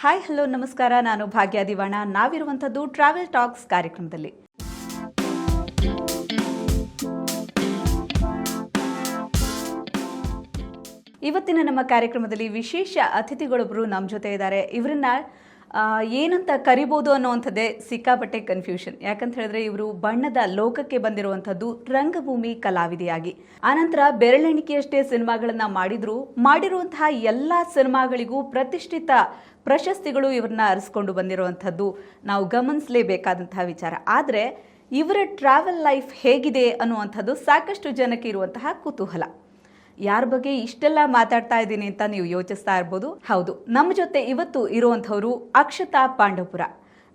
Hi hello ನಮಸ್ಕಾರ, ನಾನು ಭಾಗ್ಯ Divana. ನಾವಿರುವಂಥದ್ದು travel tax ಕಾರ್ಯಕ್ರಮದಲ್ಲಿ. ಇವತ್ತಿನ ನಮ್ಮ ಕಾರ್ಯಕ್ರಮದಲ್ಲಿ ವಿಶೇಷ ಅತಿಥಿಗಳೊಬ್ಬರು ನಮ್ಮ ಜೊತೆ ಇದ್ದಾರೆ. ಇವರನ್ನ ಏನಂತ ಕರಿಬೋದು ಅನ್ನೋವಂಥದ್ದೇ ಸಿಕ್ಕಾಪಟ್ಟೆ ಕನ್ಫ್ಯೂಷನ್. ಯಾಕಂತ ಹೇಳಿದ್ರೆ ಇವರು ಬಣ್ಣದ ಲೋಕಕ್ಕೆ ಬಂದಿರುವಂಥದ್ದು ರಂಗಭೂಮಿ ಕಲಾವಿದೆಯಾಗಿ. ಆನಂತರ ಬೆರಳೆಣಿಕೆಯಷ್ಟೇ ಸಿನಿಮಾಗಳನ್ನ ಮಾಡಿರುವಂತಹ ಎಲ್ಲ ಸಿನಿಮಾಗಳಿಗೂ ಪ್ರತಿಷ್ಠಿತ ಪ್ರಶಸ್ತಿಗಳು ಇವ್ರನ್ನ ಅರಿಸ್ಕೊಂಡು ಬಂದಿರುವಂಥದ್ದು ನಾವು ಗಮನಿಸಲೇಬೇಕಾದಂತಹ ವಿಚಾರ. ಆದರೆ ಇವರ ಟ್ರಾವೆಲ್ ಲೈಫ್ ಹೇಗಿದೆ ಅನ್ನುವಂಥದ್ದು ಸಾಕಷ್ಟು ಜನಕ್ಕೆ ಇರುವಂತಹ ಕುತೂಹಲ. ಯಾರ ಬಗ್ಗೆ ಇಷ್ಟೆಲ್ಲ ಮಾತಾಡ್ತಾ ಇದ್ದೀನಿ ಅಂತ ನೀವು ಯೋಚಿಸ್ತಾ ಇರ್ಬೋದು. ಹೌದು, ನಮ್ಮ ಜೊತೆ ಇವತ್ತು ಇರುವಂಥವರು ಅಕ್ಷತಾ ಪಾಂಡವಪುರ.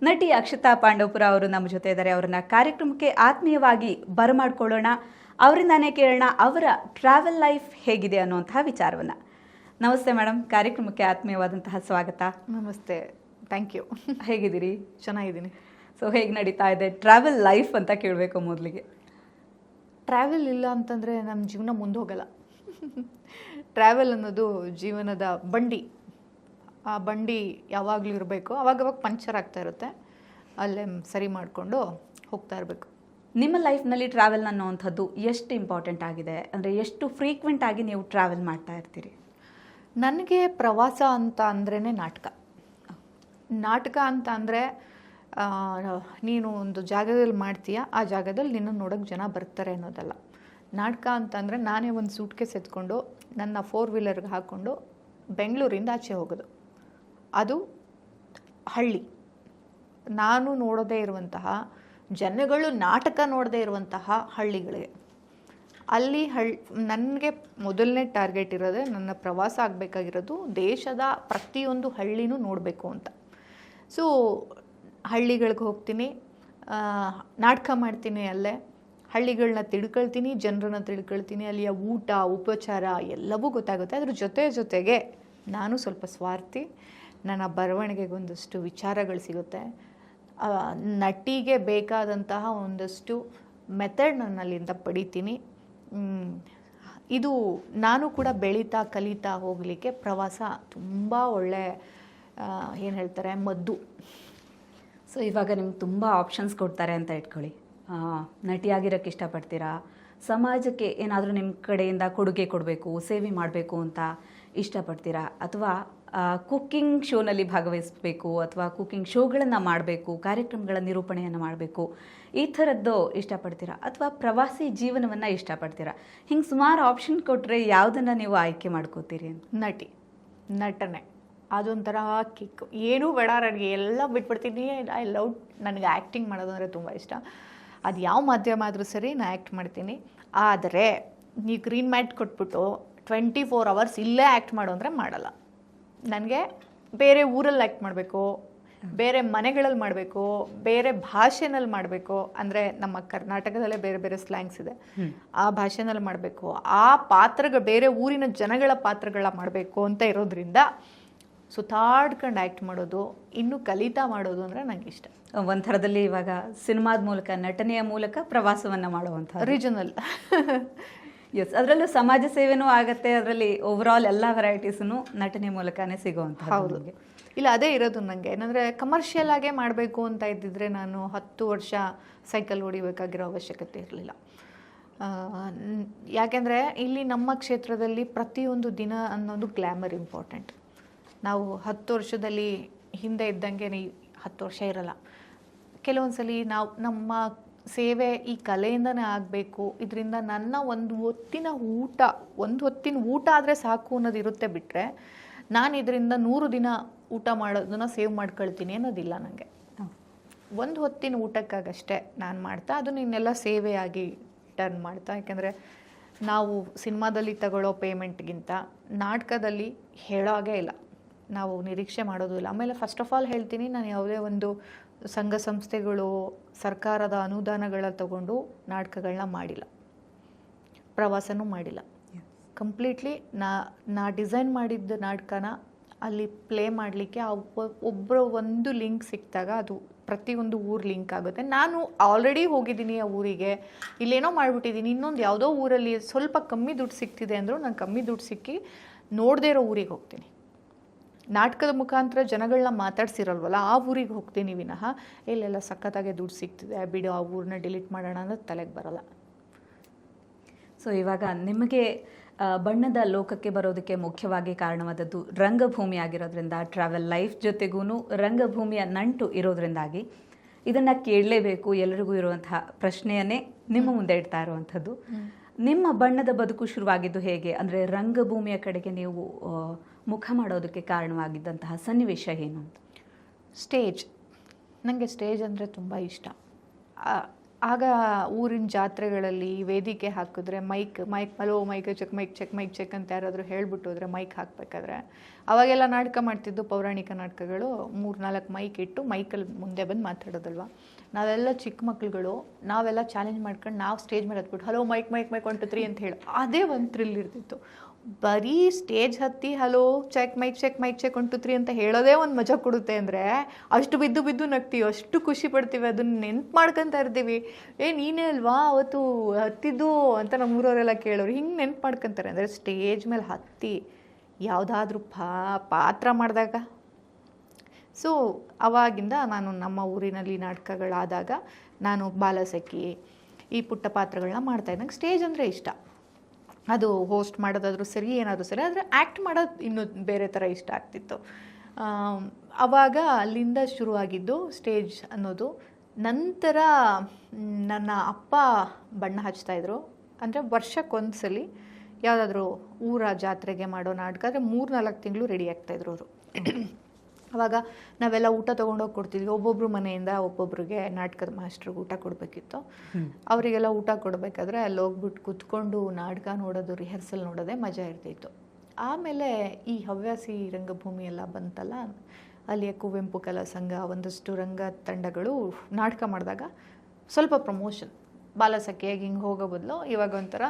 ನಟಿ ಅಕ್ಷತಾ ಪಾಂಡವಪುರ ಅವರು ನಮ್ಮ ಜೊತೆ ಇದ್ದಾರೆ. ಅವರನ್ನ ಕಾರ್ಯಕ್ರಮಕ್ಕೆ ಆತ್ಮೀಯವಾಗಿ ಬರಮಾಡ್ಕೊಳ್ಳೋಣ. ಅವರಿಂದಾನೇ ಕೇಳೋಣ ಅವರ ಟ್ರಾವೆಲ್ ಲೈಫ್ ಹೇಗಿದೆ ಅನ್ನುವಂತಹ ವಿಚಾರವನ್ನ. ನಮಸ್ತೆ ಮೇಡಮ್, ಕಾರ್ಯಕ್ರಮಕ್ಕೆ ಆತ್ಮೀಯವಾದಂತಹ ಸ್ವಾಗತ. ನಮಸ್ತೆ, ಥ್ಯಾಂಕ್ ಯು. ಹೇಗಿದ್ದೀರಿ? ಚೆನ್ನಾಗಿದ್ದೀನಿ. ಸೊ ಹೇಗೆ ನಡೀತಾ ಇದೆ ಟ್ರಾವೆಲ್ ಲೈಫ್ ಅಂತ ಕೇಳಬೇಕು ಮೊದಲಿಗೆ. ಟ್ರಾವೆಲ್ ಇಲ್ಲ ಅಂತಂದರೆ ನಮ್ಮ ಜೀವನ ಮುಂದೆ ಹೋಗಲ್ಲ. ಟ್ರಾವೆಲ್ ಅನ್ನೋದು ಜೀವನದ ಬಂಡಿ. ಆ ಬಂಡಿ ಯಾವಾಗಲೂ ಇರಬೇಕು. ಅವಾಗವಾಗ ಪಂಚರ್ ಆಗ್ತಾ ಇರುತ್ತೆ, ಅಲ್ಲೇ ಸರಿ ಮಾಡಿಕೊಂಡು ಹೋಗ್ತಾ ಇರಬೇಕು. ನಿಮ್ಮ ಲೈಫ್ನಲ್ಲಿ ಟ್ರಾವೆಲ್ ಅನ್ನೋವಂಥದ್ದು ಎಷ್ಟು ಇಂಪಾರ್ಟೆಂಟ್ ಆಗಿದೆ? ಅಂದರೆ ಎಷ್ಟು ಫ್ರೀಕ್ವೆಂಟ್ ಆಗಿ ನೀವು ಟ್ರಾವೆಲ್ ಮಾಡ್ತಾ ಇರ್ತೀರಿ? ನನಗೆ ಪ್ರವಾಸ ಅಂತ ಅಂದ್ರೇ ನಾಟಕ ಅಂತ ಅಂದರೆ ನೀನು ಒಂದು ಜಾಗದಲ್ಲಿ ಮಾಡ್ತೀಯ, ಆ ಜಾಗದಲ್ಲಿ ನಿನ್ನ ನೋಡೋಕ್ಕೆ ಜನ ಬರ್ತಾರೆ ಅನ್ನೋದಲ್ಲ. ನಾಟಕ ಅಂತಂದರೆ ನಾನೇ ಒಂದು ಸೂಟ್ ಕೇಸ್ ಎತ್ಕೊಂಡು ನನ್ನ 4-ವೀಲರ್ಗೆ ಹಾಕ್ಕೊಂಡು ಬೆಂಗಳೂರಿಂದ ಆಚೆ ಹೋಗೋದು. ಅದು ಹಳ್ಳಿ. ನಾನು ನೋಡೋದೇ ಇರುವಂತಹ ಜನಗಳು ನಾಟಕ ನೋಡದೇ ಇರುವಂತಹ ಹಳ್ಳಿಗಳಿಗೆ. ಅಲ್ಲಿ ನನಗೆ ಮೊದಲನೇ ಟಾರ್ಗೆಟ್ ಇರೋದೇ, ನನ್ನ ಪ್ರವಾಸ ಆಗಬೇಕಾಗಿರೋದು ದೇಶದ ಪ್ರತಿಯೊಂದು ಹಳ್ಳಿನೂ ನೋಡಬೇಕು ಅಂತ. ಸೊ ಹಳ್ಳಿಗಳಿಗೆ ಹೋಗ್ತೀನಿ, ನಾಟಕ ಮಾಡ್ತೀನಿ, ಅಲ್ಲೇ ಹಳ್ಳಿಗಳನ್ನ ತಿಳ್ಕೊಳ್ತೀನಿ, ಜನರನ್ನ ತಿಳ್ಕೊಳ್ತೀನಿ, ಅಲ್ಲಿಯ ಊಟ ಉಪಚಾರ ಎಲ್ಲವೂ ಗೊತ್ತಾಗುತ್ತೆ. ಅದ್ರ ಜೊತೆಗೆ ನಾನು ಸ್ವಲ್ಪ ಸ್ವಾರ್ಥಿ. ನನ್ನ ಬರವಣಿಗೆಗೆ ಒಂದಷ್ಟು ವಿಚಾರಗಳು ಸಿಗುತ್ತೆ. ನಟಿಗೆ ಬೇಕಾದಂತಹ ಒಂದಷ್ಟು ಮೆಥಡ್ ನಾನು ಅಲ್ಲಿಂದ ಪಡಿತೀನಿ. ಇದು ನಾನು ಕೂಡ ಬೆಳೀತಾ ಕಲಿತಾ ಹೋಗಲಿಕ್ಕೆ ಪ್ರವಾಸ ತುಂಬ ಒಳ್ಳೆ ಏನು ಹೇಳ್ತಾರೆ ಮದ್ದು. ಸೊ ಇವಾಗ ನಿಮ್ಗೆ ತುಂಬ ಆಪ್ಷನ್ಸ್ ಕೊಡ್ತಾರೆ ಅಂತ ಇಟ್ಕೊಳ್ಳಿ. ನಟಿಯಾಗಿರೋಕ್ಕೆ ಇಷ್ಟಪಡ್ತೀರಾ? ಸಮಾಜಕ್ಕೆ ಏನಾದರೂ ನಿಮ್ಮ ಕಡೆಯಿಂದ ಕೊಡುಗೆ ಕೊಡಬೇಕು, ಸೇವೆ ಮಾಡಬೇಕು ಅಂತ ಇಷ್ಟಪಡ್ತೀರಾ? ಅಥವಾ ಕುಕ್ಕಿಂಗ್ ಶೋನಲ್ಲಿ ಭಾಗವಹಿಸಬೇಕು, ಅಥವಾ ಕುಕ್ಕಿಂಗ್ ಶೋಗಳನ್ನು ಮಾಡಬೇಕು, ಕಾರ್ಯಕ್ರಮಗಳ ನಿರೂಪಣೆಯನ್ನು ಮಾಡಬೇಕು, ಈ ಥರದ್ದು ಇಷ್ಟಪಡ್ತೀರಾ? ಅಥವಾ ಪ್ರವಾಸಿ ಜೀವನವನ್ನು ಇಷ್ಟಪಡ್ತೀರಾ? ಹಿಂಗೆ ಸುಮಾರು ಆಪ್ಷನ್ ಕೊಟ್ಟರೆ ಯಾವುದನ್ನು ನೀವು ಆಯ್ಕೆ ಮಾಡ್ಕೋತೀರಿ ಅಂತ? ನಟನೆ ಅದೊಂಥರ ಕಿಕ್ಕು. ಏನೂ ಬೇಡ, ನನಗೆ ಎಲ್ಲ ಬಿಟ್ಬಿಡ್ತೀನಿ. ಐ ಲವ್, ನನಗೆ ಆ್ಯಕ್ಟಿಂಗ್ ಮಾಡೋದು ಅಂದರೆ ತುಂಬ ಇಷ್ಟ. ಅದು ಯಾವ ಮಾಧ್ಯಮ ಆದರೂ ಸರಿ ನಾನು ಆ್ಯಕ್ಟ್ ಮಾಡ್ತೀನಿ. ಆದರೆ ನೀವು ಗ್ರೀನ್ ಮ್ಯಾಟ್ ಕೊಟ್ಬಿಟ್ಟು 24 ಅವರ್ಸ್ ಇಲ್ಲೇ ಆ್ಯಕ್ಟ್ ಮಾಡು ಅಂದರೆ ಮಾಡಲ್ಲ. ನನಗೆ ಬೇರೆ ಊರಲ್ಲಿ ಆ್ಯಕ್ಟ್ ಮಾಡಬೇಕು, ಬೇರೆ ಮನೆಗಳಲ್ಲಿ ಮಾಡಬೇಕು, ಬೇರೆ ಭಾಷೆನಲ್ಲಿ ಮಾಡಬೇಕು. ಅಂದರೆ ನಮ್ಮ ಕರ್ನಾಟಕದಲ್ಲೇ ಬೇರೆ ಬೇರೆ ಸ್ಲ್ಯಾಂಗ್ಸ್ ಇದೆ, ಆ ಭಾಷೆನಲ್ಲಿ ಮಾಡಬೇಕು. ಆ ಪಾತ್ರಗಳು ಬೇರೆ ಊರಿನ ಜನಗಳ ಪಾತ್ರಗಳ ಮಾಡಬೇಕು ಅಂತ ಇರೋದ್ರಿಂದ ಸುತ್ತಾಡ್ಕೊಂಡು ಆ್ಯಕ್ಟ್ ಮಾಡೋದು, ಇನ್ನೂ ಕಲಿತಾ ಮಾಡೋದು ಅಂದರೆ ನನಗೆ ಇಷ್ಟ. ಒಂಥರದಲ್ಲಿ ಇವಾಗ ಸಿನಿಮಾದ ಮೂಲಕ, ನಟನೆಯ ಮೂಲಕ ಪ್ರವಾಸವನ್ನು ಮಾಡುವಂಥ ರೀಜನಲ್. ಎಸ್, ಅದರಲ್ಲೂ ಸಮಾಜ ಸೇವೆನೂ ಆಗುತ್ತೆ. ಅದರಲ್ಲಿ ಓವರಾಲ್ ಎಲ್ಲ ವೆರೈಟೀಸೂ ನಟನೆ ಮೂಲಕನೇ ಸಿಗುವಂಥ. ಹೌದು, ಇಲ್ಲ ಅದೇ ಇರೋದು ನನಗೆ. ಏನಂದರೆ ಕಮರ್ಷಿಯಲ್ ಆಗೇ ಮಾಡಬೇಕು ಅಂತ ಇದ್ದಿದ್ರೆ ನಾನು 10 ವರ್ಷ ಸೈಕಲ್ ಹೊಡಿಬೇಕಾಗಿರೋ ಅವಶ್ಯಕತೆ ಇರಲಿಲ್ಲ. ಯಾಕೆಂದರೆ ಇಲ್ಲಿ ನಮ್ಮ ಕ್ಷೇತ್ರದಲ್ಲಿ ಪ್ರತಿಯೊಂದು ದಿನ ಅನ್ನೋದು ಗ್ಲ್ಯಾಮರ್ ಇಂಪಾರ್ಟೆಂಟ್. ನಾವು 10 ವರ್ಷದಲ್ಲಿ ಹಿಂದೆ ಇದ್ದಂಗೆ 10 ವರ್ಷ ಇರಲ್ಲ. ಕೆಲವೊಂದು ಸಲ ನಾವು ನಮ್ಮ ಸೇವೆ ಈ ಕಲೆಯಿಂದನೇ ಆಗಬೇಕು, ಇದರಿಂದ ನನ್ನ ಒಂದು ಹೊತ್ತಿನ ಊಟ ಆದರೆ ಸಾಕು ಅನ್ನೋದು ಇರುತ್ತೆ. ಬಿಟ್ಟರೆ ನಾನು ಇದರಿಂದ 100 ದಿನ ಊಟ ಮಾಡೋದನ್ನು ಸೇವ್ ಮಾಡ್ಕೊಳ್ತೀನಿ ಅನ್ನೋದಿಲ್ಲ ನನಗೆ. ಒಂದು ಹೊತ್ತಿನ ಊಟಕ್ಕಾಗಷ್ಟೇ ನಾನು ಮಾಡ್ತಾ, ಅದನ್ನು ಇನ್ನೆಲ್ಲ ಸೇವೆಯಾಗಿ ಟರ್ನ್ ಮಾಡ್ತಾ. ಯಾಕೆಂದರೆ ನಾವು ಸಿನಿಮಾದಲ್ಲಿ ತಗೊಳ್ಳೋ ಪೇಮೆಂಟ್ಗಿಂತ ನಾಟಕದಲ್ಲಿ ಹೇಳೋ ಹಾಗೇ ಇಲ್ಲ, ನಾವು ನಿರೀಕ್ಷೆ ಮಾಡೋದು ಇಲ್ಲ. ಆಮೇಲೆ ಫಸ್ಟ್ ಆಫ್ ಆಲ್ ಹೇಳ್ತೀನಿ, ನಾನು ಯಾವುದೇ ಒಂದು ಸಂಘ ಸಂಸ್ಥೆಗಳು ಸರ್ಕಾರದ ಅನುದಾನಗಳ ತಗೊಂಡು ನಾಟಕಗಳನ್ನ ಮಾಡಿಲ್ಲ, ಪ್ರವಾಸನೂ ಮಾಡಿಲ್ಲ. ಕಂಪ್ಲೀಟ್ಲಿ ನಾ ಡಿಸೈನ್ ಮಾಡಿದ್ದ ನಾಟಕನ ಅಲ್ಲಿ ಪ್ಲೇ ಮಾಡಲಿಕ್ಕೆ ಒಬ್ಬರ ಒಂದು ಲಿಂಕ್ ಸಿಕ್ಕಿದಾಗ ಅದು ಪ್ರತಿಯೊಂದು ಊರು ಲಿಂಕ್ ಆಗುತ್ತೆ. ನಾನು ಆಲ್ರೆಡಿ ಹೋಗಿದ್ದೀನಿ ಆ ಊರಿಗೆ, ಇಲ್ಲೇನೋ ಮಾಡಿಬಿಟ್ಟಿದ್ದೀನಿ, ಇನ್ನೊಂದು ಯಾವುದೋ ಊರಲ್ಲಿ ಸ್ವಲ್ಪ ಕಮ್ಮಿ ದುಡ್ಡು ಸಿಗ್ತಿದೆ ಅಂದರೂ ನಾನು ಕಮ್ಮಿ ದುಡ್ಡು ಸಿಕ್ಕಿ ನೋಡದೇ ಇರೋ ಊರಿಗೆ ಹೋಗ್ತೀನಿ. ನಾಟಕದ ಮುಖಾಂತರ ಜನಗಳನ್ನ ಮಾತಾಡ್ಸಿರಲ್ವಲ್ಲ, ಆ ಊರಿಗೆ ಹೋಗ್ತೀನಿ ವಿನಃ ಇಲ್ಲೆಲ್ಲ ಸಖತ್ತಾಗೆ ದುಡ್ಡು ಸಿಗ್ತಿದೆ ಬಿಡು ಆ ಊರನ್ನ ಡಿಲೀಟ್ ಮಾಡೋಣ ಅನ್ನೋದು ತಲೆಗೆ ಬರಲ್ಲ. ಸೊ ಇವಾಗ ನಿಮಗೆ ಬಣ್ಣದ ಲೋಕಕ್ಕೆ ಬರೋದಕ್ಕೆ ಮುಖ್ಯವಾಗಿ ಕಾರಣವಾದದ್ದು ರಂಗಭೂಮಿ ಆಗಿರೋದ್ರಿಂದ, ಟ್ರಾವೆಲ್ ಲೈಫ್ ಜೊತೆಗೂ ರಂಗಭೂಮಿಯ ನಂಟು ಇರೋದ್ರಿಂದಾಗಿ ಇದನ್ನು ಕೇಳಲೇಬೇಕು ಎಲ್ಲರಿಗೂ ಇರುವಂತಹ ಪ್ರಶ್ನೆಯನ್ನೇ ನಿಮ್ಮ ಮುಂದೆ ಇಡ್ತಾ ಇರುವಂಥದ್ದು. ನಿಮ್ಮ ಬಣ್ಣದ ಬದುಕು ಶುರುವಾಗಿದ್ದು ಹೇಗೆ? ಅಂದರೆ ರಂಗಭೂಮಿಯ ಕಡೆಗೆ ನೀವು ಮುಖ ಮಾಡೋದಕ್ಕೆ ಕಾರಣವಾಗಿದ್ದಂತಹ ಸನ್ನಿವೇಶ ಏನು ಅಂತ? ಸ್ಟೇಜ್, ನನಗೆ ಸ್ಟೇಜ್ ಅಂದರೆ ತುಂಬ ಇಷ್ಟ. ಆಗ ಊರಿನ ಜಾತ್ರೆಗಳಲ್ಲಿ ವೇದಿಕೆ ಹಾಕಿದ್ರೆ ಮೈಕ್ ಹಲೋ ಮೈಕ್ ಚೆಕ್ ಅಂತ ಯಾರಾದರೂ ಹೇಳ್ಬಿಟ್ಟು ಹೋದರೆ ಮೈಕ್ ಹಾಕಬೇಕಾದ್ರೆ, ಅವಾಗೆಲ್ಲ ನಾಟಕ ಮಾಡ್ತಿದ್ದು ಪೌರಾಣಿಕ ನಾಟಕಗಳು 3-4 ಮೈಕ್ ಇಟ್ಟು ಮೈಕಲ್ಲಿ ಮುಂದೆ ಬಂದು ಮಾತಾಡೋದಲ್ವ. ನಾವೆಲ್ಲ ಚಿಕ್ಕ ಮಕ್ಳುಗಳು, ನಾವೆಲ್ಲ ಚಾಲೆಂಜ್ ಮಾಡ್ಕೊಂಡು ನಾವು ಸ್ಟೇಜ್ ಮೇಲೆ ಹತ್ಬಿಟ್ಟು ಹಲೋ ಮೈಕ್ 1 2 3 ಅಂತ ಹೇಳಿ ಅದೇ ಒಂದು ಥ್ರಿಲ್ ಇರ್ತಿತ್ತು. ಬರೀ ಸ್ಟೇಜ್ ಹತ್ತಿ ಹಲೋ ಚೆಕ್ ಮೈಕ್ 1 2 3 ಅಂತ ಹೇಳೋದೇ ಒಂದು ಮಜಾ ಕೊಡುತ್ತೆ. ಅಂದರೆ ಅಷ್ಟು ಬಿದ್ದು ನಗ್ತೀವಿ, ಅಷ್ಟು ಖುಷಿ ಪಡ್ತೀವಿ, ಅದನ್ನು ನೆನ್ಪು ಮಾಡ್ಕೊತಾ ಇರ್ತೀವಿ. ನೀನೇ ಅಲ್ವಾ ಅವತ್ತು ಹತ್ತಿದ್ದು ಅಂತ ನಮ್ಮೂರವರೆಲ್ಲ ಕೇಳೋರು, ಹಿಂಗೆ ನೆನ್ಪು ಮಾಡ್ಕೊತಾರೆ. ಅಂದರೆ ಸ್ಟೇಜ್ ಮೇಲೆ ಹತ್ತಿ ಯಾವುದಾದ್ರೂ ಪಾತ್ರ ಮಾಡಿದಾಗ, ಸೊ ಅವಾಗಿಂದ ನಾನು ನಮ್ಮ ಊರಿನಲ್ಲಿ ನಾಟಕಗಳಾದಾಗ ನಾನು ಬಾಲಸಖಿ ಈ ಪುಟ್ಟ ಪಾತ್ರಗಳನ್ನ ಮಾಡ್ತಾಯಿದ್ದೆ. ನಂಗೆ ಸ್ಟೇಜ್ ಅಂದರೆ ಇಷ್ಟ. ಅದು ಹೋಸ್ಟ್ ಮಾಡೋದಾದ್ರೂ ಸರಿ, ಏನಾದರೂ ಸರಿ, ಆದರೆ ಆ್ಯಕ್ಟ್ ಮಾಡೋದು ಇನ್ನೂ ಬೇರೆ ಥರ ಇಷ್ಟ ಆಗ್ತಿತ್ತು. ಆವಾಗ ಅಲ್ಲಿಂದ ಶುರುವಾಗಿದ್ದು ಸ್ಟೇಜ್ ಅನ್ನೋದು. ನಂತರ ನನ್ನ ಅಪ್ಪ ಬಣ್ಣ ಹಚ್ತಾಯಿದ್ರು. ಅಂದರೆ ವರ್ಷಕ್ಕೊಂದ್ಸಲಿ ಯಾವುದಾದ್ರೂ ಊರ ಜಾತ್ರೆಗೆ ಮಾಡೋ ನಾಟಕ ಆದರೆ 3-4 ತಿಂಗಳು ರೆಡಿ ಆಗ್ತಾಯಿದ್ರು ಅವರು. ಆವಾಗ ನಾವೆಲ್ಲ ಊಟ ತೊಗೊಂಡೋಗಿ ಕೊಡ್ತಿದ್ವಿ. ಒಬ್ಬೊಬ್ರು ಮನೆಯಿಂದ ಒಬ್ಬೊಬ್ರಿಗೆ ನಾಟಕದ ಮಾಸ್ಟ್ರಿಗೆ ಊಟ ಕೊಡಬೇಕಿತ್ತು. ಅವರಿಗೆಲ್ಲ ಊಟ ಕೊಡಬೇಕಾದ್ರೆ ಅಲ್ಲಿ ಹೋಗ್ಬಿಟ್ಟು ಕುತ್ಕೊಂಡು ನಾಟಕ ನೋಡೋದು, ರಿಹರ್ಸಲ್ ನೋಡೋದೇ ಮಜಾ ಇರ್ತಿತ್ತು. ಆಮೇಲೆ ಈ ಹವ್ಯಾಸಿ ರಂಗಭೂಮಿ ಎಲ್ಲ ಬಂತಲ್ಲ, ಅಲ್ಲಿಯ ಕುವೆಂಪು ಕಲಾ ಸಂಘ ಒಂದಷ್ಟು ರಂಗ ತಂಡಗಳು ನಾಟಕ ಮಾಡಿದಾಗ ಸ್ವಲ್ಪ ಪ್ರಮೋಷನ್, ಬಾಲಸಖಿಯಾಗಿ ಹಿಂಗೆ ಹೋಗೋ ಬದಲು ಇವಾಗ ಒಂಥರ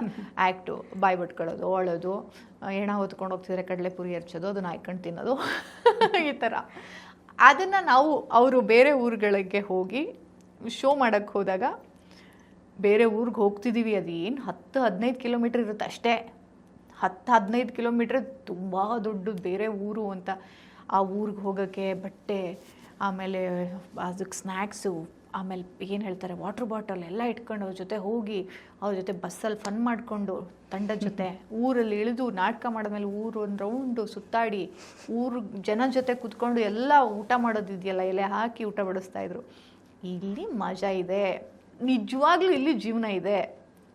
ಆ್ಯಕ್ಟು, ಬಾಯಿ ಬಿಟ್ಕೊಳ್ಳೋದು, ಅಳೋದು, ಎಣ ಹೊತ್ಕೊಂಡು ಹೋಗ್ತಿದ್ರೆ ಕಡಲೆಪುರಿ ಹರ್ಚೋದು, ಅದನ್ನು ಹಾಯ್ಕೊಂಡು ತಿನ್ನೋದು, ಈ ಥರ. ಅದನ್ನು ನಾವು ಅವರು ಬೇರೆ ಊರುಗಳಿಗೆ ಹೋಗಿ ಶೋ ಮಾಡೋಕ್ಕೆ ಹೋದಾಗ, ಬೇರೆ ಊರಿಗೆ ಹೋಗ್ತಿದ್ದೀವಿ, ಅದೇನು 10-15 ಕಿಲೋಮೀಟ್ರ್ ಇರುತ್ತೆ ಅಷ್ಟೇ. 10-15 ಕಿಲೋಮೀಟ್ರ್ ತುಂಬ ದೊಡ್ಡ ಬೇರೆ ಊರು ಅಂತ. ಆ ಊರಿಗೆ ಹೋಗೋಕ್ಕೆ ಬಟ್ಟೆ, ಆಮೇಲೆ ಅದಕ್ಕೆ ಸ್ನ್ಯಾಕ್ಸು, ಆಮೇಲೆ ಏನು ಹೇಳ್ತಾರೆ ವಾಟ್ರ್ ಬಾಟಲ್ ಎಲ್ಲ ಇಟ್ಕೊಂಡು ಅವ್ರ ಜೊತೆ ಹೋಗಿ ಅವ್ರ ಜೊತೆ ಬಸ್ಸಲ್ಲಿ ಫನ್ ಮಾಡಿಕೊಂಡು ತಂಡದ ಜೊತೆ ಊರಲ್ಲಿ ಇಳಿದು ನಾಟಕ ಮಾಡಿದ್ಮೇಲೆ ಊರು ಒಂದು ರೌಂಡು ಸುತ್ತಾಡಿ ಊರು ಜನ ಜೊತೆ ಕೂತ್ಕೊಂಡು ಎಲ್ಲ ಊಟ ಮಾಡೋದಿದೆಯಲ್ಲ, ಎಲೆ ಹಾಕಿ ಊಟ ಬಡಿಸ್ತಾಯಿದ್ರು. ಇಲ್ಲಿ ಮಜಾ ಇದೆ, ನಿಜವಾಗ್ಲೂ ಇಲ್ಲಿ ಜೀವನ ಇದೆ,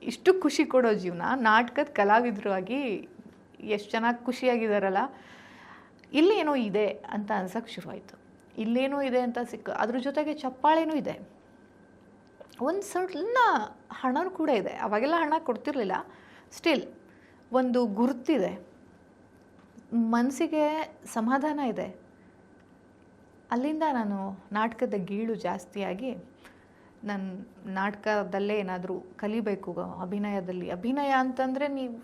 ಇಷ್ಟು ಖುಷಿ ಕೊಡೋ ಜೀವನ. ನಾಟಕದ ಕಲಾವಿದರು ಆಗಿ ಎಷ್ಟು ಚೆನ್ನಾಗಿ ಖುಷಿಯಾಗಿದ್ದಾರಲ್ಲ, ಇಲ್ಲೇನೋ ಇದೆ ಅಂತ ಅನ್ಸೋಕ್ಕೆ ಶುರುವಾಯಿತು. ಇಲ್ಲೇನೋ ಇದೆ ಅಂತ ಅದ್ರ ಜೊತೆಗೆ ಚಪ್ಪಾಳೆನೂ ಇದೆ, ಒಂದು ಸಣ್ಣ ಹಣನೂ ಕೂಡ ಇದೆ. ಅವಾಗೆಲ್ಲ ಹಣ ಕೊಡ್ತಿರ್ಲಿಲ್ಲ, ಸ್ಟಿಲ್ ಒಂದು ಗುರುತಿದೆ, ಮನಸ್ಸಿಗೆ ಸಮಾಧಾನ ಇದೆ. ಅಲ್ಲಿಂದ ನಾನು ನಾಟಕದ ಗೀಳು ಜಾಸ್ತಿಯಾಗಿ ನನ್ನ ನಾಟಕದಲ್ಲೇ ಏನಾದರೂ ಕಲಿಬೇಕು, ಅಭಿನಯ ಅಂತಂದರೆ ನೀವು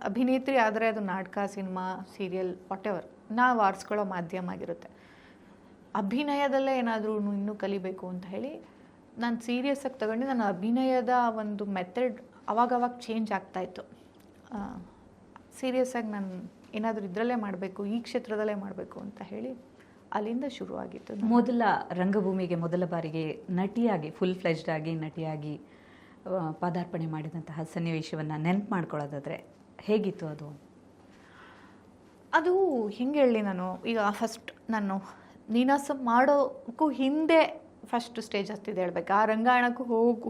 ಅಭಿನೇತ್ರಿ ಆದರೆ ಅದು ನಾಟಕ, ಸಿನಿಮಾ, ಸೀರಿಯಲ್, ವಾಟೆವರ್ ನಾವು ಆರಿಸ್ಕೊಳ್ಳೋ ಮಾಧ್ಯಮ ಆಗಿರುತ್ತೆ. ಅಭಿನಯದಲ್ಲೇ ಏನಾದರೂ ಇನ್ನೂ ಕಲಿಬೇಕು ಅಂತ ಹೇಳಿ ನಾನು ಸೀರಿಯಸ್ಸಾಗಿ ತಗೊಂಡು ನನ್ನ ಅಭಿನಯದ ಒಂದು ಮೆಥಡ್ ಅವಾಗವಾಗ ಚೇಂಜ್ ಆಗ್ತಾಯಿತ್ತು. ಸೀರಿಯಸ್ಸಾಗಿ ನಾನು ಏನಾದರೂ ಇದರಲ್ಲೇ ಮಾಡಬೇಕು, ಈ ಕ್ಷೇತ್ರದಲ್ಲೇ ಮಾಡಬೇಕು ಅಂತ ಹೇಳಿ ಅಲ್ಲಿಂದ ಶುರುವಾಗಿತ್ತು. ಮೊದಲ ರಂಗಭೂಮಿಗೆ ಮೊದಲ ಬಾರಿಗೆ ನಟಿಯಾಗಿ, ಫುಲ್ ಫ್ಲೆಜ್ಡ್ ಆಗಿ ನಟಿಯಾಗಿ ಪದಾರ್ಪಣೆ ಮಾಡಿದಂತಹ ಸನ್ನಿವೇಶವನ್ನು ನೆನಪು ಮಾಡ್ಕೊಳ್ಳೋದಾದರೆ ಹೇಗಿತ್ತು ಅದು? ಅದು ಹೆಂಗೆ ಹೇಳಿ, ನಾನು ಈಗ ಫಸ್ಟ್ ನಾನು ನೀನಾಸಂ ಮಾಡೋಕ್ಕೂ ಹಿಂದೆ ಫಸ್ಟ್ ಸ್ಟೇಜ್ ಹತ್ತಿದ್ದು ಹೇಳಬೇಕಾ, ರಂಗಾಯಣಕ್ಕೂ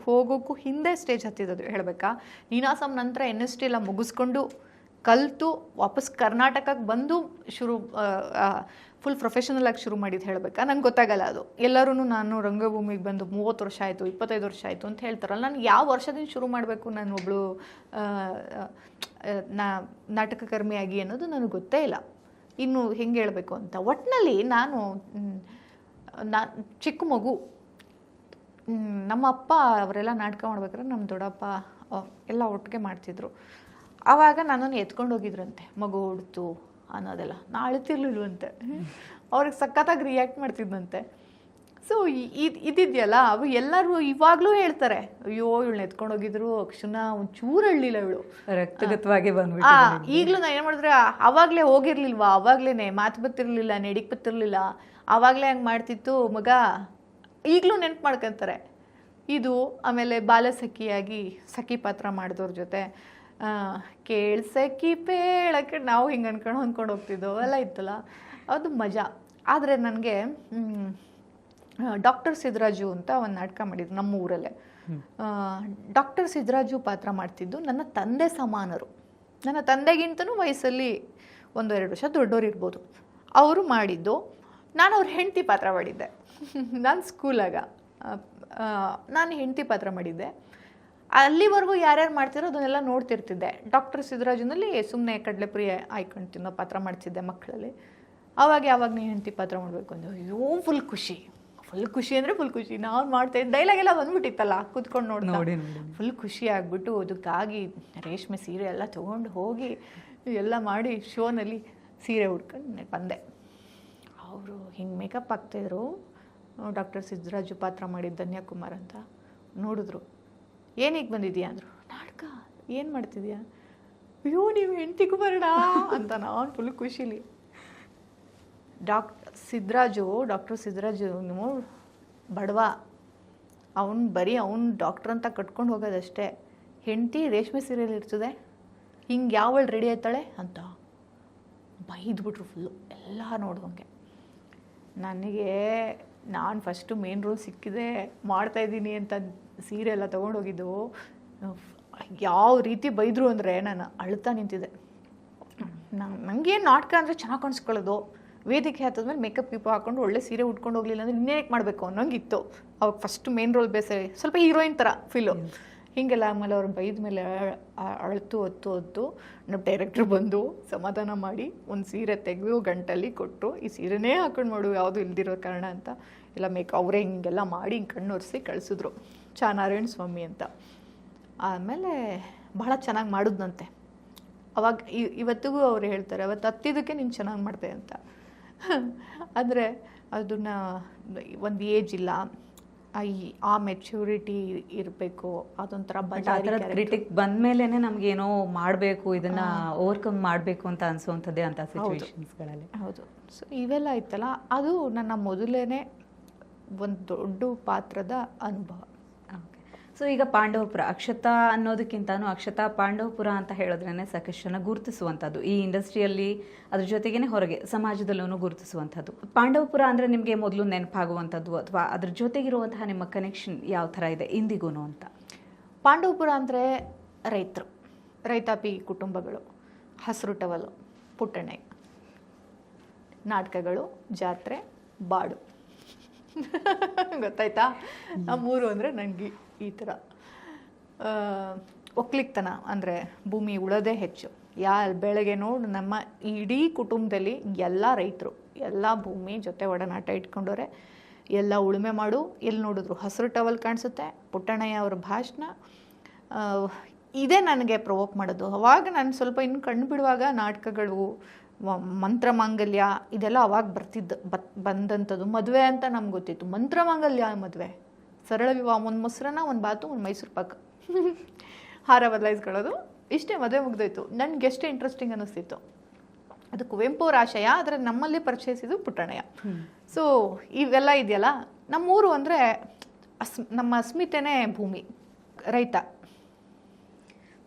ಹೋಗೋಕ್ಕೂ ಹಿಂದೆ ಸ್ಟೇಜ್ ಹತ್ತಿದ್ದು ಹೇಳಬೇಕಾ, ನೀನಾಸಂ ನಂತರ NST ಎಲ್ಲ ಮುಗಿಸ್ಕೊಂಡು ಕಲಿತು ವಾಪಸ್ ಕರ್ನಾಟಕಕ್ಕೆ ಬಂದು ಫುಲ್ ಪ್ರೊಫೆಷನಲ್ ಆಗಿ ಶುರು ಮಾಡಿದ್ದು ಹೇಳಬೇಕಾ, ನಂಗೆ ಗೊತ್ತಾಗಲ್ಲ ಅದು. ಎಲ್ಲರೂ ನಾನು ರಂಗಭೂಮಿಗೆ ಬಂದು 30 ವರ್ಷ ಆಯಿತು, 25 ವರ್ಷ ಆಯಿತು ಅಂತ ಹೇಳ್ತಾರಲ್ಲ, ನಾನು ಯಾವ ವರ್ಷದಿಂದ ಶುರು ಮಾಡಬೇಕು, ನಾನು ಒಬ್ಬಳು ನಾಟಕಕರ್ಮಿಯಾಗಿ ಅನ್ನೋದು ನನಗೆ ಗೊತ್ತೇ ಇಲ್ಲ. ಇನ್ನು ಹೆಂಗೆ ಹೇಳಬೇಕು ಅಂತ. ಒಟ್ಟಿನಲ್ಲಿ ನಾನು ಚಿಕ್ಕ ಮಗು, ನಮ್ಮ ಅಪ್ಪ ಅವರೆಲ್ಲ ನಾಟಕ ಮಾಡ್ಬೇಕಾದ್ರೆ ನಮ್ಮ ದೊಡ್ಡಪ್ಪ ಎಲ್ಲ ಒಟ್ಟಿಗೆ ಮಾಡ್ತಿದ್ರು. ಆವಾಗ ನನ್ನನ್ನು ಎತ್ಕೊಂಡು ಹೋಗಿದ್ರಂತೆ, ಮಗು ಹೊಡ್ತು ಅನ್ನೋದೆಲ್ಲ. ನಾ ಅಳ್ತಿರ್ಲಿಲ್ವಂತೆ, ಅವ್ರಿಗೆ ಸಖತ್ತಾಗಿ ರಿಯಾಕ್ಟ್ ಮಾಡ್ತಿದ್ದಂತೆ. ಸೊ ಇದಿದೆಯಲ್ಲ ಅವು ಎಲ್ಲರೂ ಇವಾಗಲೂ ಹೇಳ್ತಾರೆ, ಅಯ್ಯೋ ಇವಳು ಎತ್ಕೊಂಡು ಹೋಗಿದ್ರು ಅಕ್ಷನ ಒಂಚೂರು ಹೇಳಲಿಲ್ಲ ಇವಳು, ರಕ್ತಗತವಾಗಿ ಬಂದ್ಬಿಟ್ಟು ಈಗಲೂ ನಾನು ಏನು ಮಾಡಿದ್ರೆ ಅವಾಗಲೇ ಹೋಗಿರ್ಲಿಲ್ವಾ, ಅವಾಗಲೇ ಮಾತು ಬತ್ತಿರಲಿಲ್ಲ, ನಡಿಗೆ ಬತ್ತಿರಲಿಲ್ಲ, ಆವಾಗಲೇ ಹಂಗೆ ಮಾಡ್ತಿತ್ತು ಮಗ, ಈಗಲೂ ನೆನ್ಪು ಮಾಡ್ಕೊತಾರೆ. ಇದು ಆಮೇಲೆ ಬಾಲಸಖಿಯಾಗಿ ಸಖಿ ಪಾತ್ರ ಮಾಡಿದವ್ರ ಜೊತೆ ಕೇಳ್ಸಕ್ಕಿ ಪೇಳಕ್ಕೆ ನಾವು ಹಿಂಗೆ ಹೊಂದ್ಕೊಂಡು ಹೋಗ್ತಿದ್ದೋ ಎಲ್ಲ ಇತ್ತಲ್ಲ, ಅದು ಮಜಾ. ಆದರೆ ನನಗೆ ಡಾಕ್ಟರ್ ಸಿದ್ದರಾಜು ಅಂತ ಒಂದು ನಾಟಕ ಮಾಡಿದ್ರು ನಮ್ಮ ಊರಲ್ಲೇ. ಡಾಕ್ಟರ್ ಸಿದ್ದರಾಜು ಪಾತ್ರ ಮಾಡ್ತಿದ್ದು ನನ್ನ ತಂದೆ ಸಮಾನರು, ನನ್ನ ತಂದೆಗಿಂತನೂ ವಯಸ್ಸಲ್ಲಿ 1-2 ವರ್ಷ ದೊಡ್ಡೋರು ಇರ್ಬೋದು. ಅವರು ಮಾಡಿದ್ದು, ನಾನು ಅವ್ರ ಹೆಂಡತಿ ಪಾತ್ರ ಮಾಡಿದ್ದೆ. ನಾನು ಸ್ಕೂಲಾಗ ನಾನು ಹೆಂಡತಿ ಪಾತ್ರ ಮಾಡಿದ್ದೆ. ಅಲ್ಲಿವರೆಗೂ ಯಾರ್ಯಾರು ಮಾಡ್ತಿರೋ ಅದನ್ನೆಲ್ಲ ನೋಡ್ತಿರ್ತಿದ್ದೆ. ಡಾಕ್ಟರ್ ಸಿದ್ದರಾಜುನಲ್ಲಿ ಸುಮ್ಮನೆ ಕಡಲೆಪುರಿ ಆಯ್ಕೊಂಡು ತಿನ್ನೋ ಪಾತ್ರ ಮಾಡ್ತಿದ್ದೆ ಮಕ್ಕಳಲ್ಲಿ. ಆವಾಗ ನೀ ಹೆಂಡತಿ ಪಾತ್ರ ಮಾಡಬೇಕು ಅಂದ್ರೆ ಅಯ್ಯೋ ಫುಲ್ ಖುಷಿ ಅಂದರೆ ಫುಲ್ ಖುಷಿ. ನಾವು ಮಾಡ್ತಾಯಿದ್ದೆ, ಡೈಲಾಗ್ ಎಲ್ಲ ಬಂದ್ಬಿಟ್ಟಿತ್ತಲ್ಲ ಕೂತ್ಕೊಂಡು ನೋಡಿ ಫುಲ್ ಖುಷಿ ಆಗಿಬಿಟ್ಟು ಅದಕ್ಕಾಗಿ ರೇಷ್ಮೆ ಸೀರೆ ಎಲ್ಲ ತೊಗೊಂಡು ಹೋಗಿ ಎಲ್ಲ ಮಾಡಿ ಶೋನಲ್ಲಿ ಸೀರೆ ಉಟ್ಕೊಂಡು ಬಂದೆ. ಅವರು ಹಿಂಗೆ ಮೇಕಪ್ ಆಗ್ತಾಯಿದ್ರು, ಡಾಕ್ಟರ್ ಸಿದ್ದರಾಜು ಪಾತ್ರ ಮಾಡಿದ್ದು ಧನ್ಯಕುಮಾರ್ ಅಂತ. ನೋಡಿದ್ರು, ಏನಕ್ಕೆ ಬಂದಿದ್ಯಾ ಅಂದರು. ನಾಟಕ ಏನು ಮಾಡ್ತಿದ್ಯಾ? ಅಯ್ಯೋ ನೀವು ಹೆಂಡ್ತಿಗೂ ಬರೋಣ ಅಂತ ನಾನು ಫುಲ್ ಖುಷಿಲಿ. ಡಾಕ್ಟರ್ ಸಿದ್ದರಾಜು ಬಡವ, ಅವನು ಬರೀ ಅವ್ನು ಡಾಕ್ಟ್ರ್ ಅಂತ ಕಟ್ಕೊಂಡು ಹೋಗೋದಷ್ಟೇ, ಹೆಂಡತಿ ರೇಷ್ಮೆ ಸೀರೆಯಲ್ಲಿ ಇರ್ತದೆ, ಹಿಂಗೆ ಯಾವಳು ರೆಡಿ ಆಯ್ತಾಳೆ ಅಂತ ಬೈದ್ಬಿಟ್ರು ಫುಲ್ಲು ಎಲ್ಲ ನೋಡುವಂಗೆ. ನಾನು ಫಸ್ಟು ಮೇನ್ ರೋಲ್ ಸಿಕ್ಕಿದೆ ಮಾಡ್ತಾಯಿದ್ದೀನಿ ಅಂತ ಸೀರೆ ಎಲ್ಲ ತೊಗೊಂಡೋಗಿದ್ದು, ಯಾವ ರೀತಿ ಬೈದರು ಅಂದರೆ ನಾನು ಅಳ್ತಾ ನಿಂತಿದ್ದೆ. ನನಗೇನು ನಾಟಕ ಅಂದರೆ ಚೆನ್ನಾಗಿ ಕಾಣಿಸ್ಕೊಳ್ಳೋದು, ವೇದಿಕೆ ಹತ್ತದ್ಮೇಲೆ ಮೇಕಪ್ ಹಾಕೊಂಡು ಒಳ್ಳೆ ಸೀರೆ ಉಟ್ಕೊಂಡು ಹೋಗ್ಲಿಲ್ಲ ಅಂದರೆ ಇನ್ನೇನಕ್ಕೆ ಮಾಡಬೇಕು ಅನ್ನೋಂಗಿತ್ತು. ಅವಾಗ ಫಸ್ಟ್ ಮೇನ್ ರೋಲ್ ಬೇಸೆ ಸ್ವಲ್ಪ ಹೀರೋಯಿನ್ ಥರ ಫೀಲು ಹೀಗೆಲ್ಲ. ಆಮೇಲೆ ಅವ್ರು ಬೈದ ಮೇಲೆ ಹೊತ್ತು ನಮ್ಮ ಡೈರೆಕ್ಟ್ರು ಬಂದು ಸಮಾಧಾನ ಮಾಡಿ ಒಂದು ಸೀರೆ ತೆಗೆದು ಗಂಟಲ್ಲಿ ಕೊಟ್ಟರು, ಈ ಸೀರೆನೇ ಹಾಕೊಂಡು ಮಾಡು ಯಾವುದು ಇಲ್ದಿರೋ ಕಾರಣ ಅಂತ ಎಲ್ಲ ಅವರೇ ಹಿಂಗೆಲ್ಲ ಮಾಡಿ ಹಿಂಗೆ ಕಣ್ಣೊರೆಸಿ ಕಳಿಸಿದ್ರು, ನಾರಾಯಣ ಸ್ವಾಮಿ ಅಂತ. ಆಮೇಲೆ ಬಹಳ ಚೆನ್ನಾಗಿ ಮಾಡಿದ್ನಂತೆ. ಅವಾಗ ಇವತ್ತಿಗೂ ಅವ್ರು ಹೇಳ್ತಾರೆ, ಅವತ್ತು ಹತ್ತಿದ್ದಕ್ಕೆ ನೀನು ಚೆನ್ನಾಗಿ ಮಾಡ್ತೆ ಅಂತ. ಆದರೆ ಅದನ್ನು ಒಂದು ಏಜ್ ಇಲ್ಲ, ಆ ಮೆಚ್ಯೂರಿಟಿ ಇರಬೇಕು, ಅದೊಂಥರ ಕ್ರಿಟಿಕ್ ಬಂದ್ಮೇಲೆ ನಮ್ಗೇನೋ ಮಾಡಬೇಕು, ಇದನ್ನ ಓವರ್ಕಮ್ ಮಾಡಬೇಕು ಅಂತ ಅನ್ಸುವಂಥದ್ದೇ ಅಂತ ಸಿಚುವೇಶನ್ಸ್ಗಳಲ್ಲಿ. ಹೌದು. ಸೊ ಇವೆಲ್ಲ ಇತ್ತಲ್ಲ, ಅದು ನನ್ನ ಮೊದಲೇನೆ ಒಂದು ದೊಡ್ಡ ಪಾತ್ರದ ಅನುಭವ. ಸೊ ಈಗ ಪಾಂಡವಪುರ, ಅಕ್ಷತಾ ಅನ್ನೋದಕ್ಕಿಂತನೂ ಅಕ್ಷತಾ ಪಾಂಡವಪುರ ಅಂತ ಹೇಳಿದ್ರೇ ಸಾಕಷ್ಟು ಜನ ಗುರುತಿಸುವಂಥದ್ದು ಈ ಇಂಡಸ್ಟ್ರಿಯಲ್ಲಿ, ಅದ್ರ ಜೊತೆಗೇನೆ ಹೊರಗೆ ಸಮಾಜದಲ್ಲೂ ಗುರುತಿಸುವಂಥದ್ದು. ಪಾಂಡವಪುರ ಅಂದರೆ ನಿಮಗೆ ಮೊದಲು ನೆನಪಾಗುವಂಥದ್ದು ಅಥವಾ ಅದ್ರ ಜೊತೆಗಿರುವಂತಹ ನಿಮ್ಮ ಕನೆಕ್ಷನ್ ಯಾವ ಥರ ಇದೆ ಇಂದಿಗೂ ಅಂತ? ಪಾಂಡವಪುರ ಅಂದರೆ ರೈತಾಪಿ ಕುಟುಂಬಗಳು, ಹಸಿರು ಟವಲು, ಪುಟ್ಟಣೆ, ನಾಟಕಗಳು, ಜಾತ್ರೆ, ಬಾಡು. ಗೊತ್ತಾಯ್ತಾ? ಆ ಮೂರು ಅಂದರೆ ನನಗೆ ಈ ಥರ ಒಕ್ಲಿಕ್ತನ ಅಂದರೆ ಭೂಮಿ ಉಳೋದೇ ಹೆಚ್ಚು. ಬೆಳಗ್ಗೆ ನೋಡು ನಮ್ಮ ಇಡೀ ಕುಟುಂಬದಲ್ಲಿ ಎಲ್ಲ ರೈತರು, ಎಲ್ಲ ಭೂಮಿ ಜೊತೆ ಒಡನಾಟ ಇಟ್ಕೊಂಡವ್ರೆ, ಎಲ್ಲ ಉಳುಮೆ ಮಾಡು. ಎಲ್ಲಿ ನೋಡಿದ್ರು ಹಸಿರು ಟವಲ್ ಕಾಣಿಸುತ್ತೆ. ಪುಟ್ಟಣ್ಣಯ್ಯ ಅವ್ರ ಭಾಷಣ ಇದೇ ನನಗೆ ಪ್ರವೋಕ್ ಮಾಡೋದು. ಅವಾಗ ನಾನು ಸ್ವಲ್ಪ ಇನ್ನು ಕಣ್ಣು ಬಿಡುವಾಗ ನಾಟಕಗಳು, ಮಂತ್ರಮಾಂಗಲ್ಯ ಇದೆಲ್ಲ ಅವಾಗ ಬಂದಂಥದ್ದು. ಮದುವೆ ಅಂತ ನಮ್ಗೆ ಗೊತ್ತಿತ್ತು, ಮಂತ್ರಮಾಂಗಲ್ಯ ಮದುವೆ, ಸರಳ ವಿವಾಹ, ಒಂದು ಮೊಸರನ್ನ, ಒಂದು ಬಾತು, ಒಂದು ಮೈಸೂರು ಪಾಕ, ಹಾರ ಬದಲಾಯಿಸ್ಕೊಳ್ಳೋದು, ಇಷ್ಟೇ ಮದುವೆ ಮುಗ್ದೋಯ್ತು. ನನಗೆ ಎಷ್ಟೇ ಇಂಟ್ರೆಸ್ಟಿಂಗ್ ಅನ್ನಿಸ್ತಿತ್ತು. ಅದು ಕುವೆಂಪು ಅವ್ರ ಆಶಯ, ಆದರೆ ನಮ್ಮಲ್ಲಿ ಪರಿಚಯಿಸಿದ್ದು ಪುಟ್ಟಣ್ಣಯ್ಯ. ಸೊ ಇವೆಲ್ಲ ಇದೆಯಲ್ಲ, ನಮ್ಮೂರು ಅಂದರೆ ನಮ್ಮ ಅಸ್ಮಿತೆನೇ ಭೂಮಿ, ರೈತ.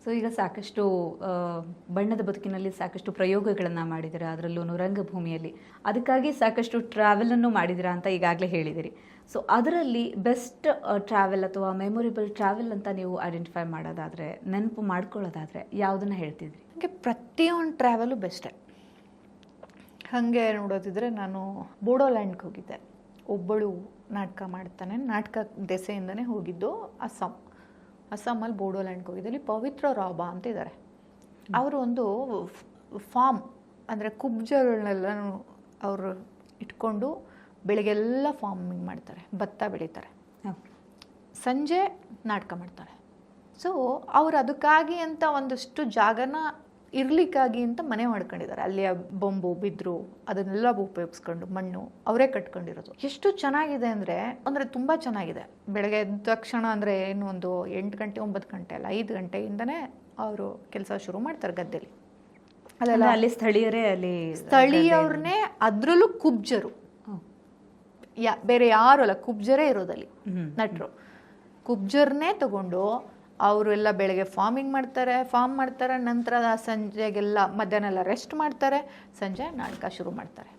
ಸೊ ಈಗ ಸಾಕಷ್ಟು ಬಣ್ಣದ ಬದುಕಿನಲ್ಲಿ ಸಾಕಷ್ಟು ಪ್ರಯೋಗಗಳನ್ನು ಮಾಡಿದ್ದೀರಾ, ಅದರಲ್ಲೂ ರಂಗಭೂಮಿಯಲ್ಲಿ. ಅದಕ್ಕಾಗಿ ಸಾಕಷ್ಟು ಟ್ರಾವೆಲನ್ನು ಮಾಡಿದ್ದೀರಾ ಅಂತ ಈಗಾಗಲೇ ಹೇಳಿದಿರಿ. ಸೊ ಅದರಲ್ಲಿ ಬೆಸ್ಟ್ ಟ್ರಾವೆಲ್ ಅಥವಾ ಮೆಮೊರೇಬಲ್ ಟ್ರಾವೆಲ್ ಅಂತ ನೀವು ಐಡೆಂಟಿಫೈ ಮಾಡೋದಾದರೆ, ನೆನಪು ಮಾಡ್ಕೊಳ್ಳೋದಾದರೆ ಯಾವುದನ್ನು ಹೇಳ್ತಿದ್ರಿ? ನನಗೆ ಪ್ರತಿಯೊಂದು ಟ್ರಾವೆಲು ಬೆಸ್ಟೇ. ಹಾಗೆ ನೋಡೋದಿದ್ರೆ ನಾನು ಬೋಡೋಲ್ಯಾಂಡ್ಗೆ ಹೋಗಿದ್ದೆ. ಒಬ್ಬಳು ನಾಟಕ ಮಾಡ್ತಾನೆ, ನಾಟಕ ದೆಸೆಯಿಂದನೇ ಹೋಗಿದ್ದು ಅಸ್ಸಾಮಲ್ಲಿ ಬೋಡೋಲ್ಯಾಂಡ್ಗೆ ಹೋಗಿದ್ದೆ. ಅಲ್ಲಿ ಪವಿತ್ರ ರಾಬಾ ಅಂತ ಇದ್ದಾರೆ. ಅವರು ಒಂದು ಫಾರ್ಮ್ ಅಂದರೆ ಕುಬ್ಜಗಳನ್ನೆಲ್ಲ ಅವರು ಇಟ್ಕೊಂಡು ಬೆಳಗ್ಗೆಲ್ಲ ಫಾರ್ಮಿಂಗ್ ಮಾಡ್ತಾರೆ, ಭತ್ತ ಬೆಳೀತಾರೆ, ಸಂಜೆ ನಾಟಕ ಮಾಡ್ತಾರೆ. ಸೊ ಅವರು ಅದಕ್ಕಾಗಿ ಅಂತ ಒಂದಷ್ಟು ಜಾಗನ ಇರ್ಲಿಕ್ಕಾಗಿ ಅಂತ ಮನೆ ಮಾಡ್ಕೊಂಡಿದ್ದಾರೆ. ಅಲ್ಲಿಯ ಬೊಂಬು ಬಿದ್ರು ಅದನ್ನೆಲ್ಲ ಉಪಯೋಗಿಸ್ಕೊಂಡು ಮಣ್ಣು ಅವರೇ ಕಟ್ಕೊಂಡಿರೋದು. ಎಷ್ಟು ಚೆನ್ನಾಗಿದೆ ಅಂದರೆ ತುಂಬ ಚೆನ್ನಾಗಿದೆ. ಬೆಳಗ್ಗೆ ಎದ್ದ ತಕ್ಷಣ ಅಂದರೆ ಏನು ಒಂದು 8 ಗಂಟೆ 9 ಗಂಟೆ ಅಲ್ಲ, 5 ಗಂಟೆಯಿಂದನೇ ಅವರು ಕೆಲಸ ಶುರು ಮಾಡ್ತಾರೆ ಗದ್ದೆಲಿ. ಅಲ್ಲೆಲ್ಲ ಅಲ್ಲಿ ಸ್ಥಳೀಯವ್ರನ್ನೇ, ಅದರಲ್ಲೂ ಕುಬ್ಜರು, ಬೇರೆ ಯಾರು ಅಲ್ಲ, ಕುಬ್ಜರೇ ಇರೋದಲ್ಲಿ ನಟರು. ಕುಬ್ಜರ್ನೇ ತಗೊಂಡು ಅವರೆಲ್ಲ ಬೆಳಗ್ಗೆ ಫಾರ್ಮ್ ಮಾಡ್ತಾರೆ, ನಂತರ ಸಂಜೆಗೆಲ್ಲ ಮಧ್ಯಾಹ್ನ ಎಲ್ಲ ರೆಸ್ಟ್ ಮಾಡ್ತಾರೆ, ಸಂಜೆ ನಾಟಕ ಶುರು ಮಾಡ್ತಾರೆ.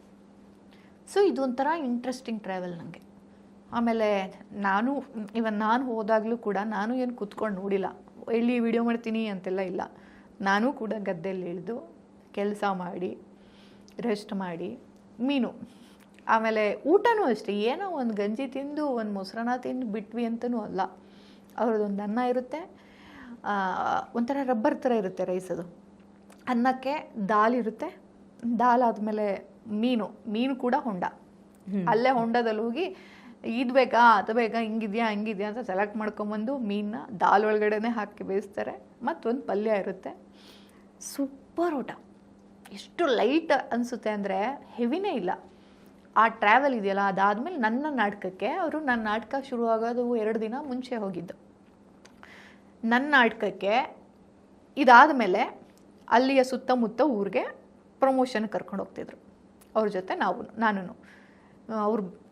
ಸೊ ಇದೊಂಥರ ಇಂಟ್ರೆಸ್ಟಿಂಗ್ ಟ್ರಾವೆಲ್ ನನಗೆ. ಆಮೇಲೆ ನಾನು ಹೋದಾಗಲೂ ಕೂಡ ನಾನು ಏನು ಕೂತ್ಕೊಂಡು ನೋಡಿಲ್ಲ, ಎಲ್ಲಿ ವಿಡಿಯೋ ಮಾಡ್ತೀನಿ ಅಂತೆಲ್ಲ ಇಲ್ಲ. ನಾನು ಕೂಡ ಗದ್ದೆಯಲ್ಲಿ ಇಳಿದು ಕೆಲಸ ಮಾಡಿ ರೆಸ್ಟ್ ಮಾಡಿ ಮೀನು, ಆಮೇಲೆ ಊಟನೂ ಅಷ್ಟೇ, ಏನೋ ಒಂದು ಗಂಜಿ ತಿಂದು ಒಂದು ಮೊಸರನ್ನ ತಿಂದು ಬಿಟ್ವಿ ಅಂತನೂ ಅಲ್ಲ. ಅವ್ರದ್ದೊಂದು ಅನ್ನ ಇರುತ್ತೆ, ಒಂಥರ ರಬ್ಬರ್ ಥರ ಇರುತ್ತೆ ರೈಸ್. ಅದು ಅನ್ನಕ್ಕೆ ದಾಲ್ ಇರುತ್ತೆ, ದಾಲ್ ಆದಮೇಲೆ ಮೀನು ಕೂಡ ಹೊಂಡ. ಅಲ್ಲೇ ಹೊಂಡದಲ್ಲಿ ಹೋಗಿ ಇದು ಬೇಕಾ ಅದು ಬೇಕಾ ಹಿಂಗಿದೆಯಾ ಹಂಗಿದೆಯಾ ಅಂತ ಸೆಲೆಕ್ಟ್ ಮಾಡ್ಕೊಂಬಂದು ಮೀನನ್ನ ದಾಲ್ ಒಳಗಡೆನೆ ಹಾಕಿ ಬೇಯಿಸ್ತಾರೆ. ಮತ್ತೊಂದು ಪಲ್ಯ ಇರುತ್ತೆ. ಸೂಪರ್ ಊಟ. ಎಷ್ಟು ಲೈಟ್ ಅನಿಸುತ್ತೆ ಅಂದರೆ ಹೆವಿನೇ ಇಲ್ಲ. ಆ ಟ್ರಾವೆಲ್ ಇದೆಯಲ್ಲ, ಅದಾದಮೇಲೆ ನನ್ನ ನಾಟಕ ಶುರುವಾಗೋದು 2 ದಿನ ಮುಂಚೆ ಹೋಗಿದ್ದು. ನನ್ನ ನಾಟಕಕ್ಕೆ ಇದಾದ ಮೇಲೆ ಅಲ್ಲಿಯ ಸುತ್ತಮುತ್ತ ಊರಿಗೆ ಪ್ರಮೋಷನ್ ಕರ್ಕೊಂಡು ಹೋಗ್ತಿದ್ರು ಅವ್ರ ಜೊತೆ. ನಾನು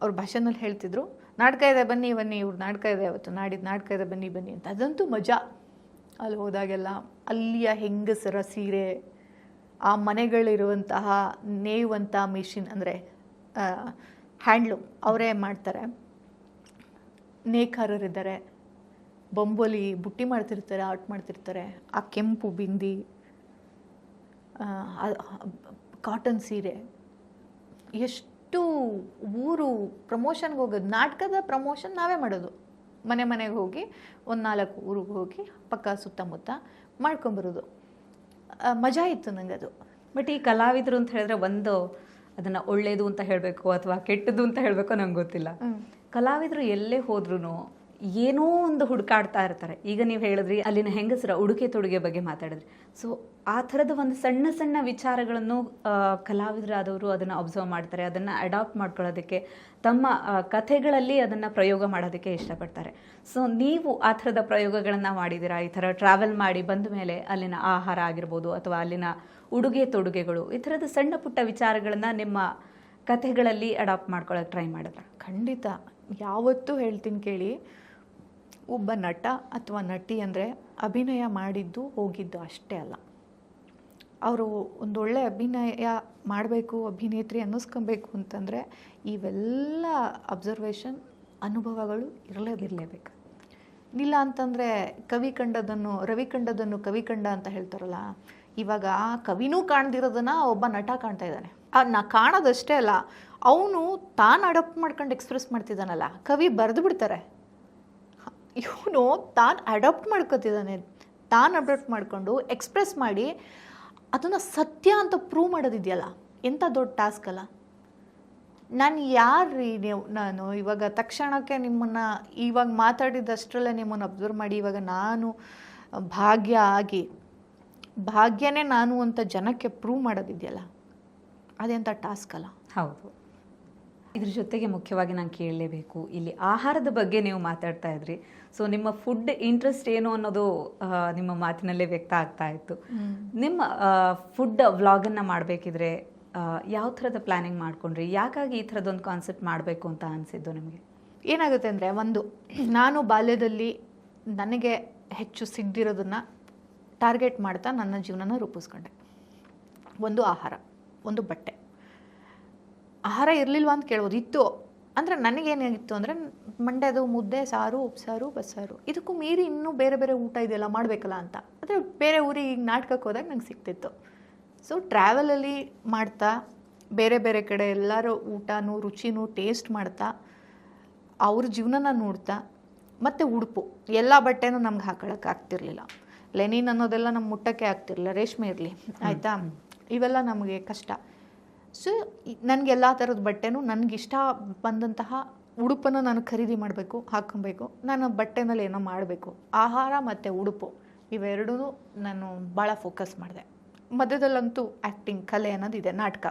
ಅವ್ರ ಭಾಷೆನಲ್ಲಿ ಹೇಳ್ತಿದ್ರು, ನಾಟಕ ಇದೆ ಬನ್ನಿ ಇವ್ರ ನಾಟಕ ಇದೆ ಅವತ್ತು, ನಾಡಿದ್ದು ನಾಟಕ ಇದೆ ಬನ್ನಿ ಅಂತ. ಅದಂತೂ ಮಜಾ. ಅಲ್ಲಿ ಹೋದಾಗೆಲ್ಲ ಅಲ್ಲಿಯ ಹೆಂಗಸರ ಸೀರೆ, ಆ ಮನೆಗಳಿರುವಂತಹ ನೇಯುವಂಥ ಮಿಷಿನ್ ಅಂದರೆ ಹ್ಯಾಂಡ್ಲೂಮ್ ಅವರೇ ಮಾಡ್ತಾರೆ, ನೇಕಾರರಿದ್ದಾರೆ, ಬೊಂಬೊಲಿ ಬುಟ್ಟಿ ಮಾಡ್ತಿರ್ತಾರೆ, ಆರ್ಟ್ ಮಾಡ್ತಿರ್ತಾರೆ, ಆ ಕೆಂಪು ಬಿಂದಿ, ಕಾಟನ್ ಸೀರೆ. ಎಷ್ಟು ಊರು ಪ್ರಮೋಷನ್ಗೆ ಹೋಗೋದು, ನಾಟಕದ ಪ್ರಮೋಷನ್ ನಾವೇ ಮಾಡೋದು. ಮನೆಗೆ ಹೋಗಿ ಒಂದು 4 ಊರಿಗೆ ಹೋಗಿ ಪಕ್ಕ ಸುತ್ತಮುತ್ತ ಮಾಡ್ಕೊಂಬರೋದು. ಮಜಾ ಇತ್ತು ನನಗೆ ಅದು. ಬಟ್ ಈ ಕಲಾವಿದರು ಅಂತ ಹೇಳಿದ್ರೆ ಅದನ್ನು ಒಳ್ಳೇದು ಅಂತ ಹೇಳಬೇಕು ಅಥವಾ ಕೆಟ್ಟದ್ದು ಅಂತ ಹೇಳಬೇಕು ನಂಗೆ ಗೊತ್ತಿಲ್ಲ. ಕಲಾವಿದರು ಎಲ್ಲೇ ಹೋದ್ರೂ ಏನೋ ಒಂದು ಹುಡುಕಾಡ್ತಾ ಇರ್ತಾರೆ. ಈಗ ನೀವು ಹೇಳಿದ್ರಿ ಅಲ್ಲಿನ ಹೆಂಗಸರ ಉಡುಗೆ ತೊಡುಗೆ ಬಗ್ಗೆ ಮಾತಾಡಿದ್ರಿ. ಸೊ ಆ ಥರದ ಒಂದು ಸಣ್ಣ ಸಣ್ಣ ವಿಚಾರಗಳನ್ನು ಕಲಾವಿದರಾದವರು ಅದನ್ನು ಅಬ್ಸರ್ವ್ ಮಾಡ್ತಾರೆ, ಅದನ್ನು ಅಡಾಪ್ಟ್ ಮಾಡ್ಕೊಳ್ಳೋದಕ್ಕೆ, ತಮ್ಮ ಕಥೆಗಳಲ್ಲಿ ಅದನ್ನು ಪ್ರಯೋಗ ಮಾಡೋದಕ್ಕೆ ಇಷ್ಟಪಡ್ತಾರೆ. ಸೊ ನೀವು ಆ ಥರದ ಪ್ರಯೋಗಗಳನ್ನು ಮಾಡಿದ್ದೀರಾ? ಈ ಥರ ಟ್ರಾವೆಲ್ ಮಾಡಿ ಬಂದ ಮೇಲೆ ಅಲ್ಲಿನ ಆಹಾರ ಆಗಿರ್ಬೋದು ಅಥವಾ ಅಲ್ಲಿನ ಉಡುಗೆ ತೊಡುಗೆಗಳು, ಈ ಥರದ ಸಣ್ಣ ಪುಟ್ಟ ವಿಚಾರಗಳನ್ನು ನಿಮ್ಮ ಕಥೆಗಳಲ್ಲಿ ಅಡಾಪ್ಟ್ ಮಾಡ್ಕೊಳ್ಳೋಕೆ ಟ್ರೈ ಮಾಡಿದ್ರೆ? ಖಂಡಿತ. ಯಾವತ್ತೂ ಹೇಳ್ತೀನಿ ಕೇಳಿ, ಒಬ್ಬ ನಟ ಅಥವಾ ನಟಿ ಅಂದರೆ ಅಭಿನಯ ಮಾಡಿದ್ದು ಹೋಗಿದ್ದು ಅಷ್ಟೇ ಅಲ್ಲ. ಅವರು ಒಂದೊಳ್ಳೆ ಅಭಿನಯ ಮಾಡಬೇಕು, ಅಭಿನೇತ್ರಿ ಅನ್ನಿಸ್ಕೊಬೇಕು ಅಂತಂದರೆ ಇವೆಲ್ಲ ಅಬ್ಸರ್ವೇಷನ್ ಅನುಭವಗಳು ಇರಲೇಬೇಕು. ಇಲ್ಲ ಅಂತಂದರೆ ರವಿ ಕಂಡದನ್ನು ಕವಿ ಕಂಡ ಅಂತ ಹೇಳ್ತಾರಲ್ಲ, ಇವಾಗ ಕವಿನೂ ಕಾಣ್ದಿರೋದನ್ನು ಒಬ್ಬ ನಟ ಕಾಣ್ತಾ ಇದ್ದಾನೆ. ಕಾಣೋದಷ್ಟೇ ಅಲ್ಲ, ಅವನು ತಾನು ಅಡಾಪ್ಟ್ ಮಾಡ್ಕೊಂಡು ಎಕ್ಸ್ಪ್ರೆಸ್ ಮಾಡ್ತಿದ್ದಾನಲ್ಲ, ಕವಿ ಬರೆದು ಬಿಡ್ತಾರೆ. ಇವನು ತಾನು ಅಡಾಪ್ಟ್ ಮಾಡ್ಕೊತಿದ್ದಾನೆ, ತಾನು ಅಡಾಪ್ಟ್ ಮಾಡಿಕೊಂಡು ಎಕ್ಸ್ಪ್ರೆಸ್ ಮಾಡಿ ಅದನ್ನು ಸತ್ಯ ಅಂತ ಪ್ರೂವ್ ಮಾಡೋದಿದೆಯಲ್ಲ, ಎಂಥ ದೊಡ್ಡ ಟಾಸ್ಕ್ ಅಲ್ಲ. ನಾನು ಇವಾಗ ತಕ್ಷಣಕ್ಕೆ ನಿಮ್ಮನ್ನು ಇವಾಗ ಮಾತಾಡಿದಷ್ಟರಲ್ಲೇ ನಿಮ್ಮನ್ನು ಅಬ್ಸರ್ವ್ ಮಾಡಿ ಇವಾಗ ನಾನು ಭಾಗ್ಯನೇ ನಾನು ಅಂತ ಜನಕ್ಕೆ ಪ್ರೂವ್ ಮಾಡೋದಿದೆಯಲ್ಲ, ಅದೆಂಥ ಟಾಸ್ಕ್ ಅಲ್ಲ. ಹೌದು. ಇದ್ರ ಜೊತೆಗೆ ಮುಖ್ಯವಾಗಿ ನಾನು ಕೇಳಲೇಬೇಕು, ಇಲ್ಲಿ ಆಹಾರದ ಬಗ್ಗೆ ನೀವು ಮಾತಾಡ್ತಾ ಇದ್ರಿ. ಸೊ ನಿಮ್ಮ ಫುಡ್ ಇಂಟ್ರೆಸ್ಟ್ ಏನು ಅನ್ನೋದು ನಿಮ್ಮ ಮಾತಿನಲ್ಲೇ ವ್ಯಕ್ತ ಆಗ್ತಾ ಇತ್ತು. ನಿಮ್ಮ ಫುಡ್ ವ್ಲಾಗನ್ನು ಮಾಡಬೇಕಿದ್ರೆ ಯಾವ ಥರದ ಪ್ಲ್ಯಾನಿಂಗ್ ಮಾಡ್ಕೊಂಡ್ರಿ? ಯಾಕಾಗಿ ಈ ಥರದೊಂದು ಕಾನ್ಸೆಪ್ಟ್ ಮಾಡಬೇಕು ಅಂತ ಅನಿಸಿದ್ದು ನಿಮಗೆ? ಏನಾಗುತ್ತೆ ಅಂದರೆ, ನಾನು ಬಾಲ್ಯದಲ್ಲಿ ನನಗೆ ಹೆಚ್ಚು ಸಿಗದಿರೋದನ್ನು ಟಾರ್ಗೆಟ್ ಮಾಡ್ತಾ ನನ್ನ ಜೀವನನ ರೂಪಿಸ್ಕೊಂಡೆ. ಒಂದು ಆಹಾರ, ಒಂದು ಬಟ್ಟೆ. ಆಹಾರ ಇರಲಿಲ್ವಾ ಅಂತ ಕೇಳ್ಬೋದು, ಇತ್ತು. ಅಂದರೆ ನನಗೇನಾಗಿತ್ತು ಅಂದರೆ, ಮಂಡ್ಯದ ಮುದ್ದೆ, ಸಾರು, ಉಪ್ಸಾರು, ಬಸ್ಸಾರು, ಇದಕ್ಕೂ ಮೀರಿ ಇನ್ನೂ ಬೇರೆ ಬೇರೆ ಊಟ ಇದೆಯಲ್ಲ ಮಾಡಬೇಕಲ್ಲ ಅಂತ. ಅಂದರೆ ಬೇರೆ ಊರಿಗೆ ಈಗ ನಾಟಕಕ್ಕೆ ಹೋದಾಗ ನಂಗೆ ಸಿಗ್ತಿತ್ತು. ಸೊ ಟ್ರಾವೆಲಲ್ಲಿ ಮಾಡ್ತಾ ಬೇರೆ ಬೇರೆ ಕಡೆ ಎಲ್ಲರೂ ಊಟನೂ ರುಚಿನೂ ಟೇಸ್ಟ್ ಮಾಡ್ತಾ ಅವ್ರ ಜೀವನನ ನೋಡ್ತಾ, ಮತ್ತು ಉಡುಪು ಎಲ್ಲ ಬಟ್ಟೆನೂ ನಮ್ಗೆ ಹಾಕೊಳ್ಳೋಕೆ ಆಗ್ತಿರ್ಲಿಲ್ಲ. ಲೆನಿನ್ ಅನ್ನೋದೆಲ್ಲ ನಮ್ಮ ಮುಟ್ಟಕ್ಕೆ ಆಗ್ತಿರಲಿಲ್ಲ, ರೇಷ್ಮೆ ಇರಲಿ ಆಯಿತಾ, ಇವೆಲ್ಲ ನಮಗೆ ಕಷ್ಟ. ಸೊ ನನಗೆಲ್ಲ ಥರದ ಬಟ್ಟೆನೂ ನನಗಿಷ್ಟ ಬಂದಂತಹ ಉಡುಪನ್ನು ನಾನು ಖರೀದಿ ಮಾಡಬೇಕು, ಹಾಕ್ಕೊಬೇಕು, ನಾನು ಬಟ್ಟೆನಲ್ಲಿ ಏನೋ ಮಾಡಬೇಕು. ಆಹಾರ ಮತ್ತು ಉಡುಪು ಇವೆರಡೂ ನಾನು ಭಾಳ ಫೋಕಸ್ ಮಾಡಿದೆ. ಮಧ್ಯದಲ್ಲಂತೂ ಆ್ಯಕ್ಟಿಂಗ್ ಕಲೆ ಅನ್ನೋದಿದೆ. ನಾಟಕ,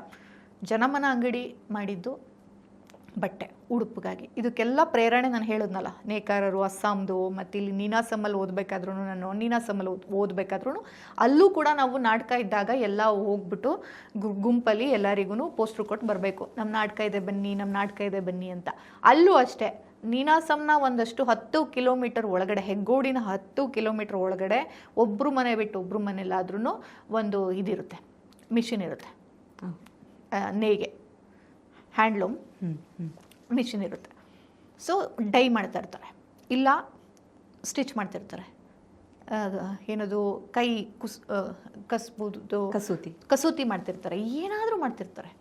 ಜನಮನ ಅಂಗಡಿ ಮಾಡಿದ್ದು ಬಟ್ಟೆ ಉಡುಪಿಗಾಗಿ. ಇದಕ್ಕೆಲ್ಲ ಪ್ರೇರಣೆ ನಾನು ಹೇಳಿದ್ನಲ್ಲ, ನೇಕಾರರು, ಅಸ್ಸಾಮ್ದು, ಮತ್ತು ಇಲ್ಲಿ ನೀನಾಸಮಲ್ಲಿ ಓದಬೇಕಾದ್ರೂ, ನಾನು ನೀನಾಸಮಲ್ಲಿ ಓದಬೇಕಾದ್ರೂ ಅಲ್ಲೂ ಕೂಡ ನಾವು ನಾಟಕ ಇದ್ದಾಗ ಎಲ್ಲ ಹೋಗ್ಬಿಟ್ಟು ಗುಂಪಲ್ಲಿ ಎಲ್ಲರಿಗೂ ಪೋಸ್ಟ್ರು ಕೊಟ್ಟು ಬರಬೇಕು, ನಮ್ಮ ನಾಟಕ ಇದೆ ಬನ್ನಿ, ನಮ್ಮ ನಾಟಕ ಇದೆ ಬನ್ನಿ ಅಂತ. ಅಲ್ಲೂ ಅಷ್ಟೇ, ನೀನಾಸಂನ ಒಂದಷ್ಟು 10 ಕಿಲೋಮೀಟರ್ ಒಳಗಡೆ, ಹೆಗ್ಗೋಡಿನ 10 ಕಿಲೋಮೀಟರ್ ಒಳಗಡೆ ಒಬ್ಬರು ಮನೆ ಬಿಟ್ಟು ಒಬ್ಬರು ಮನೆಯಲ್ಲಾದ್ರೂ ಒಂದು ಇದಿರುತ್ತೆ, ಮಿಷಿನ್ ಇರುತ್ತೆ, ನೇಯ್ಗೆ, ಹ್ಯಾಂಡ್ಲೂಮ್ ಮಿಷಿನ್ ಇರುತ್ತೆ. ಸೊ ಡೈ ಮಾಡ್ತಾ ಇರ್ತಾರೆ, ಇಲ್ಲ ಸ್ಟಿಚ್ ಮಾಡ್ತಿರ್ತಾರೆ, ಏನದು ಕೈ ಕಸ್ಬೋದು ಕಸೂತಿ ಮಾಡ್ತಿರ್ತಾರೆ, ಏನಾದರೂ ಮಾಡ್ತಿರ್ತಾರೆ.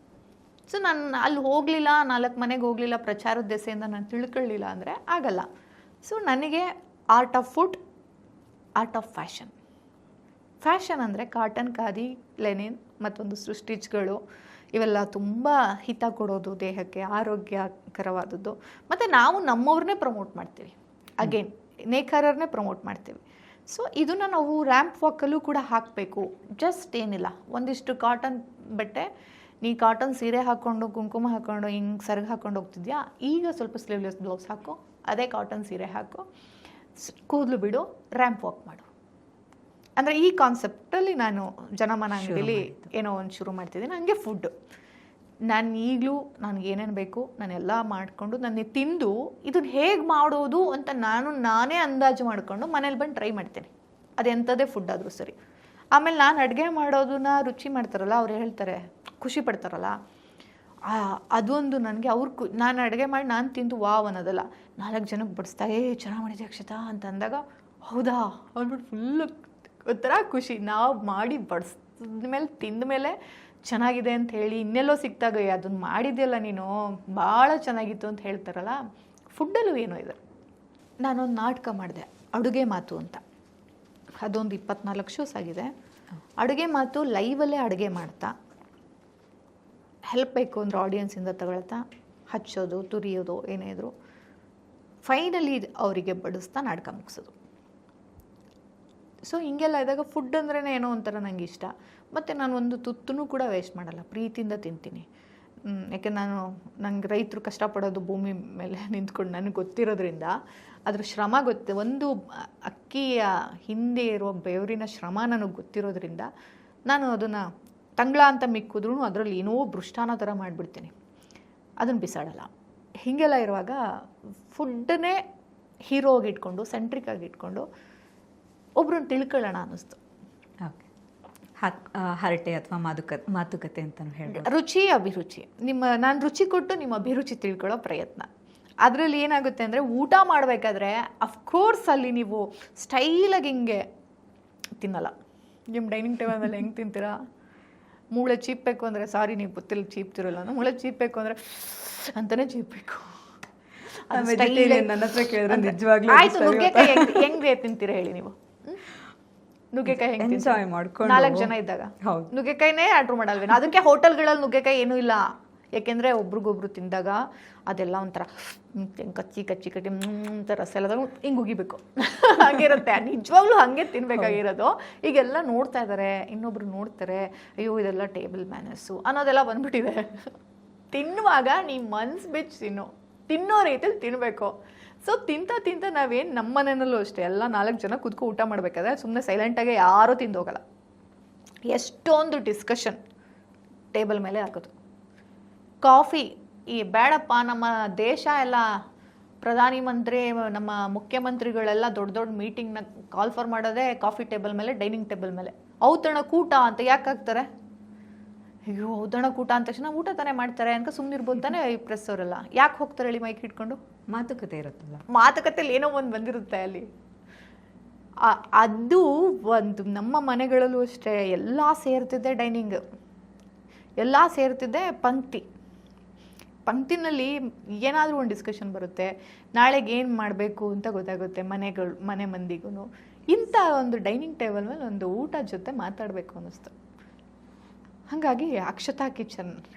ಸೊ ನಾನು ಅಲ್ಲಿ ಹೋಗಲಿಲ್ಲ, 4 ಮನೆಗೆ ಹೋಗಲಿಲ್ಲ, ಪ್ರಚಾರದ ದೆಸೆಯಿಂದ ನಾನು ತಿಳ್ಕೊಳ್ಳಿಲ್ಲ ಅಂದರೆ ಆಗಲ್ಲ. ಸೊ ನನಗೆ art of food, art of fashion. Fashion ಅಂದರೆ ಕಾಟನ್, ಖಾದಿ, ಲೆನಿನ್ ಮತ್ತೊಂದು ಸ್ಟಿಚ್ಗಳು, ಇವೆಲ್ಲ ತುಂಬ ಹಿತ ಕೊಡೋದು, ದೇಹಕ್ಕೆ ಆರೋಗ್ಯಕರವಾದದ್ದು. ಮತ್ತು ನಾವು ನಮ್ಮವ್ರನ್ನೇ ಪ್ರಮೋಟ್ ಮಾಡ್ತೀವಿ, ಅಗೇನ್ ನೇಕಾರರನ್ನೇ ಪ್ರಮೋಟ್ ಮಾಡ್ತೀವಿ. ಸೊ ಇದನ್ನು ನಾವು ರ್ಯಾಂಪ್ ವಾಕಲ್ಲೂ ಕೂಡ ಹಾಕಬೇಕು. ಜಸ್ಟ್ ಏನಿಲ್ಲ, ಒಂದಿಷ್ಟು ಕಾಟನ್ ಬಟ್ಟೆ, ನೀ ಕಾಟನ್ ಸೀರೆ ಹಾಕ್ಕೊಂಡು ಕುಂಕುಮ ಹಾಕ್ಕೊಂಡು ಹಿಂಗೆ ಸೆರಗು ಹಾಕ್ಕೊಂಡು ಹೋಗ್ತಿದ್ಯಾ, ಈಗ ಸ್ವಲ್ಪ ಸ್ಲೀವ್ಲೆಸ್ ಬ್ಲೌಸ್ ಹಾಕೋ, ಅದೇ ಕಾಟನ್ ಸೀರೆ ಹಾಕೋ, ಕೂದಲು ಬಿಡು, ರ್ಯಾಂಪ್ ವಾಕ್ ಮಾಡು. ಅಂದರೆ ಈ ಕಾನ್ಸೆಪ್ಟಲ್ಲಿ ನಾನು ಜನಮನ ಅಂಗಡಿಲಿ ಏನೋ ಒಂದು ಶುರು ಮಾಡ್ತಿದ್ದೀನಿ. ನನಗೆ ಫುಡ್ಡು, ನಾನು ಈಗಲೂ ನನಗೆ ಏನೇನು ಬೇಕು ನಾನೆಲ್ಲ ಮಾಡಿಕೊಂಡು ನನಗೆ ತಿಂದು ಇದನ್ನು ಹೇಗೆ ಮಾಡೋದು ಅಂತ ನಾನೇ ಅಂದಾಜು ಮಾಡಿಕೊಂಡು ಮನೇಲಿ ಬಂದು ಟ್ರೈ ಮಾಡ್ತೀನಿ, ಅದೆಂಥದ್ದೇ ಫುಡ್ ಆದರೂ ಸರಿ. ಆಮೇಲೆ ನಾನು ಅಡುಗೆ ಮಾಡೋದನ್ನ ರುಚಿ ಮಾಡ್ತಾರಲ್ಲ, ಅವ್ರು ಹೇಳ್ತಾರೆ, ಖುಷಿ ಪಡ್ತಾರಲ್ಲ, ಅದೊಂದು ನನಗೆ ನಾನು ಅಡುಗೆ ಮಾಡಿ ನಾನು ತಿಂದು ವಾವ್ ಅನ್ನೋದಲ್ಲ, 4 ಜನಕ್ಕೆ ಬಡಿಸ್ತಾ ಚೆನ್ನಾಗಿ ಮಾಡಿದೆ ಅಕ್ಷತಾ ಅಂತ ಅಂದಾಗ, ಹೌದಾ ಅಂದ್ಬಿಟ್ಟು ಫುಲ್ಲು ಒಂಥರ ಖುಷಿ. ನಾವು ಮಾಡಿ ಬಡಿಸಿದ ಮೇಲೆ, ತಿಂದ ಮೇಲೆ ಚೆನ್ನಾಗಿದೆ ಅಂತ ಹೇಳಿ ಇನ್ನೆಲ್ಲೋ ಸಿಕ್ತಾಗ ಅದನ್ನು ಮಾಡಿದೆಯಲ್ಲ ನೀನು, ಭಾಳ ಚೆನ್ನಾಗಿತ್ತು ಅಂತ ಹೇಳ್ತಾರಲ್ಲ, ಫುಡ್ಡಲ್ಲೂ ಏನೋ ಇದೆ. ನಾನೊಂದು ನಾಟಕ ಮಾಡಿದೆ, ಅಡುಗೆ ಮಾತು ಅಂತ. ಅದೊಂದು 24 ಶೋಸ್ ಆಗಿದೆ. ಅಡುಗೆ ಮಾತು ಲೈವಲ್ಲೇ ಅಡುಗೆ ಮಾಡ್ತಾ, ಹೆಲ್ಪ್ ಬೇಕು ಅಂದರೆ ಆಡಿಯನ್ಸಿಂದ ತಗೊಳ್ತಾ, ಹಚ್ಚೋದು, ತುರಿಯೋದು ಏನೇ ಇದ್ರು, ಫೈನಲಿ ಅವರಿಗೆ ಬಡಿಸ್ತಾ ನಾಟಕ ಮುಗಿಸೋದು. ಸೊ ಹಿಂಗೆಲ್ಲ ಇದ್ದಾಗ ಫುಡ್ ಅಂದ್ರೇ ಏನೋ ಒಂಥರ ನನಗೆ ಇಷ್ಟ. ಮತ್ತು ನಾನು ಒಂದು ತುತ್ತೂ ಕೂಡ ವೇಸ್ಟ್ ಮಾಡಲ್ಲ, ಪ್ರೀತಿಯಿಂದ ತಿಂತೀನಿ. ಯಾಕೆ ನಂಗೆ ರೈತರು ಕಷ್ಟಪಡೋದು ಭೂಮಿ ಮೇಲೆ ನಿಂತ್ಕೊಂಡು ನನಗೆ ಗೊತ್ತಿರೋದ್ರಿಂದ, ಅದ್ರ ಶ್ರಮ ಒಂದು ಅಕ್ಕಿಯ ಹಿಂದೆ ಇರುವ ಬೆವರಿನ ಶ್ರಮ ನನಗೆ ಗೊತ್ತಿರೋದ್ರಿಂದ ನಾನು ಅದನ್ನು ತಂಗ್ಳ ಅಂತ ಮಿಕ್ಕಿದ್ರೂ ಅದರಲ್ಲಿ ಏನೋ ಬೃಷ್ಟಾನ ಥರ ಮಾಡಿಬಿಡ್ತೀನಿ, ಅದನ್ನು ಬಿಸಾಡಲ್ಲ. ಹೀಗೆಲ್ಲ ಇರುವಾಗ ಫುಡ್ಡನ್ನೇ ಹೀರೋ ಆಗಿ ಇಟ್ಕೊಂಡು, ಸೆಂಟ್ರಿಕ್ ಆಗಿ ಇಟ್ಕೊಂಡು ಒಬ್ರನ್ನ ತಿಳ್ಕೊಳ್ಳೋಣ ಅನ್ನಿಸ್ತು. ಓಕೆ, ಹರಟೆ ಅಥವಾ ಮಾತುಕತೆ ಅಂತಲೂ ಹೇಳಿ, ರುಚಿ ಅಭಿರುಚಿ. ನಾನು ರುಚಿ ಕೊಟ್ಟು ನಿಮ್ಮ ಅಭಿರುಚಿ ತಿಳ್ಕೊಳ್ಳೋ ಪ್ರಯತ್ನ. ಅದರಲ್ಲಿ ಏನಾಗುತ್ತೆ ಅಂದರೆ, ಊಟ ಮಾಡಬೇಕಾದ್ರೆ ಅಫ್ಕೋರ್ಸ್ ಅಲ್ಲಿ ನೀವು ಸ್ಟೈಲಾಗಿ ಹಿಂಗೆ ತಿನ್ನಲ್ಲ. ನಿಮ್ಮ ಡೈನಿಂಗ್ ಟೇಬಲ್ ಮೇಲೆ ಹೆಂಗೆ ತಿಂತೀರಾ, ಮೂಳೆ ಚೀಪಬೇಕು ಅಂದರೆ, ಸಾರಿ ನೀವು ಗೊತ್ತಿಲ್ಲ ಚೀಪ್ತಿರಲ್ಲ ಅಂದ್ರೆ, ಮೂಳೆ ಚೀಪಬೇಕು ಅಂದರೆ ಅಂತಲೇ ಚೀಪಬೇಕು. ನನ್ನ ಹತ್ರ ಕೇಳಿದ್ರೆ ನಿಜವಾಗ್ಲೂ ಆಯ್ತು, ನುಗ್ಗೆಕಾಯಿ ಹೆಂಗೆ ತಿಂತೀರಾ ಹೇಳಿ ನೀವು? ನುಗ್ಗೆಕಾಯಿ ಹೆಂಗೆ ಎಂಜಾಯ್ ಮಾಡ್ಕೊಂಡು 4 ಜನ ಇದ್ದಾಗ ನುಗ್ಗೆಕಾಯಿನೇ ಆರ್ಡ್ರ್ ಮಾಡಲ್ವೇನೋ? ಅದಕ್ಕೆ ಹೋಟೆಲ್ಗಳಲ್ಲಿ ನುಗ್ಗೆಕಾಯಿ ಏನೂ ಇಲ್ಲ. ಯಾಕೆಂದರೆ ಒಬ್ರಿಗೊಬ್ರು ತಿಂದಾಗ ಅದೆಲ್ಲ ಒಂಥರ ಕಚ್ಚಿ ಅಂತ ರಸ ಎಲ್ಲ ಹಿಂಗೆ ಉಗಿಬೇಕು ಹಾಗಿರುತ್ತೆ. ನಿಜವಾಗ್ಲೂ ಹಾಗೆ ತಿನ್ಬೇಕಾಗಿರೋದು. ಈಗೆಲ್ಲ ನೋಡ್ತಾ ಇದ್ದಾರೆ, ಇನ್ನೊಬ್ರು ನೋಡ್ತಾರೆ, ಅಯ್ಯೋ ಇದೆಲ್ಲ ಟೇಬಲ್ ಮ್ಯಾನರ್ಸು ಅನ್ನೋದೆಲ್ಲ ಬಂದ್ಬಿಟ್ಟಿದೆ. ತಿನ್ನುವಾಗ ನೀವು ಮನ್ಸು ಬಿಚ್ಚಿ ತಿನ್ನೋ ರೀತಿಯಲ್ಲಿ ತಿನ್ನಬೇಕು. ಸೊ ತಿಂತ ನಾವೇನು ನಮ್ಮ ಮನೆಯಲ್ಲೂ ಅಷ್ಟೇ, ಎಲ್ಲ 4 ಜನ ಕೂತ್ಕೊ ಊಟ ಮಾಡಬೇಕಾದ್ರೆ ಸುಮ್ಮನೆ ಸೈಲೆಂಟಾಗಿ ಯಾರೂ ತಿಂದೋಗಲ್ಲ. ಎಷ್ಟೊಂದು ಡಿಸ್ಕಷನ್ ಟೇಬಲ್ ಮೇಲೆ ಆಗೋದು. ಕಾಫಿ ಈ ಬೇಡಪ್ಪ, ನಮ್ಮ ದೇಶ ಎಲ್ಲ ಪ್ರಧಾನಿ ಮಂತ್ರಿ, ನಮ್ಮ ಮುಖ್ಯಮಂತ್ರಿಗಳೆಲ್ಲ ದೊಡ್ಡ ಮೀಟಿಂಗ್ನ ಕಾಲ್ ಫಾರ್ ಮಾಡೋದೇ ಕಾಫಿ ಟೇಬಲ್ ಮೇಲೆ, ಡೈನಿಂಗ್ ಟೇಬಲ್ ಮೇಲೆ. ಔತಣ ಕೂಟ ಅಂತ ಯಾಕೆ ಹಾಕ್ತಾರೆ? ಅಯ್ಯೋ ಔತಣ ಕೂಟ ಅಂದ ತಕ್ಷಣ ಊಟ ತಾನೇ ಮಾಡ್ತಾರೆ ಅಂತ ಸುಮ್ಮನಿರ್ಬೋದು ತಾನೇ ಈ ಪ್ರೆಸ್ ಅವರೆಲ್ಲ. ಯಾಕೆ ಹೋಗ್ತಾರೆ ಹೇಳಿ ಮೈಕ್ ಇಟ್ಕೊಂಡು? ಮಾತುಕತೆ ಇರುತ್ತಲ್ಲ, ಮಾತುಕತೆಯಲ್ಲಿ ಏನೋ ಒಂದು ಬಂದಿರುತ್ತೆ ಅಲ್ಲಿ. ಅದು ಒಂದು ನಮ್ಮ ಮನೆಗಳಲ್ಲೂ ಅಷ್ಟೇ, ಎಲ್ಲ ಸೇರ್ತಿದ್ದೆ ಡೈನಿಂಗ್, ಎಲ್ಲ ಸೇರ್ತಿದ್ದೆ ಪಂಕ್ತಿನಲ್ಲಿ ಏನಾದರೂ ಒಂದು ಡಿಸ್ಕಷನ್ ಬರುತ್ತೆ. ನಾಳೆಗೆ ಏನು ಮಾಡಬೇಕು ಅಂತ ಗೊತ್ತಾಗುತ್ತೆ ಮನೆ ಮಂದಿಗೂ. ಇಂಥ ಒಂದು ಡೈನಿಂಗ್ ಟೇಬಲ್ ಮೇಲೆ ಒಂದು ಊಟ ಜೊತೆ ಮಾತಾಡಬೇಕು ಅನ್ನಿಸ್ತು. ಹಾಗಾಗಿ ಅಕ್ಷತಾ ಕಿಚನ್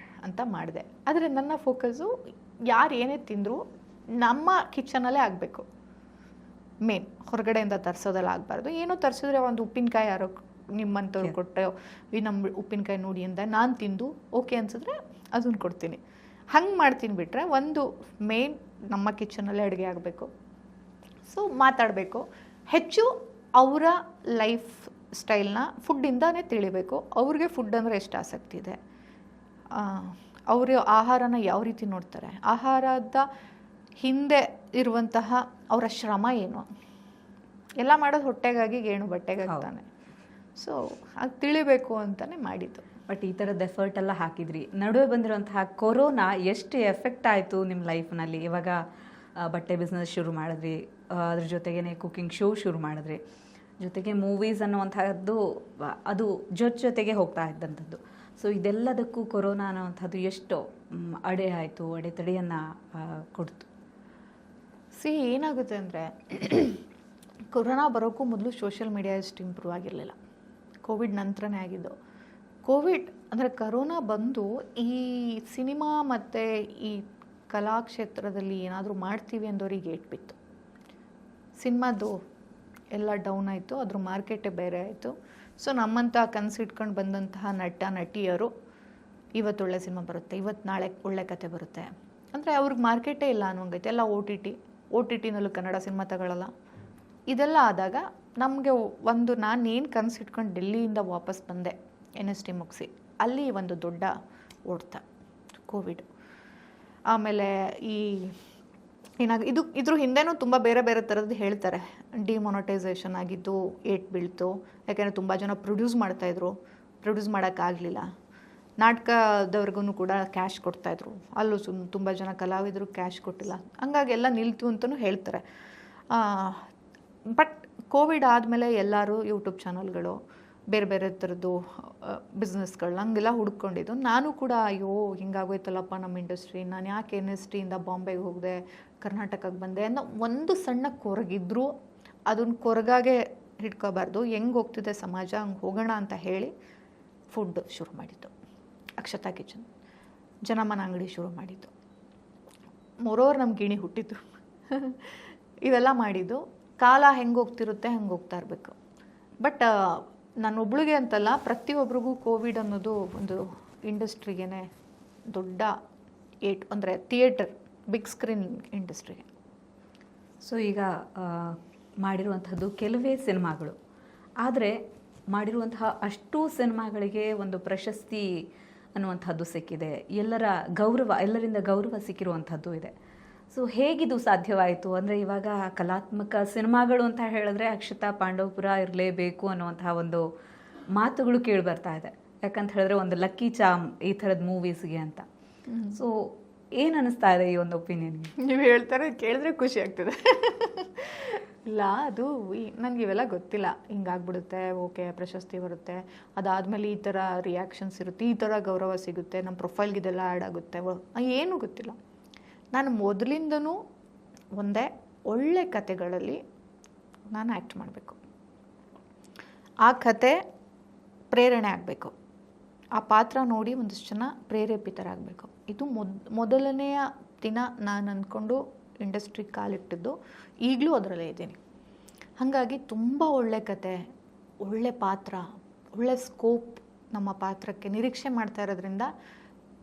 ಅಂತ ಮಾಡಿದೆ. ಆದರೆ ನನ್ನ ಫೋಕಸ್ಸು ಯಾರು ಏನೇ ತಿಂದರೂ ನಮ್ಮ ಕಿಚನಲ್ಲೇ ಆಗಬೇಕು ಮೇನ್, ಹೊರಗಡೆಯಿಂದ ತರಿಸೋದೆಲ್ಲ ಆಗಬಾರ್ದು. ಏನೋ ತರಿಸಿದ್ರೆ ಒಂದು ಉಪ್ಪಿನಕಾಯಿ ಯಾರೋ ನಿಮ್ಮಂಥವ್ರು ಕೊಟ್ಟು ಈ ನಮ್ಮ ಉಪ್ಪಿನಕಾಯಿ ನೋಡಿ ಅಂತ ನಾನು ತಿಂದು ಓಕೆ ಅನ್ಸಿದ್ರೆ ಅದನ್ನು ಕೊಡ್ತೀನಿ. ಹಂಗೆ ಮಾಡ್ತೀನಿ ಬಿಟ್ಟರೆ ಒಂದು ಮೇನ್ ನಮ್ಮ ಕಿಚನಲ್ಲಿ ಅಡುಗೆ ಆಗಬೇಕು. ಸೊ ಮಾತಾಡಬೇಕು, ಹೆಚ್ಚು ಅವರ ಲೈಫ್ ಸ್ಟೈಲ್ನ ಫುಡ್ಡಿಂದಾನೇ ತಿಳಿಬೇಕು. ಅವ್ರಿಗೆ ಫುಡ್ ಅಂದರೆ ಎಷ್ಟು ಆಸಕ್ತಿ ಇದೆ, ಅವರು ಆಹಾರನ ಯಾವ ರೀತಿ ನೋಡ್ತಾರೆ, ಆಹಾರದ ಹಿಂದೆ ಇರುವಂತಹ ಅವರ ಶ್ರಮ ಏನು, ಎಲ್ಲ ಮಾಡೋದು ಹೊಟ್ಟೆಗಾಗಿ ಗೇಣು ಬಟ್ಟೆಗಾಗಿ ತಾನೆ. ಸೊ ಅದು ತಿಳಿಬೇಕು ಅಂತಲೇ ಮಾಡಿದ್ದು. ಬಟ್ ಈ ಥರದ ಎಫರ್ಟ್ ಎಲ್ಲ ಹಾಕಿದ್ರಿ. ನಡುವೆ ಬಂದಿರುವಂತಹ ಕೊರೋನಾ ಎಷ್ಟು ಎಫೆಕ್ಟ್ ಆಯಿತು ನಿಮ್ಮ ಲೈಫ್ನಲ್ಲಿ? ಇವಾಗ ಬಟ್ಟೆ ಬಿಸ್ನೆಸ್ ಶುರು ಮಾಡಿದ್ರಿ, ಅದ್ರ ಜೊತೆಗೇ ಕುಕಿಂಗ್ ಶೋ ಶುರು ಮಾಡಿದ್ರಿ, ಜೊತೆಗೆ ಮೂವೀಸ್ ಅನ್ನುವಂಥದ್ದು ಅದು ಜೊತೆಗೆ ಹೋಗ್ತಾ ಇದ್ದಂಥದ್ದು. ಸೊ ಇದೆಲ್ಲದಕ್ಕೂ ಕೊರೋನಾ ಅನ್ನುವಂಥದ್ದು ಎಷ್ಟು ಅಡೆ ಆಯಿತು, ಅಡೆತಡೆಯನ್ನು ಕೊಡ್ತು? ಏನಾಗುತ್ತೆ ಅಂದರೆ ಕೊರೋನಾ ಬರೋಕ್ಕೂ ಮೊದಲು ಸೋಷಿಯಲ್ ಮೀಡಿಯಾ ಎಷ್ಟು ಇಂಪ್ರೂವ್ ಆಗಿರಲಿಲ್ಲ. ಕೋವಿಡ್ ನಂತರನೇ ಆಗಿದ್ದು. ಕೋವಿಡ್ ಅಂದರೆ ಕರೋನಾ ಬಂದು ಈ ಸಿನಿಮಾ ಮತ್ತು ಈ ಕಲಾಕ್ಷೇತ್ರದಲ್ಲಿ ಏನಾದರೂ ಮಾಡ್ತೀವಿ ಅಂದವ್ರಿಗೆ ಏಟ್ ಬಿತ್ತು. ಸಿನಿಮಾದು ಎಲ್ಲ ಡೌನ್ ಆಯಿತು, ಅದ್ರ ಮಾರ್ಕೆಟೇ ಬೇರೆ ಆಯಿತು. ಸೊ ನಮ್ಮಂಥ ಕನಸಿಟ್ಕೊಂಡು ಬಂದಂತಹ ನಟ ನಟಿಯರು ಇವತ್ತು ಒಳ್ಳೆ ಸಿನಿಮಾ ಬರುತ್ತೆ, ಇವತ್ತು ನಾಳೆ ಒಳ್ಳೆ ಕತೆ ಬರುತ್ತೆ ಅಂದರೆ ಅವ್ರಿಗೆ ಮಾರ್ಕೆಟೇ ಇಲ್ಲ ಅನ್ನೋಂಗೈತೆ. ಎಲ್ಲ ಓ ಟಿ ಟಿನಲ್ಲೂ ಕನ್ನಡ ಸಿನಿಮಾ ತಗೊಳ್ಳಲ್ಲ. ಇದೆಲ್ಲ ಆದಾಗ ನಮಗೆ ಒಂದು ನಾನೇನು ಕನಸಿಟ್ಕೊಂಡು ಡೆಲ್ಲಿಯಿಂದ ವಾಪಸ್ ಬಂದೆ NST ಮುಗಿಸಿ, ಅಲ್ಲಿ ಒಂದು ದೊಡ್ಡ ಓಡ್ತಾ ಕೋವಿಡ್. ಆಮೇಲೆ ಇದ್ರ ಹಿಂದೆನೂ ತುಂಬ ಬೇರೆ ಬೇರೆ ಥರದ್ದು ಹೇಳ್ತಾರೆ. ಡಿಮಾನಿಟೈಸೇಷನ್ ಆಗಿದ್ದು ಏಟ್ ಬೀಳ್ತು, ಯಾಕೆಂದರೆ ತುಂಬ ಜನ ಪ್ರೊಡ್ಯೂಸ್ ಮಾಡ್ತಾಯಿದ್ರು, ಪ್ರೊಡ್ಯೂಸ್ ಮಾಡೋಕ್ಕಾಗಲಿಲ್ಲ. ನಾಟಕದವ್ರಿಗೂ ಕೂಡ ಕ್ಯಾಶ್ ಕೊಡ್ತಾಯಿದ್ರು, ಅಲ್ಲೂ ತುಂಬ ಜನ ಕಲಾವಿದರು ಕ್ಯಾಶ್ ಕೊಟ್ಟಿಲ್ಲ, ಹಂಗಾಗಿ ಎಲ್ಲ ನಿಲ್ತು ಅಂತಲೂ ಹೇಳ್ತಾರೆ. ಬಟ್ ಕೋವಿಡ್ ಆದಮೇಲೆ ಎಲ್ಲರೂ ಯೂಟ್ಯೂಬ್ ಚಾನಲ್ಗಳು, ಬೇರೆ ಬೇರೆ ಥರದ್ದು ಬಿಸ್ನೆಸ್ಗಳು ಹಂಗೆಲ್ಲ ಹುಡ್ಕೊಂಡಿದ್ದು. ನಾನು ಕೂಡ ಅಯ್ಯೋ ಹಿಂಗಾಗೋಯ್ತಲ್ಲಪ್ಪ ನಮ್ಮ ಇಂಡಸ್ಟ್ರಿ, ನಾನು ಯಾಕೆ NST ಇಂದ ಬಾಂಬೆಗೆ ಹೋಗಿದೆ, ಕರ್ನಾಟಕಕ್ಕೆ ಬಂದೆ ಅನ್ನೋ ಒಂದು ಸಣ್ಣ ಕೊರಗಿದ್ರೂ ಅದನ್ನು ಕೊರಗಾಗೆ ಹಿಡ್ಕೋಬಾರ್ದು. ಹೆಂಗೆ ಹೋಗ್ತಿದೆ ಸಮಾಜ ಹಂಗೆ ಹೋಗೋಣ ಅಂತ ಹೇಳಿ ಫುಡ್ ಶುರು ಮಾಡಿದ್ದು. ಅಕ್ಷತಾ ಕಿಚನ್, ಜನಮನ ಅಂಗಡಿ ಶುರು ಮಾಡಿದ್ದು. ಮೊರೋರ್ ನಮ್ಮ ಗಿಣಿ ಹುಟ್ಟಿದ್ದು. ಇವೆಲ್ಲ ಮಾಡಿದ್ದು. ಕಾಲ ಹೆಂಗೆ ಹೋಗ್ತಿರುತ್ತೆ ಹಂಗೆ ಹೋಗ್ತಾ ಇರಬೇಕು. ಬಟ್ ನನ್ನೊಬ್ಳಿಗೆ ಅಂತಲ್ಲ, ಪ್ರತಿಯೊಬ್ಬರಿಗೂ ಕೋವಿಡ್ ಅನ್ನೋದು ಒಂದು ಇಂಡಸ್ಟ್ರಿಗೇ ದೊಡ್ಡ ಏಟ್, ಅಂದರೆ ಥಿಯೇಟರ್, ಬಿಗ್ ಸ್ಕ್ರೀನ್ ಇಂಡಸ್ಟ್ರಿಗೆ. ಸೊ ಈಗ ಮಾಡಿರುವಂಥದ್ದು ಕೆಲವೇ ಸಿನಿಮಾಗಳು, ಆದರೆ ಮಾಡಿರುವಂತಹ ಅಷ್ಟೂ ಸಿನಿಮಾಗಳಿಗೆ ಒಂದು ಪ್ರಶಸ್ತಿ ಅನ್ನುವಂಥದ್ದು ಸಿಕ್ಕಿದೆ, ಎಲ್ಲರಿಂದ ಗೌರವ ಸಿಕ್ಕಿರುವಂಥದ್ದು ಇದೆ. ಸೊ ಹೇಗಿದು ಸಾಧ್ಯವಾಯಿತು? ಅಂದರೆ ಇವಾಗ ಕಲಾತ್ಮಕ ಸಿನಿಮಾಗಳು ಅಂತ ಹೇಳಿದ್ರೆ ಅಕ್ಷತಾ ಪಾಂಡವಪುರ ಇರಲೇಬೇಕು ಅನ್ನುವಂತಹ ಒಂದು ಮಾತುಗಳು ಕೇಳಿ ಬರ್ತಾ ಇದೆ. ಯಾಕಂತ ಹೇಳಿದ್ರೆ ಒಂದು ಲಕ್ಕಿ ಚಾಮ್ ಈ ಥರದ ಮೂವೀಸ್ಗೆ ಅಂತ. ಸೊ ಏನು ಅನ್ನಿಸ್ತಾ ಇದೆ ಈ ಒಂದು ಒಪಿನಿಯನ್ಗೆ? ನೀವು ಹೇಳ್ತಾರೆ ಕೇಳಿದ್ರೆ ಖುಷಿ ಆಗ್ತದೆ. ಇಲ್ಲ, ಅದು ನನಗೆ ಇವೆಲ್ಲ ಗೊತ್ತಿಲ್ಲ. ಹಿಂಗಾಗ್ಬಿಡುತ್ತೆ, ಓಕೆ ಪ್ರಶಸ್ತಿ ಬರುತ್ತೆ, ಅದಾದಮೇಲೆ ಈ ಥರ ರಿಯಾಕ್ಷನ್ಸ್ ಇರುತ್ತೆ, ಈ ಥರ ಗೌರವ ಸಿಗುತ್ತೆ, ನಮ್ಮ ಪ್ರೊಫೈಲ್ಗೆ ಇದೆಲ್ಲ ಆ್ಯಡ್ ಆಗುತ್ತೆ, ಏನೂ ಗೊತ್ತಿಲ್ಲ. ನಾನು ಮೊದಲಿಂದನೂ ಒಂದೇ ಒಳ್ಳೆ ಕತೆಗಳಲ್ಲಿ ನಾನು ಆ್ಯಕ್ಟ್ ಮಾಡಬೇಕು, ಆ ಕತೆ ಪ್ರೇರಣೆ ಆಗಬೇಕು, ಆ ಪಾತ್ರ ನೋಡಿ ಒಂದಷ್ಟು ಜನ ಪ್ರೇರೇಪಿತರಾಗಬೇಕು. ಇದು ಮೊದಲನೆಯ ದಿನ ನಾನು ಅಂದ್ಕೊಂಡು ಇಂಡಸ್ಟ್ರಿಗೆ ಕಾಲಿಟ್ಟಿದ್ದು. ಈಗಲೂ ಅದರಲ್ಲೇ ಇದ್ದೀನಿ. ಹಾಗಾಗಿ ತುಂಬ ಒಳ್ಳೆ ಕತೆ, ಒಳ್ಳೆ ಪಾತ್ರ, ಒಳ್ಳೆ ಸ್ಕೋಪ್ ನಮ್ಮ ಪಾತ್ರಕ್ಕೆ ನಿರೀಕ್ಷೆ ಮಾಡ್ತಾ ಇರೋದ್ರಿಂದ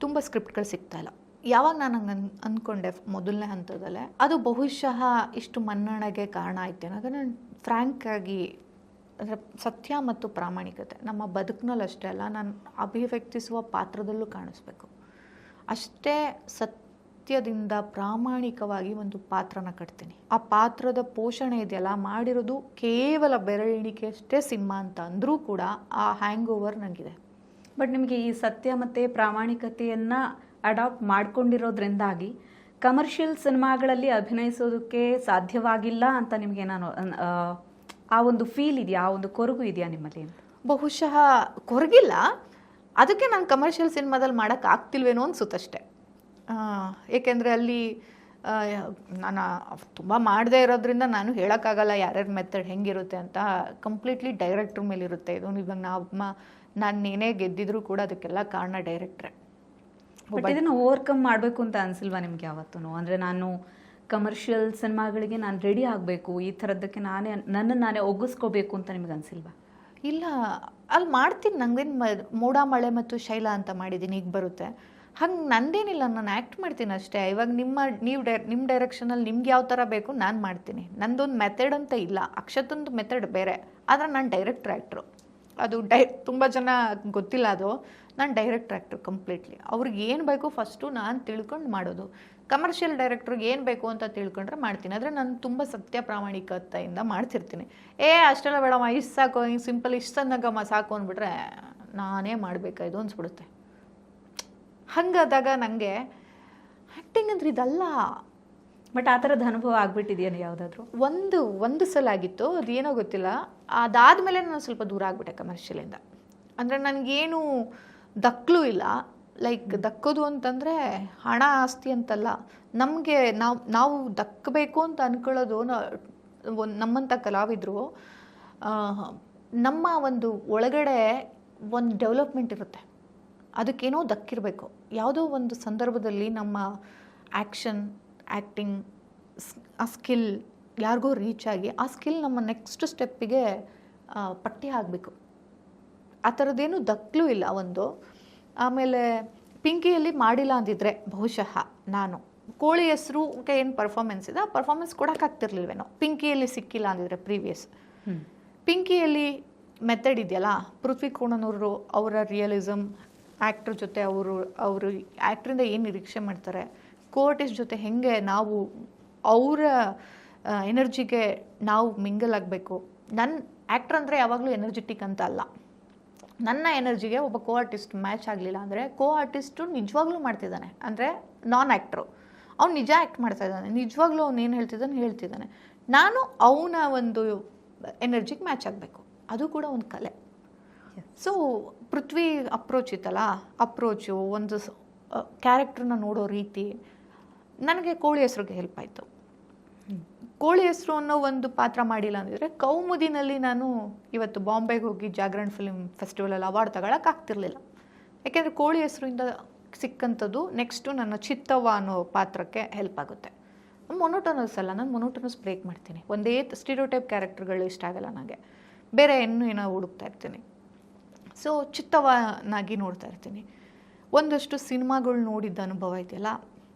ತುಂಬ ಸ್ಕ್ರಿಪ್ಟ್ಗಳು ಸಿಗ್ತಾಯಿಲ್ಲ. ಯಾವಾಗ ನಾನು ಹಂಗೆ ಅಂದ್ಕೊಂಡೆ ಮೊದಲನೇ ಹಂತದಲ್ಲೇ, ಅದು ಬಹುಶಃ ಇಷ್ಟು ಮನ್ನಣೆಗೆ ಕಾರಣ ಆಯ್ತು. ಯಾಕಂದರೆ ನಾನು ಫ್ರ್ಯಾಂಕಾಗಿ, ಅಂದರೆ ಸತ್ಯ ಮತ್ತು ಪ್ರಾಮಾಣಿಕತೆ ನಮ್ಮ ಬದುಕಿನಲ್ಲಿ ಅಷ್ಟೇ ಅಲ್ಲ, ನಾನು ಅಭಿವ್ಯಕ್ತಿಸುವ ಪಾತ್ರದಲ್ಲೂ ಕಾಣಿಸ್ಬೇಕು. ಅಷ್ಟೇ ಸತ್ಯದಿಂದ ಪ್ರಾಮಾಣಿಕವಾಗಿ ಒಂದು ಪಾತ್ರನ ಕಟ್ತೀನಿ. ಆ ಪಾತ್ರದ ಪೋಷಣೆ ಇದೆಯಲ್ಲ, ಮಾಡಿರೋದು ಕೇವಲ ಬೆರಳೆಣಿಕೆ ಅಷ್ಟೇ ಸಿನಿಮಾ ಅಂತ ಅಂದರೂ ಕೂಡ ಆ ಹ್ಯಾಂಗ್ ಓವರ್ ನನಗಿದೆ. ಬಟ್ ನಿಮಗೆ ಈ ಸತ್ಯ ಮತ್ತು ಪ್ರಾಮಾಣಿಕತೆಯನ್ನು ಅಡಾಪ್ಟ್ ಮಾಡ್ಕೊಂಡಿರೋದ್ರಿಂದಾಗಿ ಕಮರ್ಷಿಯಲ್ ಸಿನಿಮಾಗಳಲ್ಲಿ ಅಭಿನಯಿಸೋದಕ್ಕೆ ಸಾಧ್ಯವಾಗಿಲ್ಲ ಅಂತ ನಿಮಗೆ ನಾನು ಆ ಒಂದು ಫೀಲ್ ಇದೆಯಾ, ಆ ಒಂದು ಕೊರಗು ಇದೆಯಾ ನಿಮ್ಮಲ್ಲಿ? ಬಹುಶಃ ಕೊರಗಿಲ್ಲ, ಅದಕ್ಕೆ ನಾನು ಕಮರ್ಷಿಯಲ್ ಸಿನಿಮಾದಲ್ಲಿ ಮಾಡೋಕ್ಕಾಗ್ತಿಲ್ವೇನೋ ಅನಿಸುತ್ತಷ್ಟೆ. ಏಕೆಂದರೆ ಅಲ್ಲಿ ನಾನು ತುಂಬ ಮಾಡದೇ ಇರೋದ್ರಿಂದ ನಾನು ಹೇಳೋಕ್ಕಾಗಲ್ಲ ಯಾರ್ಯಾರ ಮೆಥಡ್ ಹೆಂಗಿರುತ್ತೆ ಅಂತ. ಕಂಪ್ಲೀಟ್ಲಿ ಡೈರೆಕ್ಟ್ರ್ ಮೇಲಿರುತ್ತೆ ಇದು. ಇವಾಗ ನಾನು ಏನೇ ಗೆದ್ದಿದ್ರು ಕೂಡ ಅದಕ್ಕೆಲ್ಲ ಕಾರಣ ಡೈರೆಕ್ಟ್ರೆ. ಬಟ್ ಇದನ್ನು ಓವರ್ಕಮ್ ಮಾಡಬೇಕು ಅಂತ ಅನಿಸಿಲ್ವಾ ನಿಮ್ಗೆ ಯಾವತ್ತೂ? ಅಂದರೆ ನಾನು ಕಮರ್ಷಿಯಲ್ ಸಿನಿಮಾಗಳಿಗೆ ನಾನು ರೆಡಿ ಆಗಬೇಕು, ಈ ಥರದ್ದಕ್ಕೆ ನನ್ನನ್ನು ನಾನೇ ಒಗ್ಗಿಸ್ಕೋಬೇಕು ಅಂತ ನಿಮ್ಗೆ ಅನಿಸಿಲ್ವಾ? ಇಲ್ಲ ಅಲ್ಲಿ ಮಾಡ್ತೀನಿ, ನಂಗೇನು ಮೋಡ ಮಳೆ ಮತ್ತು ಶೈಲಾ ಅಂತ ಮಾಡಿದ್ದೀನಿ, ಈಗ ಬರುತ್ತೆ. ಹಂಗೆ ನಂದೇನಿಲ್ಲ, ನಾನು ಆ್ಯಕ್ಟ್ ಮಾಡ್ತೀನಿ ಅಷ್ಟೇ. ಇವಾಗ ನಿಮ್ಮ ಡೈರೆಕ್ಷನಲ್ಲಿ ನಿಮ್ಗೆ ಯಾವ ಥರ ಬೇಕು ನಾನು ಮಾಡ್ತೀನಿ. ನಂದೊಂದು ಮೆಥಡ್ ಅಂತ ಇಲ್ಲ, ಅಕ್ಷತಂದು ಮೆಥಡ್ ಬೇರೆ. ಆದರೆ ನಾನು ಡೈರೆಕ್ಟ್ರ್ ಆ್ಯಕ್ಟ್ರು. ಅದು ತುಂಬ ಜನ ಗೊತ್ತಿಲ್ಲ ಅದು. ನಾನು ಡೈರೆಕ್ಟ್ರ್ ಆ್ಯಕ್ಟ್ರು ಕಂಪ್ಲೀಟ್ಲಿ. ಅವ್ರಿಗೆ ಏನು ಬೇಕು ಫಸ್ಟು ನಾನು ತಿಳ್ಕೊಂಡು ಮಾಡೋದು. ಕಮರ್ಷಿಯಲ್ ಡೈರೆಕ್ಟ್ರಿಗೆ ಏನು ಬೇಕು ಅಂತ ತಿಳ್ಕೊಂಡ್ರೆ ಮಾಡ್ತೀನಿ. ಆದರೆ ನಾನು ತುಂಬ ಸತ್ಯ ಪ್ರಾಮಾಣಿಕತೆಯಿಂದ ಮಾಡ್ತಿರ್ತೀನಿ. ಅಷ್ಟೆಲ್ಲ ಬೇಡಮ್ಮ, ಇಷ್ಟು ಸಾಕು, ಹಿಂಗೆ ಸಿಂಪಲ್ ಇಷ್ಟು ಸಣ್ಣಗಮ್ಮ ಸಾಕು ಅಂದ್ಬಿಟ್ರೆ ನಾನೇ ಮಾಡಬೇಕಾಯ್ತು ಅನ್ಸ್ಬಿಡುತ್ತೆ. ಹಂಗಾದಾಗ ನನಗೆ ಆ್ಯಕ್ಟಿಂಗ್ ಅಂದ್ರೆ ಇದಲ್ಲ. ಬಟ್ ಆ ಥರದ ಅನುಭವ ಆಗ್ಬಿಟ್ಟಿದೆಯಾ ಯಾವುದಾದ್ರೂ? ಒಂದು ಸಲ ಆಗಿತ್ತು, ಅದೇನೋ ಗೊತ್ತಿಲ್ಲ. ಅದಾದಮೇಲೆ ನಾನು ಸ್ವಲ್ಪ ದೂರ ಆಗಿಬಿಟ್ಟೆ ಕಮರ್ಷಿಯಲಿಂದ. ಅಂದರೆ ನನಗೇನು ದಕ್ಕಲೂ ಇಲ್ಲ. ಲೈಕ್ ದಕ್ಕೋದು ಅಂತಂದರೆ ಹಣ ಆಸ್ತಿ ಅಂತಲ್ಲ, ನಮಗೆ ನಾವು ದಕ್ಕಬೇಕು ಅಂತ ಅಂದ್ಕೊಳ್ಳೋದು. ನಮ್ಮಂಥ ಕಲಾವಿದರು ನಮ್ಮ ಒಂದು ಒಳಗಡೆ ಒಂದು ಡೆವಲಪ್ಮೆಂಟ್ ಇರುತ್ತೆ, ಅದಕ್ಕೇನೋ ದಕ್ಕಿರಬೇಕು. ಯಾವುದೋ ಒಂದು ಸಂದರ್ಭದಲ್ಲಿ ನಮ್ಮ ಆ್ಯಕ್ಟಿಂಗ್ ಆ ಸ್ಕಿಲ್ ಯಾರಿಗೋ ರೀಚ್ ಆಗಿ ಆ ಸ್ಕಿಲ್ ನಮ್ಮ ನೆಕ್ಸ್ಟ್ ಸ್ಟೆಪ್ಪಿಗೆ ಪಟ್ಟಿ ಆಗಬೇಕು. ಆ ಥರದ್ದೇನು ದಕ್ಕಲೂ ಇಲ್ಲ ಒಂದು. ಆಮೇಲೆ ಪಿಂಕಿಯಲ್ಲಿ ಮಾಡಿಲ್ಲ ಅಂದಿದ್ರೆ ಬಹುಶಃ ನಾನು ಕೋಳಿ ಹೆಸರುಗೆ ಏನು ಪರ್ಫಾರ್ಮೆನ್ಸ್ ಇದೆ ಆ ಪರ್ಫಾರ್ಮೆನ್ಸ್ ಕೊಡೋಕ್ಕಾಗ್ತಿರ್ಲಿಲ್ವೇನೋ. ಪಿಂಕಿಯಲ್ಲಿ ಸಿಕ್ಕಿಲ್ಲ ಅಂದಿದ್ರೆ ಪ್ರೀವಿಯಸ್. ಪಿಂಕಿಯಲ್ಲಿ ಮೆಥಡ್ ಇದೆಯಲ್ಲ, ಪೃಥ್ವಿ ಕೋಣನವರು ಅವರ ರಿಯಲಿಸಮ್, ಆ್ಯಕ್ಟ್ರ್ ಜೊತೆ ಅವರು ಆ್ಯಕ್ಟ್ರಿಂದ ಏನು ನಿರೀಕ್ಷೆ ಮಾಡ್ತಾರೆ, ಕೋಆರ್ಟಿಸ್ಟ್ ಜೊತೆ ಹೆಂಗೆ ನಾವು ಅವರ ಎನರ್ಜಿಗೆ ನಾವು ಮಿಂಗಲ್ ಆಗಬೇಕು. ನನ್ನ ಆ್ಯಕ್ಟ್ರ್ ಅಂದರೆ ಯಾವಾಗಲೂ ಎನರ್ಜೆಟಿಕ್ ಅಂತ ಅಲ್ಲ. ನನ್ನ ಎನರ್ಜಿಗೆ ಒಬ್ಬ ಆರ್ಟಿಸ್ಟ್ ಮ್ಯಾಚ್ ಆಗಲಿಲ್ಲ ಅಂದರೆ ಆರ್ಟಿಸ್ಟು ನಿಜವಾಗ್ಲೂ ಮಾಡ್ತಿದ್ದಾನೆ, ಅಂದರೆ ನಾನ್ ಆ್ಯಕ್ಟ್ರು ಅವ್ನು ನಿಜ ಆ್ಯಕ್ಟ್ ಮಾಡ್ತಾ ಇದ್ದಾನೆ, ನಿಜವಾಗ್ಲೂ ಅವ್ನು ಏನು ಹೇಳ್ತಿದ್ದಾನೆ. ನಾನು ಅವನ ಒಂದು ಎನರ್ಜಿಗೆ ಮ್ಯಾಚ್ ಆಗಬೇಕು, ಅದು ಕೂಡ ಒಂದು ಕಲೆ. ಸೊ ಪೃಥ್ವಿ ಅಪ್ರೋಚ್ ಇತ್ತಲ್ಲ, ಅಪ್ರೋಚು ಒಂದು ಕ್ಯಾರೆಕ್ಟ್ರನ್ನ ನೋಡೋ ರೀತಿ ನನಗೆ ಕೋಳಿ ಹೆಸರಿಗೆ ಹೆಲ್ಪ್ ಆಯಿತು. ಕೋಳಿ ಹೆಸರು ಅನ್ನೋ ಒಂದು ಪಾತ್ರ ಮಾಡಿಲ್ಲ ಅಂದಿದ್ರೆ ಕೌಮುದಿನಲ್ಲಿ ನಾನು ಇವತ್ತು ಬಾಂಬೆಗೆ ಹೋಗಿ ಜಾಗರಣ ಫಿಲ್ಮ್ ಫೆಸ್ಟಿವಲಲ್ಲಿ ಅವಾರ್ಡ್ ತಗೊಳಕ್ಕಾಗ್ತಿರ್ಲಿಲ್ಲ. ಯಾಕೆಂದರೆ ಕೋಳಿ ಹೆಸರಿಂದ ಸಿಕ್ಕಂಥದ್ದು ನೆಕ್ಸ್ಟು ನನ್ನ ಚಿತ್ತವ್ವ ಅನ್ನೋ ಪಾತ್ರಕ್ಕೆ ಹೆಲ್ಪ್ ಆಗುತ್ತೆ. ಮೊನೋಟೋನಸ್ ಅಲ್ಲ, ನಾನು ಮೊನೋಟೋನಸ್ ಬ್ರೇಕ್ ಮಾಡ್ತೀನಿ. ಒಂದೇ ಸ್ಟೀರಿಯೋಟೈಪ್ ಕ್ಯಾರೆಕ್ಟರ್ಗಳು ಇಷ್ಟ ಆಗಲ್ಲ ನನಗೆ, ಬೇರೆ ಏನೋ ಹುಡುಕ್ತಾ ಇರ್ತೀನಿ. ಸೊ ಚಿತ್ತವ್ವನಾಗಿ ನೋಡ್ತಾ ಇರ್ತೀನಿ. ಒಂದಷ್ಟು ಸಿನಿಮಾಗಳು ನೋಡಿದ್ದ ಅನುಭವ ಇದೆಯಲ್ಲ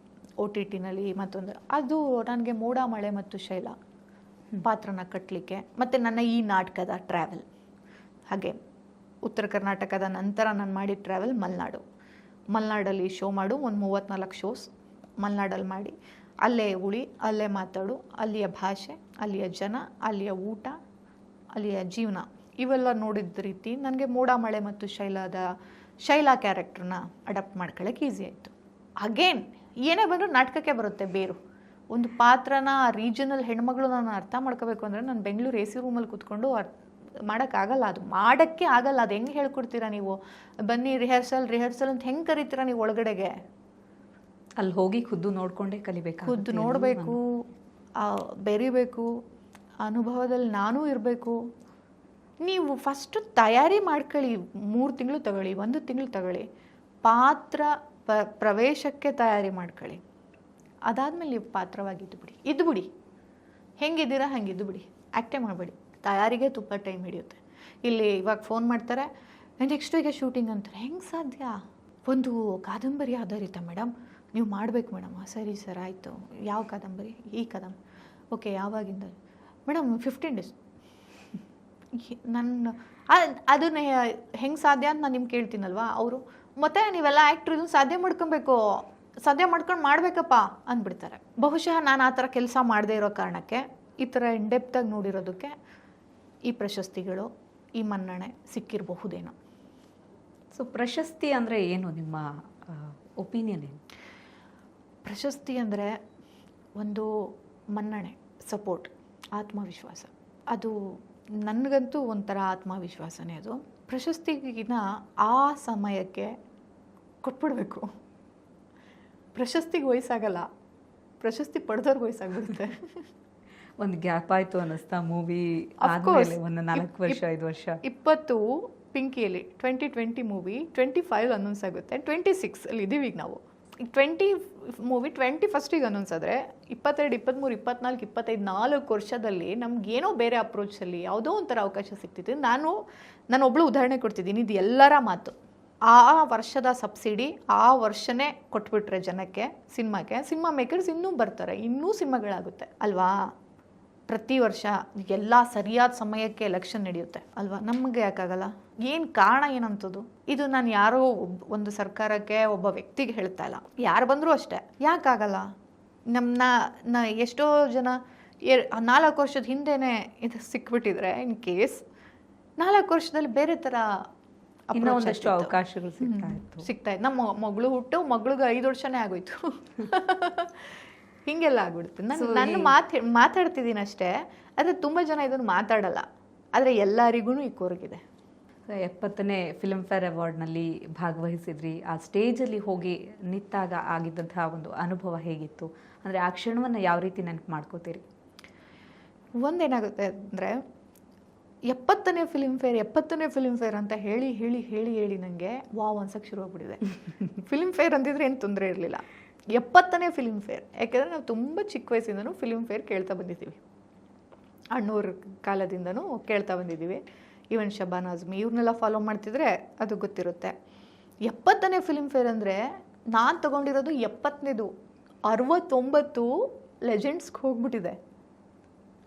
OTTನಲ್ಲಿ, ಮತ್ತೊಂದು ಅದು ನನಗೆ ಮೋಡ ಮಳೆ ಮತ್ತು ಶೈಲಾ ಪಾತ್ರನ ಕಟ್ಟಲಿಕ್ಕೆ, ಮತ್ತು ನನ್ನ ಈ ನಾಟಕದ ಟ್ರಾವೆಲ್, ಹಾಗೆ ಉತ್ತರ ಕರ್ನಾಟಕದ ನಂತರ ನಾನು ಮಾಡಿದ ಟ್ರಾವೆಲ್ ಮಲೆನಾಡಲ್ಲಿ ಶೋ ಮಾಡು, ಒಂದು 34 ಶೋಸ್ ಮಲೆನಾಡಲ್ಲಿ ಮಾಡಿ, ಅಲ್ಲೇ ಉಳಿ, ಅಲ್ಲೇ ಮಾತಾಡು, ಅಲ್ಲಿಯ ಭಾಷೆ, ಅಲ್ಲಿಯ ಜನ, ಅಲ್ಲಿಯ ಊಟ, ಅಲ್ಲಿಯ ಜೀವನ, ಇವೆಲ್ಲ ನೋಡಿದ ರೀತಿ ನನಗೆ ಮೋಡ ಮಳೆ ಮತ್ತು ಶೈಲಾ ಕ್ಯಾರೆಕ್ಟ್ರನ್ನ ಅಡಾಪ್ಟ್ ಮಾಡ್ಕೊಳ್ಳೋಕೆ ಈಸಿ ಆಯಿತು. ಅಗೇನ್ ಏನೇ ಬಂದರೂ ನಾಟಕಕ್ಕೆ ಬರುತ್ತೆ ಬೇರು. ಒಂದು ಪಾತ್ರನ ರೀಜನಲ್ ಹೆಣ್ಮಗಳು ನಾನು ಅರ್ಥ ಮಾಡ್ಕೋಬೇಕು ಅಂದರೆ ನಾನು ಬೆಂಗಳೂರು AC ರೂಮಲ್ಲಿ ಕೂತ್ಕೊಂಡು ಮಾಡೋಕ್ಕಾಗಲ್ಲ. ಅದು ಮಾಡೋಕ್ಕೆ ಆಗಲ್ಲ. ಅದು ಹೆಂಗೆ ಹೇಳ್ಕೊಡ್ತೀರಾ ನೀವು? ಬನ್ನಿ ರಿಹರ್ಸಲ್ ಅಂತ ಹೆಂಗೆ ಕರಿತೀರಾ ನೀವು ಒಳಗಡೆಗೆ? ಅಲ್ಲಿ ಹೋಗಿ ಖುದ್ದು ನೋಡಿಕೊಂಡೇ ಕಲಿಬೇಕು, ಖುದ್ದು ನೋಡಬೇಕು, ಬೆರಿಬೇಕು, ಅನುಭವದಲ್ಲಿ ನಾನೂ ಇರಬೇಕು. ನೀವು ಫಸ್ಟು ತಯಾರಿ ಮಾಡ್ಕೊಳ್ಳಿ, 3 ತಿಂಗಳು ತಗೊಳ್ಳಿ, 1 ತಿಂಗಳು ತಗೊಳ್ಳಿ, ಪಾತ್ರ ಪ್ರವೇಶಕ್ಕೆ ತಯಾರಿ ಮಾಡ್ಕೊಳ್ಳಿ. ಅದಾದಮೇಲೆ ನೀವು ಪಾತ್ರವಾಗಿದ್ದು ಬಿಡಿ, ಹೆಂಗಿದ್ದೀರಾ ಹಂಗಿದ್ದು ಬಿಡಿ, ಆ್ಯಕ್ಟೇ ಮಾಡಬೇಡಿ. ತಯಾರಿಗೆ ತುಂಬ ಟೈಮ್ ಹಿಡಿಯುತ್ತೆ. ಇಲ್ಲಿ ಇವಾಗ ಫೋನ್ ಮಾಡ್ತಾರೆ, ನೆಕ್ಸ್ಟ್ ವೀಕೆ ಶೂಟಿಂಗ್ ಅಂತಾರೆ. ಹೆಂಗೆ ಸಾಧ್ಯ? ಒಂದು ಕಾದಂಬರಿ ಆಧಾರಿತ ಮೇಡಮ್, ನೀವು ಮಾಡಬೇಕು ಮೇಡಮ್. ಸರಿ ಸರ್ ಆಯಿತು, ಯಾವ ಕಾದಂಬರಿ? ಈ ಕಾದಂಬರಿ. ಓಕೆ, ಯಾವಾಗಿಂದ ಮೇಡಮ್? 15 ಡೇಸ್. ಅದನ್ನ ಹೆಂಗೆ ಸಾಧ್ಯ ಅಂತ ನಾನು ನಿಮ್ಗೆ ಕೇಳ್ತೀನಲ್ವಾ? ಅವರು ಮತ್ತೆ ನೀವೆಲ್ಲ ಆ್ಯಕ್ಟ್ರ್ ಇದನ್ನು ಸಾಧ್ಯ ಮಾಡ್ಕೊಂಡು ಮಾಡಬೇಕಪ್ಪ ಅಂದ್ಬಿಡ್ತಾರೆ. ಬಹುಶಃ ನಾನು ಆ ಥರ ಕೆಲಸ ಮಾಡದೇ ಇರೋ ಕಾರಣಕ್ಕೆ, ಈ ಥರ ಇನ್ಡೆಪ್ತಾಗಿ ನೋಡಿರೋದಕ್ಕೆ ಈ ಪ್ರಶಸ್ತಿಗಳು, ಈ ಮನ್ನಣೆ ಸಿಕ್ಕಿರಬಹುದೇನೋ. ಸೊ ಪ್ರಶಸ್ತಿ ಅಂದರೆ ಏನು, ನಿಮ್ಮ ಒಪಿನಿಯನ್ ಏನು? ಪ್ರಶಸ್ತಿ ಅಂದರೆ ಒಂದು ಮನ್ನಣೆ, ಸಪೋರ್ಟ್, ಆತ್ಮವಿಶ್ವಾಸ. ಅದು ನನಗಂತೂ ಒಂಥರ ಆತ್ಮವಿಶ್ವಾಸನೇ ಅದು. ಪ್ರಶಸ್ತಿಗಿನ ಆ ಸಮಯಕ್ಕೆ ಕೊಟ್ಬಿಡ್ಬೇಕು. ಪ್ರಶಸ್ತಿಗೆ ವಯಸ್ಸಾಗಲ್ಲ, ಪ್ರಶಸ್ತಿ ಪಡೆದವ್ರಿಗೆ ವಯಸ್ಸಾಗ್ಬಿಡುತ್ತೆ. ಒಂದು ಗ್ಯಾಪ್ ಆಯಿತು ಅನ್ನಿಸ್ತಾ ಮೂವಿ ಆದಮೇಲೆ ಒಂದು 4 ವರ್ಷ 5 ವರ್ಷ? 20 ಪಿಂಕಿಯಲ್ಲಿ 2020 ಮೂವಿ 25 ಅನೌನ್ಸ್ ಆಗುತ್ತೆ, 26 ಅಲ್ಲಿ ಇದ್ದೀವಿ ಈಗ ನಾವು. ಈಗ 20 ಮೂವಿ 21ಗೆ ಅನಿಸಿದ್ರೆ 22, 23, 24, 25, 4 ವರ್ಷದಲ್ಲಿ ನಮ್ಗೇನೋ ಬೇರೆ ಅಪ್ರೋಚಲ್ಲಿ ಯಾವುದೋ ಒಂಥರ ಅವಕಾಶ ಸಿಗ್ತಿತ್ತು. ನಾನೊಬ್ಳು ಉದಾಹರಣೆ ಕೊಡ್ತಿದ್ದೀನಿ, ಇದು ಎಲ್ಲರ ಮಾತು. ಆ ವರ್ಷದ ಸಬ್ಸಿಡಿ ಆ ವರ್ಷನೇ ಕೊಟ್ಬಿಟ್ರೆ ಜನಕ್ಕೆ, ಸಿನಿಮಾ ಮೇಕರ್ಸ್ ಇನ್ನೂ ಬರ್ತಾರೆ, ಇನ್ನೂ ಸಿನಿಮಾಗಳಾಗುತ್ತೆ ಅಲ್ವಾ. ಪ್ರತಿ ವರ್ಷ ಎಲ್ಲ ಸರಿಯಾದ ಸಮಯಕ್ಕೆ ಎಲೆಕ್ಷನ್ ನಡೆಯುತ್ತೆ ಅಲ್ವಾ. ನಮಗೆ ಯಾಕಾಗಲ್ಲ? ಏನು ಕಾರಣ ಏನಂತದ್ದು? ಇದು ನಾನು ಯಾರೋ ಒಂದು ಸರ್ಕಾರಕ್ಕೆ, ಒಬ್ಬ ವ್ಯಕ್ತಿಗೆ ಹೇಳ್ತಾ ಇಲ್ಲ, ಯಾರು ಬಂದರೂ ಅಷ್ಟೇ. ಯಾಕಾಗಲ್ಲ? ನಮ್ಮನ್ನ ಎಷ್ಟೋ ಜನ 4 ವರ್ಷದ ಹಿಂದೆನೇ ಇದು ಸಿಕ್ಬಿಟ್ಟಿದ್ರೆ, ಇನ್ ಕೇಸ್ 4 ವರ್ಷದಲ್ಲಿ ಬೇರೆ ಥರ ಇನ್ನೂ ಒಂದಷ್ಟು ಅವಕಾಶಗಳು ಸಿಗ್ತಾ ಇತ್ತು. ನಮ್ಮ ಮಗಳಿಗೆ 5 ವರ್ಷನೇ ಆಗೋಯ್ತು. ಹಿಂಗೆಲ್ಲ ಆಗ್ಬಿಡುತ್ತೆ. ನಾನು ಮಾತಾಡ್ತಿದ್ದೀನಿ ಅಷ್ಟೇ, ಆದರೆ ತುಂಬ ಜನ ಇದನ್ನು ಮಾತಾಡಲ್ಲ. ಆದರೆ ಎಲ್ಲರಿಗೂ ಈ ಕೋರಿಗಿದೆ. 70ನೇ ಫಿಲ್ಮ್ ಫೇರ್ ಅವಾರ್ಡ್ನಲ್ಲಿ ಭಾಗವಹಿಸಿದ್ರಿ. ಆ ಸ್ಟೇಜಲ್ಲಿ ಹೋಗಿ ನಿಂತಾಗ ಆಗಿದ್ದಂತಹ ಒಂದು ಅನುಭವ ಹೇಗಿತ್ತು? ಅಂದರೆ ಆ ಕ್ಷಣವನ್ನು ಯಾವ ರೀತಿ ನೆನಪು ಮಾಡ್ಕೋತೀರಿ? ಒಂದೇನಾಗುತ್ತೆ ಅಂದರೆ 70ನೇ ಫಿಲ್ಮ್ ಫೇರ್ ಅಂತ ಹೇಳಿ ನನಗೆ ವಾವ್ ಅನ್ಸಕ್ಕೆ ಶುರುವಾಗ್ಬಿಟ್ಟಿದೆ. ಫಿಲ್ಮ್ ಫೇರ್ ಅಂತಿದ್ರೆ ಏನು ತೊಂದರೆ ಇರಲಿಲ್ಲ. 70ನೇ ಫಿಲ್ಮ್ ಫೇರ್, ಯಾಕೆಂದರೆ ನಾವು ತುಂಬ ಚಿಕ್ಕ ವಯಸ್ಸಿಂದನೂ ಫಿಲ್ಮ್ ಫೇರ್ ಕೇಳ್ತಾ ಬಂದಿದ್ದೀವಿ. ಅಣ್ಣವ್ರ ಕಾಲದಿಂದನೂ ಕೇಳ್ತಾ ಬಂದಿದ್ದೀವಿ. ಈವನ್ ಶಬಾನ ಆಜ್ಮಿ ಇವ್ರನ್ನೆಲ್ಲ ಫಾಲೋ ಮಾಡ್ತಿದ್ರೆ ಅದು ಗೊತ್ತಿರುತ್ತೆ. 70ನೇ ಫಿಲ್ಮ್ ಫೇರ್ ಅಂದರೆ ನಾನು ತೊಗೊಂಡಿರೋದು 70ನೇದು. 69 ಲೆಜೆಂಡ್ಸ್ಗೆ ಹೋಗ್ಬಿಟ್ಟಿದೆ.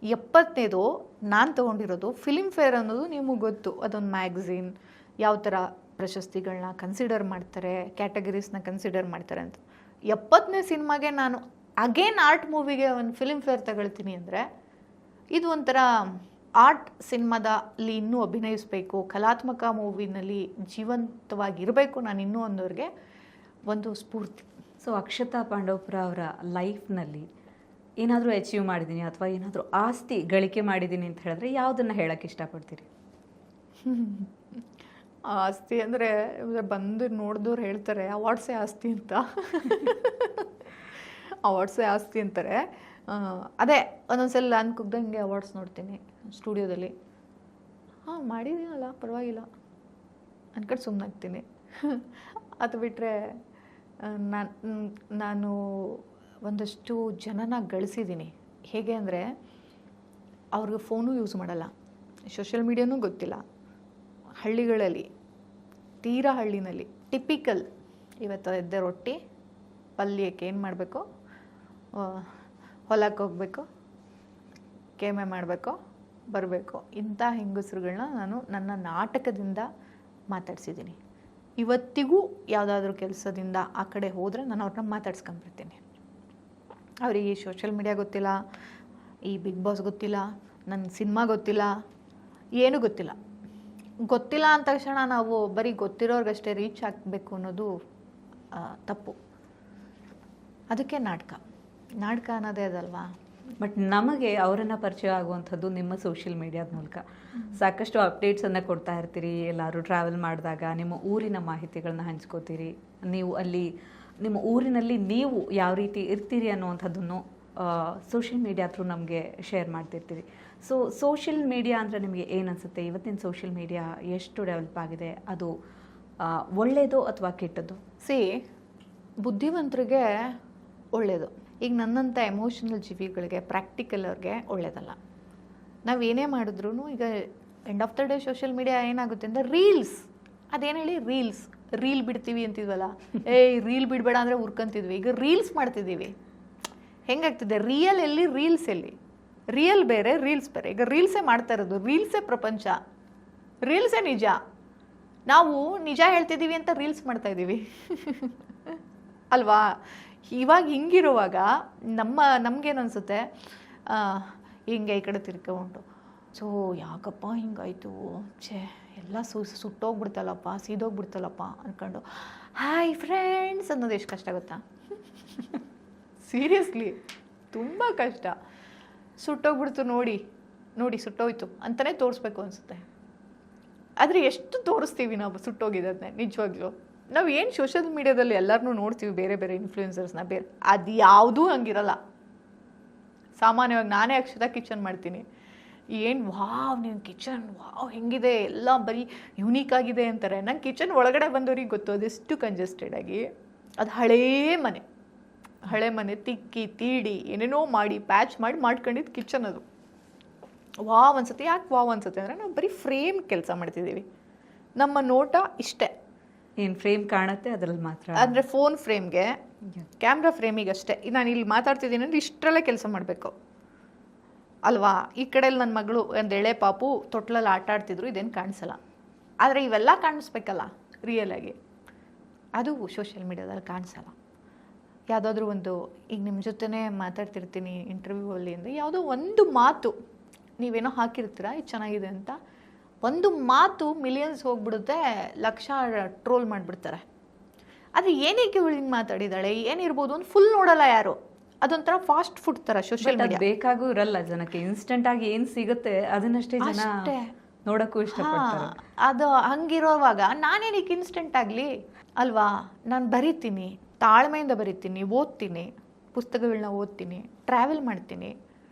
70ನೇದು ನಾನು ತೊಗೊಂಡಿರೋದು. ಫಿಲ್ಮ್ ಫೇರ್ ಅನ್ನೋದು ನಿಮಗೆ ಗೊತ್ತು, ಅದೊಂದು ಮ್ಯಾಗಝೀನ್, ಯಾವ ಥರ ಪ್ರಶಸ್ತಿಗಳನ್ನ ಕನ್ಸಿಡರ್ ಮಾಡ್ತಾರೆ, ಕ್ಯಾಟಗರೀಸ್ನ ಕನ್ಸಿಡರ್ ಮಾಡ್ತಾರೆ ಅಂತ. 70ನೇ ಸಿನಿಮಾಗೆ ನಾನು ಅಗೇನ್ ಆರ್ಟ್ ಮೂವಿಗೆ ಒಂದು ಫಿಲ್ಮ್ ಫೇರ್ ತಗೊಳ್ತೀನಿ ಅಂದರೆ ಇದು ಒಂಥರ ಆರ್ಟ್ ಸಿನಿಮಾದಲ್ಲಿ ಇನ್ನೂ ಅಭಿನಯಿಸಬೇಕು, ಕಲಾತ್ಮಕ ಮೂವಿನಲ್ಲಿ ಜೀವಂತವಾಗಿರಬೇಕು ನಾನು ಇನ್ನೂ ಅನ್ನೋರಿಗೆ ಒಂದು ಸ್ಫೂರ್ತಿ. ಸೊ ಅಕ್ಷತಾ ಪಾಂಡವಪುರ ಅವರ ಲೈಫ್ನಲ್ಲಿ ಏನಾದರೂ ಅಚೀವ್ ಮಾಡಿದ್ದೀನಿ ಅಥವಾ ಏನಾದರೂ ಆಸ್ತಿ ಗಳಿಕೆ ಮಾಡಿದ್ದೀನಿ ಅಂತ ಹೇಳಿದ್ರೆ ಯಾವುದನ್ನು ಹೇಳಕ್ಕೆ ಇಷ್ಟಪಡ್ತೀರಿ? ಆಸ್ತಿ ಅಂದರೆ ಬಂದು ನೋಡಿದವ್ರು ಹೇಳ್ತಾರೆ ಅವಾರ್ಡ್ಸೇ ಆಸ್ತಿ ಅಂತ. ಅವಾರ್ಡ್ಸೇ ಆಸ್ತಿ ಅಂತಾರೆ. ಅದೇ ಒಂದೊಂದ್ಸಲ ನಾನು ಕುಗ್ದಂಗೆ ಅವಾರ್ಡ್ಸ್ ನೋಡ್ತೀನಿ ಸ್ಟುಡಿಯೋದಲ್ಲಿ. ಮಾಡಿದ್ದೀನಲ್ಲ ಪರವಾಗಿಲ್ಲ ಅನ್ಕೊಂಡು ಸುಮ್ಮನಾಗ್ತೀನಿ. ಅದು ಬಿಟ್ಟರೆ ನಾನು ಒಂದಷ್ಟು ಜನನ ಗಳಿಸಿದ್ದೀನಿ. ಹೇಗೆ ಅಂದರೆ ಅವ್ರಿಗೆ ಫೋನು ಯೂಸ್ ಮಾಡಲ್ಲ, ಸೋಷಿಯಲ್ ಮೀಡಿಯಾನೂ ಗೊತ್ತಿಲ್ಲ. ಹಳ್ಳಿಗಳಲ್ಲಿ, ತೀರಾ ಹಳ್ಳಿನಲ್ಲಿ ಟಿಪಿಕಲ್, ಇವತ್ತು ಎದ್ದೆ ರೊಟ್ಟಿ ಪಲ್ಯಕ್ಕೆ ಏನು ಮಾಡಬೇಕು, ಹೊಲಕ್ಕೆ ಹೋಗಬೇಕು, ಕೇಮೆ ಮಾಡಬೇಕು, ಬರಬೇಕು, ಇಂಥ ಹೆಂಗಸರುಗಳನ್ನ ನಾನು ನನ್ನ ನಾಟಕದಿಂದ ಮಾತಾಡ್ಸಿದ್ದೀನಿ. ಇವತ್ತಿಗೂ ಯಾವುದಾದ್ರೂ ಕೆಲಸದಿಂದ ಆ ಕಡೆ ಹೋದರೆ ನಾನು ಅವ್ರನ್ನ ಮಾತಾಡ್ಸ್ಕೊಂಡ್ಬಿಡ್ತೀನಿ. ಅವರಿಗೆ ಈ ಸೋಷಿಯಲ್ ಮೀಡಿಯಾ ಗೊತ್ತಿಲ್ಲ, ಈ ಬಿಗ್ ಬಾಸ್ ಗೊತ್ತಿಲ್ಲ, ನನ್ನ ಸಿನಿಮಾ ಗೊತ್ತಿಲ್ಲ, ಏನೂ ಗೊತ್ತಿಲ್ಲ. ಗೊತ್ತಿಲ್ಲ ಅಂದ ತಕ್ಷಣ ನಾವು ಬರೀ ಗೊತ್ತಿರೋರ್ಗಷ್ಟೇ ರೀಚ್ ಆಗಬೇಕು ಅನ್ನೋದು ತಪ್ಪು. ಅದಕ್ಕೆ ನಾಟಕ ಅನ್ನೋದೇ ಅದಲ್ವಾ. ಬಟ್ ನಮಗೆ ಅವರನ್ನು ಪರಿಚಯ ಆಗುವಂಥದ್ದು ನಿಮ್ಮ ಸೋಷಿಯಲ್ ಮೀಡಿಯಾದ ಮೂಲಕ. ಸಾಕಷ್ಟು ಅಪ್ಡೇಟ್ಸನ್ನು ಕೊಡ್ತಾ ಇರ್ತೀರಿ. ಎಲ್ಲರೂ ಟ್ರಾವೆಲ್ ಮಾಡಿದಾಗ ನಿಮ್ಮ ಊರಿನ ಮಾಹಿತಿಗಳನ್ನ ಹಂಚ್ಕೋತೀರಿ. ನೀವು ಅಲ್ಲಿ ನಿಮ್ಮ ಊರಿನಲ್ಲಿ ನೀವು ಯಾವ ರೀತಿ ಇರ್ತೀರಿ ಅನ್ನುವಂಥದ್ದನ್ನು ಸೋಷಿಯಲ್ ಮೀಡಿಯಾ ಥ್ರೂ ನಮಗೆ ಶೇರ್ ಮಾಡ್ತಿರ್ತೀರಿ. ಸೊ ಸೋಷಿಯಲ್ ಮೀಡಿಯಾ ಅಂದರೆ ನಿಮಗೆ ಏನು ಅನಿಸುತ್ತೆ? ಇವತ್ತಿನ ಸೋಷಿಯಲ್ ಮೀಡಿಯಾ ಎಷ್ಟು ಡೆವಲಪ್ ಆಗಿದೆ? ಅದು ಒಳ್ಳೆಯದು ಅಥವಾ ಕೆಟ್ಟದ್ದು? ಬುದ್ಧಿವಂತರಿಗೆ ಒಳ್ಳೆಯದು. ಈಗ ನನ್ನಂಥ ಎಮೋಷನಲ್ ಜೀವಿಗಳಿಗೆ, ಪ್ರಾಕ್ಟಿಕಲ್ ಅವ್ರಿಗೆ ಒಳ್ಳೆಯದಲ್ಲ. ನಾವು ಏನೇ ಮಾಡಿದ್ರೂ ಈಗ end of the day social media ಏನಾಗುತ್ತೆ ಅಂದರೆ ರೀಲ್ಸ್. ಅದೇನು ಹೇಳಿ, ರೀಲ್ ಬಿಡ್ತೀವಿ ಅಂತಿದ್ವಲ್ಲ, ರೀಲ್ ಬಿಡಬೇಡ ಅಂದರೆ ಉರ್ಕೊಂತಿದ್ವಿ. ಈಗ ರೀಲ್ಸ್ ಮಾಡ್ತಿದ್ದೀವಿ. ಹೆಂಗಾಗ್ತಿದೆ? ರಿಯಲ್ ಎಲ್ಲಿ, ರೀಲ್ಸ್ ಎಲ್ಲಿ? ರಿಯಲ್ ಬೇರೆ, ರೀಲ್ಸ್ ಬೇರೆ. ಈಗ ರೀಲ್ಸೇ ಮಾಡ್ತಾ ಇರೋದು, ರೀಲ್ಸೇ ಪ್ರಪಂಚ, ರೀಲ್ಸೇ ನಿಜ. ನಾವು ನಿಜ ಹೇಳ್ತಿದ್ದೀವಿ ಅಂತ ರೀಲ್ಸ್ ಮಾಡ್ತಾ ಇದ್ದೀವಿ ಅಲ್ವಾ? ಇವಾಗ ಹಿಂಗಿರುವಾಗ ನಮಗೇನು ಅನಿಸುತ್ತೆ, ಹಿಂಗೆ ಈ ಕಡೆ ತಿರ್ಕೊಂಡು ಸೊ ಯಾಕಪ್ಪ ಹಿಂಗಾಯ್ತು, ಎಲ್ಲ ಸುಟ್ಟೋಗ್ಬಿಡ್ತಲ್ಲಪ್ಪ, ಸೀದೋಗ್ಬಿಡ್ತಲ್ಲಪ್ಪ ಅಂದ್ಕೊಂಡು ಹಾಯ್ ಫ್ರೆಂಡ್ಸ್ ಅನ್ನೋದು ಎಷ್ಟು ಕಷ್ಟ ಗೊತ್ತಾ? ಸೀರಿಯಸ್ಲಿ ತುಂಬ ಕಷ್ಟ. ಸುಟ್ಟೋಗ್ಬಿಡ್ತು, ನೋಡಿ ಸುಟ್ಟೋಯ್ತು ಅಂತಲೇ ತೋರಿಸ್ಬೇಕು ಅನಿಸುತ್ತೆ. ಆದರೆ ಎಷ್ಟು ತೋರಿಸ್ತೀವಿ ನಾವು ಸುಟ್ಟೋಗಿದ್ದದನ್ನೇ? ನಿಜವಾಗ್ಲೂ ನಾವು ಏನು ಸೋಷಿಯಲ್ ಮೀಡಿಯಾದಲ್ಲಿ ಎಲ್ಲರನ್ನೂ ನೋಡ್ತೀವಿ, ಬೇರೆ ಬೇರೆ ಇನ್ಫ್ಲೂಯೆನ್ಸರ್ಸ್ನ, ಅದು ಯಾವುದೂ ಹಂಗಿರಲ್ಲ. ಸಾಮಾನ್ಯವಾಗಿ ನಾನೇ ಅಕ್ಷತಾ ಕಿಚನ್ ಮಾಡ್ತೀನಿ, ಏನು ವಾವ್ ನೀನು ಕಿಚನ್ ವಾವ್ ಹೆಂಗಿದೆ, ಎಲ್ಲ ಬರೀ ಯುನೀಕ್ ಆಗಿದೆ ಅಂತಾರೆ. ನಂಗೆ ಕಿಚನ್ ಒಳಗಡೆ ಬಂದವ್ರಿಗೆ ಗೊತ್ತು ಅದೆಷ್ಟು ಕಂಜೆಸ್ಟೆಡ್ ಆಗಿ ಅದು ಹಳೆ ಮನೆ ತಿಕ್ಕಿ ತೀಡಿ ಏನೇನೋ ಮಾಡಿ ಪ್ಯಾಚ್ ಮಾಡಿ ಮಾಡ್ಕೊಂಡಿದ್ದು ಕಿಚನ್ ಅದು. ವಾವ್ ಅನ್ಸುತ್ತೆ. ಯಾಕೆ ವಾವ್ ಅನ್ಸುತ್ತೆ ಅಂದರೆ ನಾವು ಬರೀ ಫ್ರೇಮ್ ಕೆಲಸ ಮಾಡ್ತಿದ್ದೀವಿ. ನಮ್ಮ ನೋಟ ಇಷ್ಟೇ. ಏನು ಫ್ರೇಮ್ ಕಾಣುತ್ತೆ ಅದರಲ್ಲಿ ಮಾತ್ರ, ಅಂದರೆ ಫೋನ್ ಫ್ರೇಮ್ಗೆ, ಕ್ಯಾಮ್ರಾ ಫ್ರೇಮಿಗೆ ಅಷ್ಟೇ. ನಾನು ಇಲ್ಲಿ ಮಾತಾಡ್ತಿದ್ದೀನಿ ಅಂದರೆ ಇಷ್ಟರಲ್ಲೇ ಕೆಲಸ ಮಾಡಬೇಕು ಅಲ್ವಾ. ಈ ಕಡೆಯಲ್ಲಿ ನನ್ನ ಮಗಳು ಒಂದು ಎಳೆ ಪಾಪು ತೊಟ್ಲಲ್ಲಿ ಆಟ ಆಡ್ತಿದ್ರು, ಇದೇನು ಕಾಣಿಸಲ್ಲ. ಆದರೆ ಇವೆಲ್ಲ ಕಾಣಿಸ್ಬೇಕಲ್ಲ ರಿಯಲಾಗಿ, ಅದು ಸೋಷಿಯಲ್ ಮೀಡ್ಯಾದಲ್ಲಿ ಕಾಣಿಸಲ್ಲ. ಯಾವುದಾದ್ರೂ ಒಂದು, ಈಗ ನಿಮ್ಮ ಜೊತೆನೇ ಮಾತಾಡ್ತಿರ್ತೀನಿ ಇಂಟರ್ವ್ಯೂ ಅಲ್ಲಿ ಅಂದರೆ ಯಾವುದೋ ಒಂದು ಮಾತು ನೀವೇನೋ ಹಾಕಿರ್ತೀರ ಇದು ಚೆನ್ನಾಗಿದೆ ಅಂತ, ಒಂದು ಮಾತು ಮಿಲಿಯನ್ಸ್ ಹೋಗ್ಬಿಡುತ್ತೆ, ಲಕ್ಷ ಟ್ರೋಲ್ ಮಾಡಿಬಿಡ್ತಾರೆ. ಆದರೆ ಏನಕ್ಕೆ ಇವಳು ಹಿಂಗೆ ಮಾತಾಡಿದಾಳೆ, ಏನಿರ್ಬೋದು ಅಂತ ಫುಲ್ ನೋಡಲ್ಲ ಯಾರು. ಅದೊಂಥರ ಫಾಸ್ಟ್ ಫುಡ್ ಥರ ಸೋಷಿಯಲ್ ಮೀಡಿಯಾ. ಬೇಕಾಗೂ ಇರಲ್ಲ ಜನಕ್ಕೆ, ಇನ್ಸ್ಟೆಂಟ್ ಆಗಿ ಏನು ಸಿಗುತ್ತೆ ಅದನ್ನಷ್ಟೇ ಜನ ನೋಡೋಕ್ಕೂ ಇಷ್ಟಪಡ್ತಾರೆ. ಅದು ಹಂಗಿರೋವಾಗ ನಾನೇನಕ್ಕೆ ಇನ್ಸ್ಟೆಂಟ್ ಆಗಲಿ ಅಲ್ವಾ. ನಾನು ಬರಿತೀನಿ, ತಾಳ್ಮೆಯಿಂದ ಬರಿತೀನಿ, ಓದ್ತೀನಿ, ಪುಸ್ತಕಗಳನ್ನ ಓದ್ತೀನಿ, ಟ್ರಾವೆಲ್ ಮಾಡ್ತೀನಿ,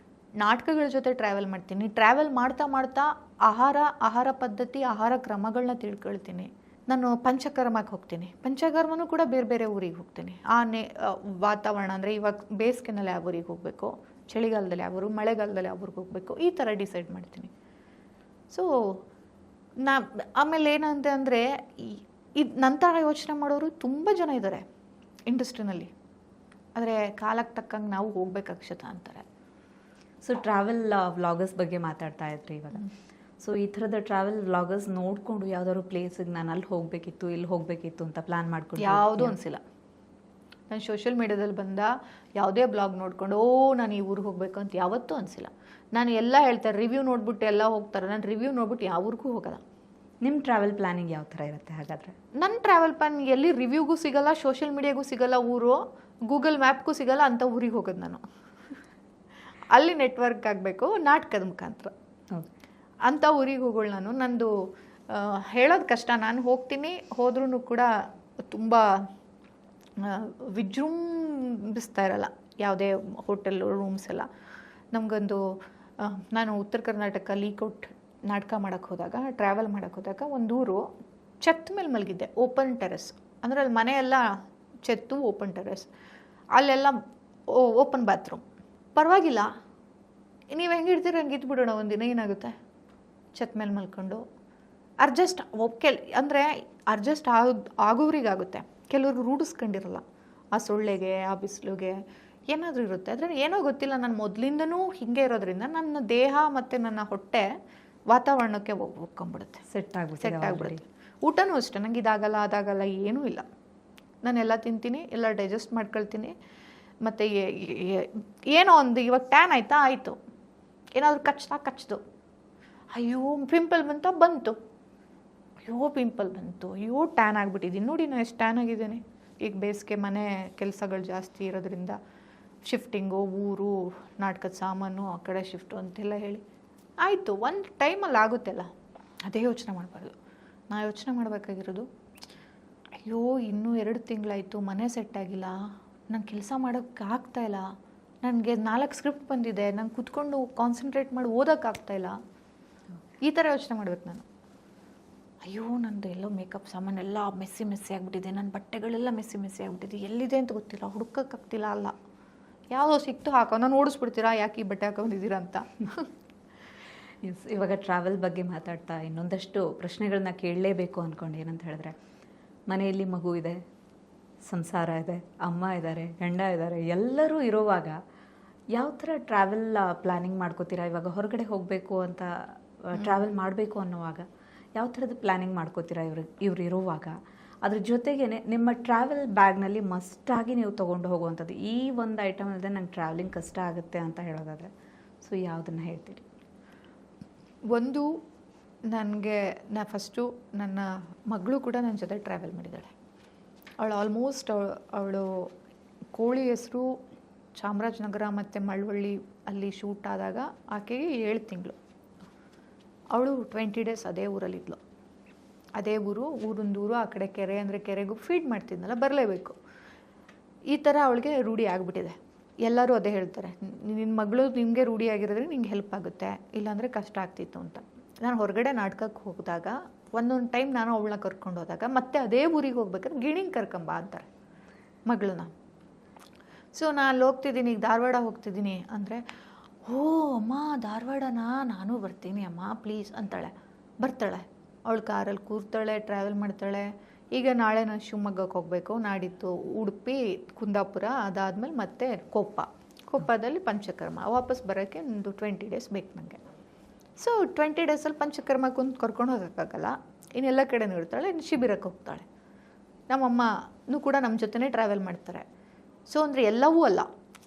ನಾಟಕಗಳ ಜೊತೆ ಟ್ರಾವೆಲ್ ಮಾಡ್ತೀನಿ. ಟ್ರಾವೆಲ್ ಮಾಡ್ತಾ ಮಾಡ್ತಾ ಆಹಾರ ಪದ್ಧತಿ, ಆಹಾರ ಕ್ರಮಗಳನ್ನ ತಿಳ್ಕೊಳ್ತೀನಿ. ನಾನು ಪಂಚಕರ್ಮಕ್ಕೆ ಹೋಗ್ತೀನಿ. ಪಂಚಕರ್ಮನೂ ಕೂಡ ಬೇರೆ ಬೇರೆ ಊರಿಗೆ ಹೋಗ್ತೀನಿ. ವಾತಾವರಣ ಅಂದರೆ ಇವಾಗ ಬೇಸಿಗೆನಲ್ಲಿ ಯಾವ ಊರಿಗೆ ಹೋಗಬೇಕು, ಚಳಿಗಾಲದಲ್ಲಿ ಯಾವ ಊರು, ಮಳೆಗಾಲದಲ್ಲಿ ಯಾವ ಊರಿಗೆ ಹೋಗಬೇಕು, ಈ ಥರ ಡಿಸೈಡ್ ಮಾಡ್ತೀನಿ. ಸೊ ಆಮೇಲೆ ಏನಂತೆ ಅಂದರೆ ಇದು ನಂತರ ಯೋಚನೆ ಮಾಡೋರು ತುಂಬ ಜನ ಇದ್ದಾರೆ ಇಂಡಸ್ಟ್ರಿನಲ್ಲಿ. ಆದರೆ ಕಾಲಕ್ಕೆ ತಕ್ಕಂಗೆ ನಾವು ಹೋಗ್ಬೇಕು ಅಕ್ಷತಾ ಅಂತಾರೆ. ಸೊ ಟ್ರಾವೆಲ್ ವ್ಲಾಗರ್ಸ್ ಬಗ್ಗೆ ಮಾತಾಡ್ತಾ ಇದ್ರಿ ಇವಾಗ. ಸೊ ಈ ಥರದ ಟ್ರಾವೆಲ್ ವ್ಲಾಗರ್ಸ್ ನೋಡಿಕೊಂಡು ಯಾವ್ದಾದ್ರು ಪ್ಲೇಸಿಗೆ ನಾನು ಅಲ್ಲಿ ಹೋಗಬೇಕಿತ್ತು, ಇಲ್ಲಿ ಹೋಗಬೇಕಿತ್ತು ಅಂತ ಪ್ಲ್ಯಾನ್ ಮಾಡ್ಕೊಂಡು ಯಾವುದೂ ಅನಿಸಿಲ್ಲ. ನಾನು ಸೋಷಿಯಲ್ ಮೀಡ್ಯಾದಲ್ಲಿ ಬಂದ ಯಾವುದೇ ಬ್ಲಾಗ್ ನೋಡ್ಕೊಂಡು ನಾನು ಈ ಊರಿಗೆ ಹೋಗಬೇಕು ಅಂತ ಯಾವತ್ತೂ ಅನಿಸಿಲ್ಲ. ನಾನು ಎಲ್ಲ ಹೇಳ್ತಾರೆ ರಿವ್ಯೂ ನೋಡ್ಬಿಟ್ಟು ಎಲ್ಲ ಹೋಗ್ತಾರೆ, ನಾನು ರಿವ್ಯೂ ನೋಡ್ಬಿಟ್ಟು ಯಾವ ಊರಿಗೂ ಹೋಗಲ್ಲ. ನಿಮ್ಮ ಟ್ರಾವೆಲ್ ಪ್ಲಾನಿಂಗ್ ಯಾವ ಥರ ಇರುತ್ತೆ ಹಾಗಾದರೆ? ನನ್ನ ಟ್ರಾವೆಲ್ ಪ್ಲಾನ್ ಎಲ್ಲಿ ರಿವ್ಯೂಗೂ ಸಿಗಲ್ಲ, ಸೋಷಿಯಲ್ ಮೀಡಿಯಾಗೂ ಸಿಗಲ್ಲ, ಊರು ಗೂಗಲ್ ಮ್ಯಾಪ್ಗೂ ಸಿಗಲ್ಲ ಅಂಥ ಊರಿಗೆ ಹೋಗೋದು ನಾನು. ಅಲ್ಲಿ ನೆಟ್ವರ್ಕ್ ಆಗಬೇಕು ನಾಟಕದ ಮುಖಾಂತರ. ಅಂಥ ಊರಿಗೆ ಹೋಗೋಳು ನಾನು. ನಂದು ಹೇಳೋದು ಕಷ್ಟ. ನಾನು ಹೋಗ್ತೀನಿ, ಹೋದ್ರೂ ಕೂಡ ತುಂಬ ವಿಜೃಂಭಿಸ್ತಾ ಇರಲ್ಲ ಯಾವುದೇ ಹೋಟೆಲ್ಲು ರೂಮ್ಸ್ ಎಲ್ಲ. ನಮಗೊಂದು ನಾನು ಉತ್ತರ ಕರ್ನಾಟಕ ಲೀಕೌಟ್ ನಾಟಕ ಮಾಡೋಕ್ಕೆ ಹೋದಾಗ, ಟ್ರಾವೆಲ್ ಮಾಡೋಕ್ಕೆ ಹೋದಾಗ ಒಂದೂರು ಛತ್ ಮೇಲೆ ಮಲಗಿದ್ದೆ, ಓಪನ್ ಟೆರೆಸ್. ಅಂದರೆ ಅಲ್ಲಿ ಮನೆಯೆಲ್ಲ ಛತ್ತು, ಓಪನ್ ಟೆರೆಸ್, ಅಲ್ಲೆಲ್ಲ ಓಪನ್ ಬಾತ್ರೂಮ್. ಪರವಾಗಿಲ್ಲ, ನೀವು ಹೆಂಗೆ ಇರ್ತೀರ ಹಂಗೆ ಇದ್ಬಿಡೋಣ ಒಂದಿನ, ಏನಾಗುತ್ತೆ ಛತ್ ಮೇಲೆ ಮಲ್ಕೊಂಡು ಅಡ್ಜಸ್ಟ್. ಅಂದರೆ ಅಡ್ಜಸ್ಟ್ ಆಗೋರಿಗಾಗುತ್ತೆ, ಕೆಲವರು ರೂಢಿಸ್ಕೊಂಡಿರಲ್ಲ ಆ ಸೊಳ್ಳೆಗೆ, ಆ ಬಿಸಿಲಿಗೆ, ಏನಾದರೂ ಇರುತ್ತೆ. ಆದರೆ ಏನೋ ಗೊತ್ತಿಲ್ಲ, ನಾನು ಮೊದಲಿಂದನೂ ಹೀಗೆ ಇರೋದ್ರಿಂದ ನನ್ನ ದೇಹ ಮತ್ತು ನನ್ನ ಹೊಟ್ಟೆ ವಾತಾವರಣಕ್ಕೆ ಹೋಗ್ಕೊಂಡ್ಬಿಡುತ್ತೆ, ಸೆಟ್ ಆಗಿಬಿಡುತ್ತೆ. ಊಟನೂ ಅಷ್ಟೇ, ನಂಗೆ ಇದಾಗಲ್ಲ ಅದಾಗಲ್ಲ ಏನೂ ಇಲ್ಲ. ನಾನೆಲ್ಲ ತಿಂತೀನಿ, ಎಲ್ಲ ಡೈಜೆಸ್ಟ್ ಮಾಡ್ಕೊಳ್ತೀನಿ. ಮತ್ತು ಏನೋ ಒಂದು ಇವಾಗ ಟ್ಯಾನ್ ಆಯಿತಾ ಆಯಿತು, ಏನಾದರೂ ಕಚ್ದು ಅಯ್ಯೋ ಪಿಂಪಲ್ ಬಂತು, ಅಯ್ಯೋ ಪಿಂಪಲ್ ಬಂತು, ಅಯ್ಯೋ ಟ್ಯಾನ್ ಆಗಿಬಿಟ್ಟಿದ್ದೀನಿ. ನೋಡಿ ನಾನು ಎಷ್ಟು ಟ್ಯಾನ್ ಆಗಿದ್ದೀನಿ. ಈಗ ಬೇಸಿಗೆ ಮನೆ ಕೆಲಸಗಳು ಜಾಸ್ತಿ ಇರೋದ್ರಿಂದ ಶಿಫ್ಟಿಂಗು, ಊರು, ನಾಟಕದ ಸಾಮಾನು, ಆ ಕಡೆ ಶಿಫ್ಟು ಅಂತೆಲ್ಲ ಹೇಳಿ ಆಯಿತು. ಒಂದು ಟೈಮಲ್ಲಿ ಆಗುತ್ತೆಲ್ಲ, ಅದೇ ಯೋಚನೆ ಮಾಡಬಾರ್ದು. ನಾ ಯೋಚನೆ ಮಾಡಬೇಕಾಗಿರೋದು, ಅಯ್ಯೋ ಇನ್ನೂ 2 ತಿಂಗಳಾಯಿತು, ಮನೆ ಸೆಟ್ ಆಗಿಲ್ಲ, ನಾನು ಕೆಲಸ ಮಾಡೋಕ್ಕೆ ಆಗ್ತಾಯಿಲ್ಲ, ನನಗೆ 4 ಸ್ಕ್ರಿಪ್ಟ್ ಬಂದಿದೆ, ನಾನು ಕೂತ್ಕೊಂಡು ಕಾನ್ಸಂಟ್ರೇಟ್ ಮಾಡಿ ಓದೋಕ್ಕಾಗ್ತಾಯಿಲ್ಲ, ಈ ಥರ ಯೋಚನೆ ಮಾಡ್ಬೇಕು ನಾನು. ಅಯ್ಯೋ ನಂದು ಎಲ್ಲೋ ಮೇಕಪ್ ಸಾಮಾನೆಲ್ಲ ಮೆಸ್ಸಿ ಆಗಿಬಿಟ್ಟಿದೆ, ನನ್ನ ಬಟ್ಟೆಗಳೆಲ್ಲ ಮೆಸ್ಸಿ ಆಗಿಬಿಟ್ಟಿದೆ, ಎಲ್ಲಿದೆ ಅಂತ ಗೊತ್ತಿಲ್ಲ, ಹುಡುಕೋಕ್ಕಾಗ್ತಿಲ್ಲ. ಅಲ್ಲ, ಯಾವುದೋ ಸಿಕ್ತು ಹಾಕೋ, ನಾನು ಓಡಿಸ್ಬಿಡ್ತೀರಾ ಯಾಕೆ ಈ ಬಟ್ಟೆ ಹಾಕೊಂಡಿದ್ದೀರಾ ಅಂತ. ಎಸ್, ಇವಾಗ ಟ್ರಾವೆಲ್ ಬಗ್ಗೆ ಮಾತಾಡ್ತಾ ಇನ್ನೊಂದಷ್ಟು ಪ್ರಶ್ನೆಗಳನ್ನ ಕೇಳಲೇಬೇಕು ಅಂದ್ಕೊಂಡು. ಏನಂತ ಹೇಳಿದ್ರೆ, ಮನೆಯಲ್ಲಿ ಮಗು ಇದೆ, ಸಂಸಾರ ಇದೆ, ಅಮ್ಮ ಇದ್ದಾರೆ, ಗಂಡ ಇದ್ದಾರೆ, ಎಲ್ಲರೂ ಇರೋವಾಗ ಯಾವ ಥರ ಟ್ರಾವೆಲ್ ಪ್ಲ್ಯಾನಿಂಗ್ ಮಾಡ್ಕೋತೀರಾ? ಇವಾಗ ಹೊರಗಡೆ ಹೋಗಬೇಕು ಅಂತ ಟ್ರಾವೆಲ್ ಮಾಡಬೇಕು ಅನ್ನೋವಾಗ ಯಾವ ಥರದ ಪ್ಲ್ಯಾನಿಂಗ್ ಮಾಡ್ಕೋತೀರಾ ಇವ್ರು ಇರುವಾಗ? ಅದ್ರ ಜೊತೆಗೇ ನಿಮ್ಮ ಟ್ರಾವೆಲ್ ಬ್ಯಾಗ್ನಲ್ಲಿ ಮಸ್ಟಾಗಿ ನೀವು ತೊಗೊಂಡು ಹೋಗುವಂಥದ್ದು, ಈ ಒಂದು ಐಟಮ್ ಇಲ್ಲದೆ ನಂಗೆ ಟ್ರಾವೆಲಿಂಗ್ ಕಷ್ಟ ಆಗುತ್ತೆ ಅಂತ ಹೇಳೋದಾದರೆ, ಸೊ ಯಾವುದನ್ನು ಹೇಳ್ತೀರಿ? ಒಂದು, ಫಸ್ಟು ನನ್ನ ಮಗಳು ಕೂಡ ನನ್ನ ಜೊತೆ ಟ್ರಾವೆಲ್ ಮಾಡಿದ್ದಾಳೆ. ಅವಳು ಆಲ್ಮೋಸ್ಟ್ ಅವಳು ಕೋಳಿ ಹೆಸರು ಚಾಮರಾಜನಗರ ಮತ್ತು ಮಳವಳ್ಳಿ ಅಲ್ಲಿ ಶೂಟ್ ಆದಾಗ ಆಕೆಗೆ 7 ತಿಂಗಳು. ಅವಳು 20 ಡೇಸ್ ಅದೇ ಊರಲ್ಲಿದ್ಲು. ಅದೇ ಊರೊಂದೂರು, ಆ ಕಡೆ ಕೆರೆ ಅಂದರೆ ಕೆರೆಗೂ ಫೀಡ್ ಮಾಡ್ತಿದ್ನಲ್ಲ, ಬರಲೇಬೇಕು. ಈ ಥರ ಅವಳಿಗೆ ರೂಢಿ ಆಗಿಬಿಟ್ಟಿದೆ. ಎಲ್ಲರೂ ಅದೇ ಹೇಳ್ತಾರೆ, ನಿನ್ನ ಮಗಳು ನಿಮಗೆ ರೂಢಿ ಆಗಿರೋದ್ರೆ ನಿಂಗೆ ಹೆಲ್ಪ್ ಆಗುತ್ತೆ, ಇಲ್ಲಾಂದರೆ ಕಷ್ಟ ಆಗ್ತಿತ್ತು ಅಂತ. ನಾನು ಹೊರಗಡೆ ನಾಟಕಕ್ಕೆ ಹೋಗಿದಾಗ ಒಂದೊಂದು ಟೈಮ್ ನಾನು ಅವಳನ್ನ ಕರ್ಕೊಂಡು ಹೋದಾಗ ಮತ್ತೆ ಅದೇ ಊರಿಗೆ ಹೋಗ್ಬೇಕಾದ್ರೆ ಗಿಣಿಂಗ್ ಕರ್ಕೊಂಬ ಅಂತಾರೆ. ಮಗಳನ್ನ. ಸೊ ನಾನು ಅಲ್ಲಿ ಹೋಗ್ತಿದ್ದೀನಿ, ಈಗ ಧಾರವಾಡ ಹೋಗ್ತಿದ್ದೀನಿ ಅಂದರೆ, ಓ ಅಮ್ಮ ಧಾರವಾಡನಾ, ನಾನು ಬರ್ತೀನಿ ಅಮ್ಮ ಪ್ಲೀಸ್ ಅಂತಾಳೆ. ಬರ್ತಾಳೆ, ಅವಳು ಕಾರಲ್ಲಿ ಕೂರ್ತಾಳೆ, ಟ್ರಾವೆಲ್ ಮಾಡ್ತಾಳೆ. ಈಗ ನಾಳೆ ನಾನು ಶಿವಮೊಗ್ಗಕ್ಕೆ ಹೋಗಬೇಕು, ನಾಡಿದ್ದು ಉಡುಪಿ, ಕುಂದಾಪುರ, ಅದಾದಮೇಲೆ ಮತ್ತೆ ಕೊಪ್ಪದಲ್ಲಿ ಪಂಚಕರ್ಮ. ವಾಪಸ್ ಬರೋಕ್ಕೆ ಒಂದು 20 ಡೇಸ್ ಬೇಕು ನನಗೆ. ಸೊ 20 ಡೇಸಲ್ಲಿ ಪಂಚಕರ್ಮಕ್ಕೆ ಒಂದು ಕರ್ಕೊಂಡು ಹೋಗೋಕ್ಕಾಗಲ್ಲ, ಇನ್ನೆಲ್ಲ ಕಡೆನೂ ಇರ್ತಾಳೆ, ಇನ್ನು ಶಿಬಿರಕ್ಕೆ ಹೋಗ್ತಾಳೆ. ನಮ್ಮಮ್ಮನೂ ಕೂಡ ನಮ್ಮ ಜೊತೆನೇ ಟ್ರಾವೆಲ್ ಮಾಡ್ತಾರೆ. ಸೊ ಅಂದರೆ ಎಲ್ಲವೂ ಅಲ್ಲ,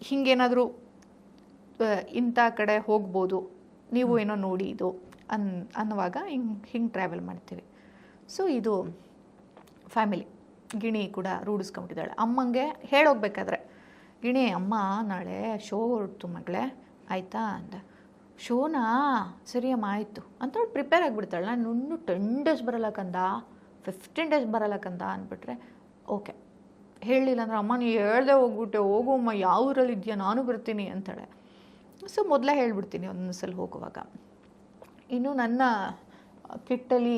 ಹಿಂಗೇನಾದರೂ ಇಂಥ ಕಡೆ ಹೋಗ್ಬೋದು, ನೀವು ಏನೋ ನೋಡಿ ಇದು ಅನ್ನುವಾಗ ಹಿಂಗೆ ಟ್ರಾವೆಲ್ ಮಾಡ್ತೀವಿ. ಸೊ ಇದು ಫ್ಯಾಮಿಲಿ. ಗಿಣಿ ಕೂಡ ರೂಢಿಸ್ಕೊಂಬಿಟ್ಟಿದ್ದಾಳೆ. ಅಮ್ಮಂಗೆ ಹೇಳೋಗ್ಬೇಕಾದ್ರೆ, ಗಿಣಿ ಅಮ್ಮ ನಾಳೆ ಶೋ ಹೊರಡ್ತು ಮಗಳೇ ಆಯಿತಾ ಅಂದ. ಶೋನಾ, ಸರಿ ಅಮ್ಮ ಆಯಿತು ಅಂತ ಅವಳು ಪ್ರಿಪೇರ್ ಆಗಿಬಿಡ್ತಾಳೆ. ನಾನು ಇನ್ನೂ 10 ಡೇಸ್ ಬರಲ್ಲಕ್ಕಂದ, 15 ಡೇಸ್ ಬರಲ್ಲಕ್ಕಂದ ಅಂದ್ಬಿಟ್ರೆ ಓಕೆ. ಹೇಳಲಿಲ್ಲ ಅಂದ್ರೆ, ಅಮ್ಮ ನೀ ಹೇಳ್ದೆ ಹೋಗ್ಬಿಟ್ಟೆ, ಹೋಗಮ್ಮ ಯಾವ ಊರಲ್ಲಿ ಇದೆಯಾ, ನಾನು ಬರ್ತೀನಿ ಅಂತಾಳೆ. ಸೊ ಮೊದಲೇ ಹೇಳ್ಬಿಡ್ತೀನಿ ಒಂದೊಂದು ಸಲ ಹೋಗುವಾಗ. ಇನ್ನು ನನ್ನ ಕಿಟ್ಟಲ್ಲಿ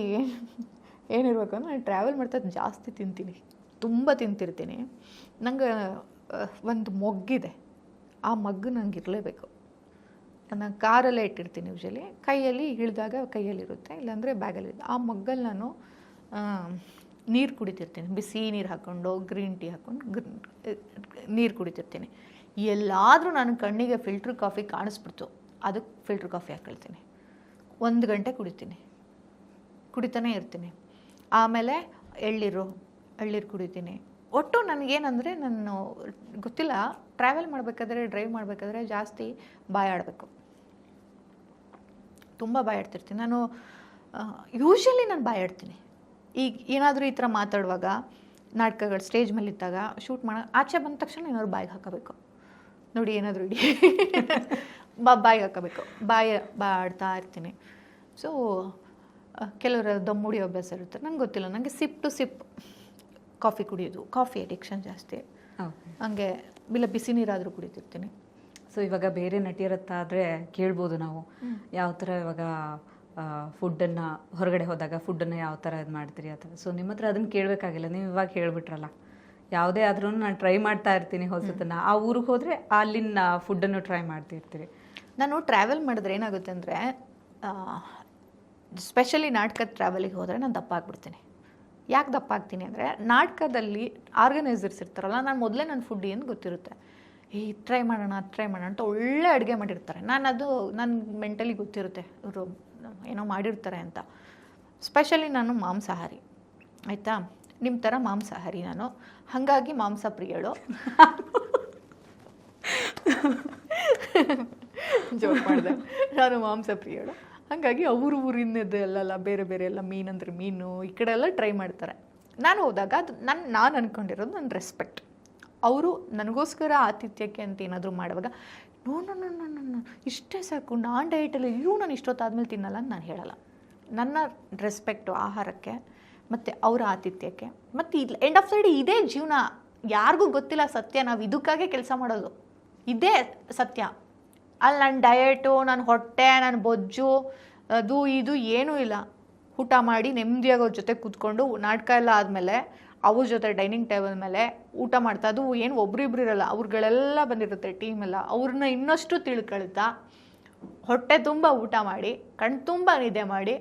ಏನಿರ್ಬೇಕು ಅಂದರೆ, ನಾನು ಟ್ರಾವೆಲ್ ಮಾಡ್ತಾ ಜಾಸ್ತಿ ತಿಂತೀನಿ, ತುಂಬ ತಿಂತಿರ್ತೀನಿ. ನಂಗೆ ಒಂದು ಮೊಗ್ಗಿದೆ, ಆ ಮಗ್ಗು ನಂಗೆ ಇರಲೇಬೇಕು. ನಾನು ಕಾರಲ್ಲೇ ಇಟ್ಟಿರ್ತೀನಿ ಯೂಶಲಿ, ಕೈಯಲ್ಲಿ ಇಳಿದಾಗ ಕೈಯಲ್ಲಿರುತ್ತೆ, ಇಲ್ಲಾಂದರೆ ಬ್ಯಾಗಲ್ಲಿ. ಆ ಮಗ್ಗಲ್ಲಿ ನಾನು ನೀರು ಕುಡಿತಿರ್ತೀನಿ, ಬಿಸಿ ನೀರು ಹಾಕ್ಕೊಂಡು ಗ್ರೀನ್ ಟೀ ಹಾಕ್ಕೊಂಡು ನೀರು ಕುಡಿತಿರ್ತೀನಿ. ಎಲ್ಲಾದರೂ ನನ್ನ ಕಣ್ಣಿಗೆ ಫಿಲ್ಟ್ರ್ ಕಾಫಿ ಕಾಣಿಸ್ಬಿಡ್ತು, ಅದಕ್ಕೆ ಫಿಲ್ಟ್ರ್ ಕಾಫಿ ಹಾಕ್ಕೊಳ್ತೀನಿ. 1 ಗಂಟೆ ಕುಡಿತಾನೆ ಇರ್ತೀನಿ. ಆಮೇಲೆ ಎಳ್ನೀರು ಕುಡಿತೀನಿ. ಒಟ್ಟು ನನಗೇನಂದರೆ, ನಾನು ಗೊತ್ತಿಲ್ಲ, ಟ್ರಾವೆಲ್ ಮಾಡಬೇಕಾದ್ರೆ, ಡ್ರೈವ್ ಮಾಡಬೇಕಾದ್ರೆ ಜಾಸ್ತಿ ಬಾಯಾಡಬೇಕು, ತುಂಬ ಬಾಯಾಡ್ತಿರ್ತೀನಿ ನಾನು. ಯೂಶಲಿ ನಾನು ಬಾಯಾಡ್ತೀನಿ. ಈಗ ಏನಾದರೂ ಈ ಥರ ಮಾತಾಡುವಾಗ, ನಾಟಕಗಳು ಸ್ಟೇಜ್ ಮೇಲೆ ಇದ್ದಾಗ, ಶೂಟ್ ಮಾಡೋ ಆಚೆ ಬಂದ ತಕ್ಷಣ ಏನಾದ್ರು ಬಾಯಿಗೆ ಹಾಕೋಬೇಕು. ನೋಡಿ ಏನಾದರೂ ಇಡಿ ಬಾಯಿಗೆ ಹಾಕೋಬೇಕು, ಬಾಡ್ತಾ ಇರ್ತೀನಿ. ಸೊ ಕೆಲವರು ದಮ್ ಹೊಡಿಯೋ ಅಭ್ಯಾಸ ಇರುತ್ತೆ, ನಂಗೆ ಗೊತ್ತಿಲ್ಲ. ನನಗೆ ಸಿಪ್ ಟು ಸಿಪ್ ಕಾಫಿ ಕುಡಿಯೋದು, ಕಾಫಿ ಅಡಿಕ್ಷನ್ ಜಾಸ್ತಿ. ಹಂಗೆ ಇಲ್ಲ ಬಿಸಿ ನೀರಾದರೂ ಕುಡಿತಿರ್ತೀನಿ. ಸೊ ಇವಾಗ ಬೇರೆ ನಟಿಯರತ್ತಾದರೆ ಕೇಳ್ಬೋದು ನಾವು, ಯಾವ ಥರ ಇವಾಗ ಫುಡ್ಡನ್ನು ಹೊರಗಡೆ ಹೋದಾಗ ಫುಡ್ಡನ್ನು ಯಾವ ಥರ ಇದು ಮಾಡ್ತೀರಿ ಆ ಥರ. ಸೊ ನಿಮ್ಮ ಹತ್ರ ಅದನ್ನು ಕೇಳಬೇಕಾಗಿಲ್ಲ, ನೀವು ಇವಾಗ ಹೇಳ್ಬಿಟ್ರಲ್ಲ, ಯಾವುದೇ ಆದ್ರೂ ನಾನು ಟ್ರೈ ಮಾಡ್ತಾ ಇರ್ತೀನಿ ಹೊಸತನ್ನು. ಆ ಊರಿಗೆ ಹೋದರೆ ಅಲ್ಲಿನ ಫುಡ್ಡನ್ನು ಟ್ರೈ ಮಾಡ್ತಿರ್ತೀರಿ. ನಾನು ಟ್ರಾವೆಲ್ ಮಾಡಿದ್ರೆ ಏನಾಗುತ್ತೆ ಅಂದರೆ, ಸ್ಪೆಷಲಿ ನಾಟಕದ ಟ್ರಾವೆಲಿಗೆ ಹೋದರೆ ನಾನು ದಪ್ಪ ಆಗ್ಬಿಡ್ತೀನಿ. ಯಾಕೆ ದಪ್ಪ ಆಗ್ತೀನಿ ಅಂದರೆ, ನಾಟಕದಲ್ಲಿ ಆರ್ಗನೈಸರ್ಸ್ ಇರ್ತಾರಲ್ಲ, ನಾನು ಮೊದಲೇ ನನ್ನ ಫುಡ್ ಏನು ಗೊತ್ತಿರುತ್ತೆ, ಟ್ರೈ ಮಾಡೋಣ ಅಂತ ಒಳ್ಳೆ ಅಡುಗೆ ಮಾಡಿರ್ತಾರೆ. ನನ್ನ ಮೆಂಟಲಿ ಗೊತ್ತಿರುತ್ತೆ ಇವರು ಏನೋ ಮಾಡಿರ್ತಾರೆ ಅಂತ. ಸ್ಪೆಷಲಿ ನಾನು ಮಾಂಸಾಹಾರಿ, ಆಯಿತಾ, ನಿಮ್ಮ ಥರ ಮಾಂಸಾಹಾರಿ ನಾನು, ಹಾಗಾಗಿ ಮಾಂಸ ಪ್ರಿಯಳು. ಜೋಕ್ ಮಾಡಿದೆ, ನಾನು ಮಾಂಸ ಪ್ರಿಯಳು. ಹಾಗಾಗಿ ಊರಿನದ್ದು ಎಲ್ಲಲ್ಲ, ಬೇರೆ ಬೇರೆ ಎಲ್ಲ ಮೀನಂದ್ರೆ ಮೀನು, ಈ ಕಡೆ ಎಲ್ಲ ಟ್ರೈ ಮಾಡ್ತಾರೆ. ನಾನು ಹೋದಾಗ ಅದು ನಾನು ಅಂದ್ಕೊಂಡಿರೋದು ನನ್ನ ರೆಸ್ಪೆಕ್ಟ್. ಅವರು ನನಗೋಸ್ಕರ ಆತಿಥ್ಯಕ್ಕೆ ಅಂತ ಏನಾದರೂ ಮಾಡುವಾಗ, ನೋ ಇಷ್ಟೇ ಸಾಕು, ನಾನು ಡಯಟಲ್ಲಿ ನಾನು ಇಷ್ಟೊತ್ತಾದ್ಮೇಲೆ ತಿನ್ನಲ್ಲ ಅಂತ ನಾನು ಹೇಳಲ್ಲ. ನನ್ನ ರೆಸ್ಪೆಕ್ಟು ಆಹಾರಕ್ಕೆ ಮತ್ತು ಅವರ ಆತಿಥ್ಯಕ್ಕೆ, ಮತ್ತು ಎಂಡ್ ಆಫ್ ದ ಡೇ ಇದೇ ಜೀವನ. ಯಾರಿಗೂ ಗೊತ್ತಿಲ್ಲ ಸತ್ಯ, ನಾವು ಇದಕ್ಕಾಗೆ ಕೆಲಸ ಮಾಡೋದು, ಇದೇ ಸತ್ಯ. ಅಲ್ಲಿ ನನ್ನ ಡಯಟು, ನನ್ನ ಹೊಟ್ಟೆ, ನನ್ನ ಬೊಜ್ಜು, ಅದು ಇದು ಏನೂ ಇಲ್ಲ. ಊಟ ಮಾಡಿ ನೆಮ್ಮದಿಯಾಗಿ ಅವ್ರ ಜೊತೆ ಕೂತ್ಕೊಂಡು, ನಾಟಕ ಎಲ್ಲ ಆದಮೇಲೆ ಅವ್ರ ಜೊತೆ ಡೈನಿಂಗ್ ಟೇಬಲ್ ಮೇಲೆ ಊಟ ಮಾಡ್ತಾ, ಅದು ಏನು ಒಬ್ರಿಬ್ರು ಇರಲ್ಲ, ಅವ್ರುಗಳೆಲ್ಲ ಬಂದಿರುತ್ತೆ ಟೀಮೆಲ್ಲ, ಅವ್ರನ್ನ ಇನ್ನಷ್ಟು ತಿಳ್ಕೊಳ್ತಾ ಹೊಟ್ಟೆ ತುಂಬ ಊಟ ಮಾಡಿ, ಕಣ್ಣು ತುಂಬ ನಿದ್ದೆ ಮಾಡಿ,